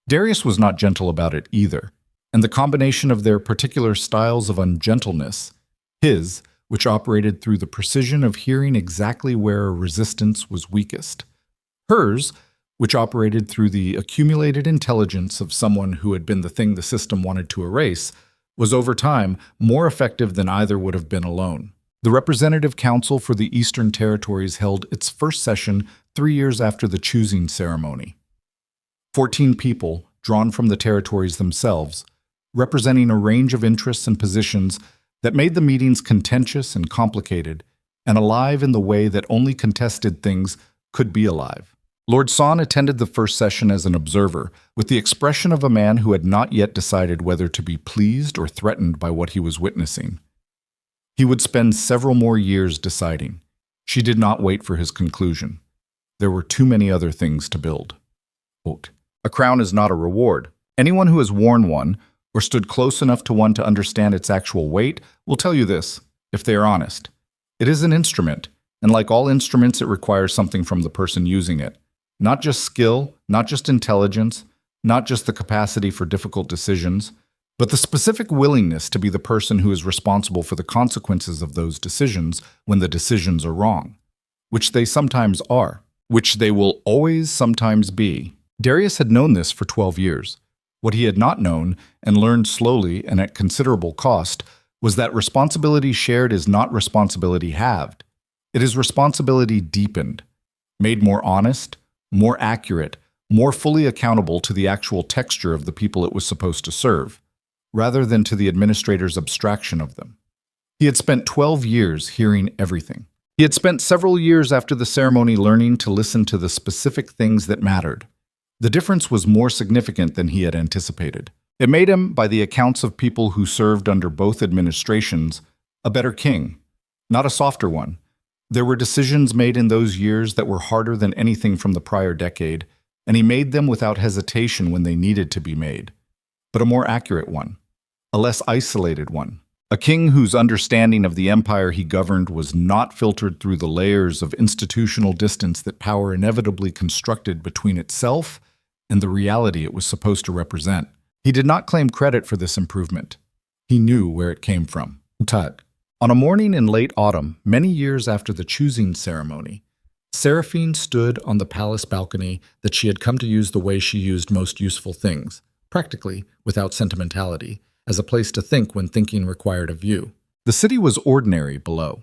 Darius was not gentle about it either, and the combination of their particular styles of ungentleness, his, which operated through the precision of hearing exactly where a resistance was weakest, hers, which operated through the accumulated intelligence of someone who had been the thing the system wanted to erase, was over time more effective than either would have been alone. The Representative Council for the Eastern Territories held its first session 3 years after the choosing ceremony. 14 people, drawn from the territories themselves, representing a range of interests and positions that made the meetings contentious and complicated, and alive in the way that only contested things could be alive. Lord Son attended the first session as an observer, with the expression of a man who had not yet decided whether to be pleased or threatened by what he was witnessing. He would spend several more years deciding. She did not wait for his conclusion. There were too many other things to build. Quote, "A crown is not a reward. Anyone who has worn one, or stood close enough to one to understand its actual weight, will tell you this, if they are honest. It is an instrument, and like all instruments, it requires something from the person using it. Not just skill, not just intelligence, not just the capacity for difficult decisions, but the specific willingness to be the person who is responsible for the consequences of those decisions when the decisions are wrong, which they sometimes are, which they will always sometimes be." Darius had known this for 12 years. What he had not known, and learned slowly and at considerable cost, was that responsibility shared is not responsibility halved. It is responsibility deepened, made more honest, more accurate, more fully accountable to the actual texture of the people it was supposed to serve, rather than to the administrator's abstraction of them. He had spent 12 years hearing everything. He had spent several years after the ceremony learning to listen to the specific things that mattered. The difference was more significant than he had anticipated. It made him, by the accounts of people who served under both administrations, a better king, not a softer one. There were decisions made in those years that were harder than anything from the prior decade, and he made them without hesitation when they needed to be made. But a more accurate one, a less isolated one. A king whose understanding of the empire he governed was not filtered through the layers of institutional distance that power inevitably constructed between itself and the reality it was supposed to represent. He did not claim credit for this improvement. He knew where it came from. Tut. On a morning in late autumn, many years after the choosing ceremony, Seraphine stood on the palace balcony that she had come to use the way she used most useful things, practically, without sentimentality, as a place to think when thinking required a view. The city was ordinary below.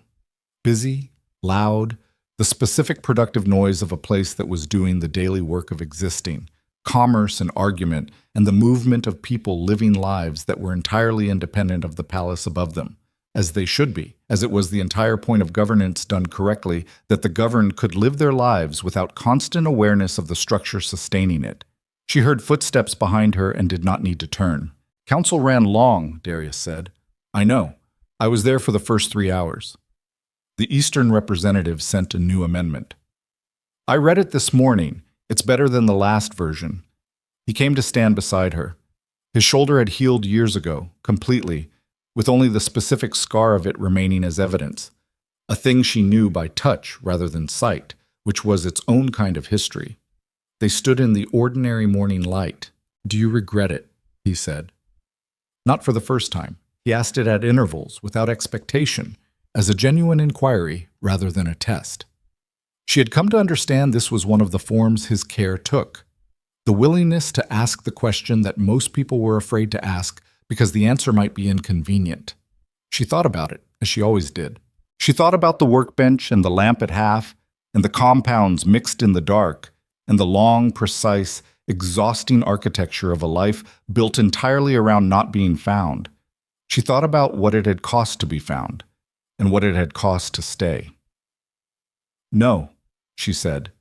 Busy, loud, the specific productive noise of a place that was doing the daily work of existing, commerce and argument, and the movement of people living lives that were entirely independent of the palace above them, as they should be, as it was the entire point of governance done correctly that the governed could live their lives without constant awareness of the structure sustaining it. She heard footsteps behind her and did not need to turn. "Council ran long," Darius said. "I know. I was there for the first 3 hours." The Eastern representative sent a new amendment. "I read it this morning. It's better than the last version." He came to stand beside her. His shoulder had healed years ago, completely, with only the specific scar of it remaining as evidence, a thing she knew by touch rather than sight, which was its own kind of history. They stood in the ordinary morning light. "Do you regret it?" he said. Not for the first time. He asked it at intervals, without expectation, as a genuine inquiry rather than a test. She had come to understand this was one of the forms his care took. The willingness to ask the question that most people were afraid to ask because the answer might be inconvenient. She thought about it, as she always did. She thought about the workbench and the lamp at half, and the compounds mixed in the dark, and the long, precise, exhausting architecture of a life built entirely around not being found. She thought about what it had cost to be found, and what it had cost to stay. "No," she said.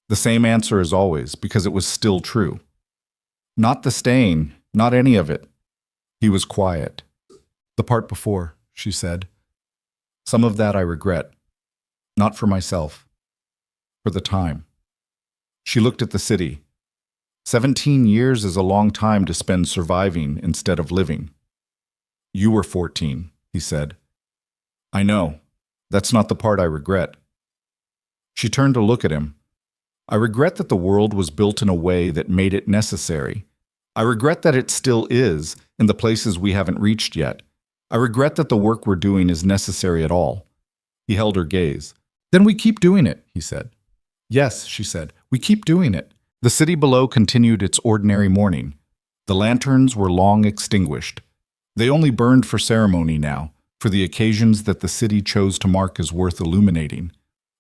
The same answer as always, because it was still true. "Not the staying, not any of it." He was quiet. "The part before," she said. "Some of that I regret. Not for myself. For the time." She looked at the city. 17 years is a long time to spend surviving instead of living. "You were 14, he said. "I know. That's not the part I regret." She turned to look at him. I regret that the world was built in a way that made it necessary. I regret that it still is, in the places we haven't reached yet. I regret that the work we're doing is necessary at all." He held her gaze. "Then we keep doing it," he said. "Yes," she said, "we keep doing it." The city below continued its ordinary morning. The lanterns were long extinguished. They only burned for ceremony now, for the occasions that the city chose to mark as worth illuminating.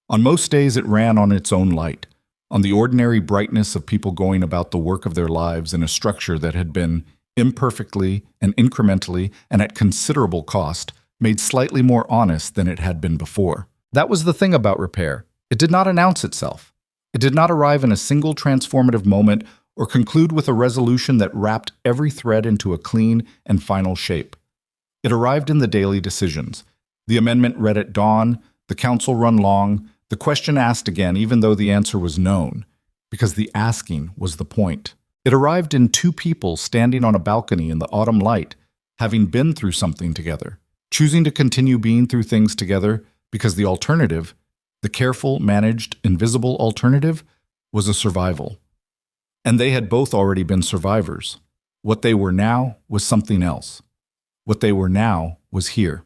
On most days it ran on its own light, on the ordinary brightness of people going about the work of their lives in a structure that had been, imperfectly and incrementally and at considerable cost, made slightly more honest than it had been before. That was the thing about repair. It did not announce itself. It did not arrive in a single transformative moment or conclude with a resolution that wrapped every thread into a clean and final shape. It arrived in the daily decisions. The amendment read at dawn, the council run long, the question asked again even though the answer was known, because the asking was the point. It arrived in two people standing on a balcony in the autumn light, having been through something together, choosing to continue being through things together because the alternative, the careful, managed, invisible alternative, was a survival. And they had both already been survivors. What they were now was something else. What they were now was here.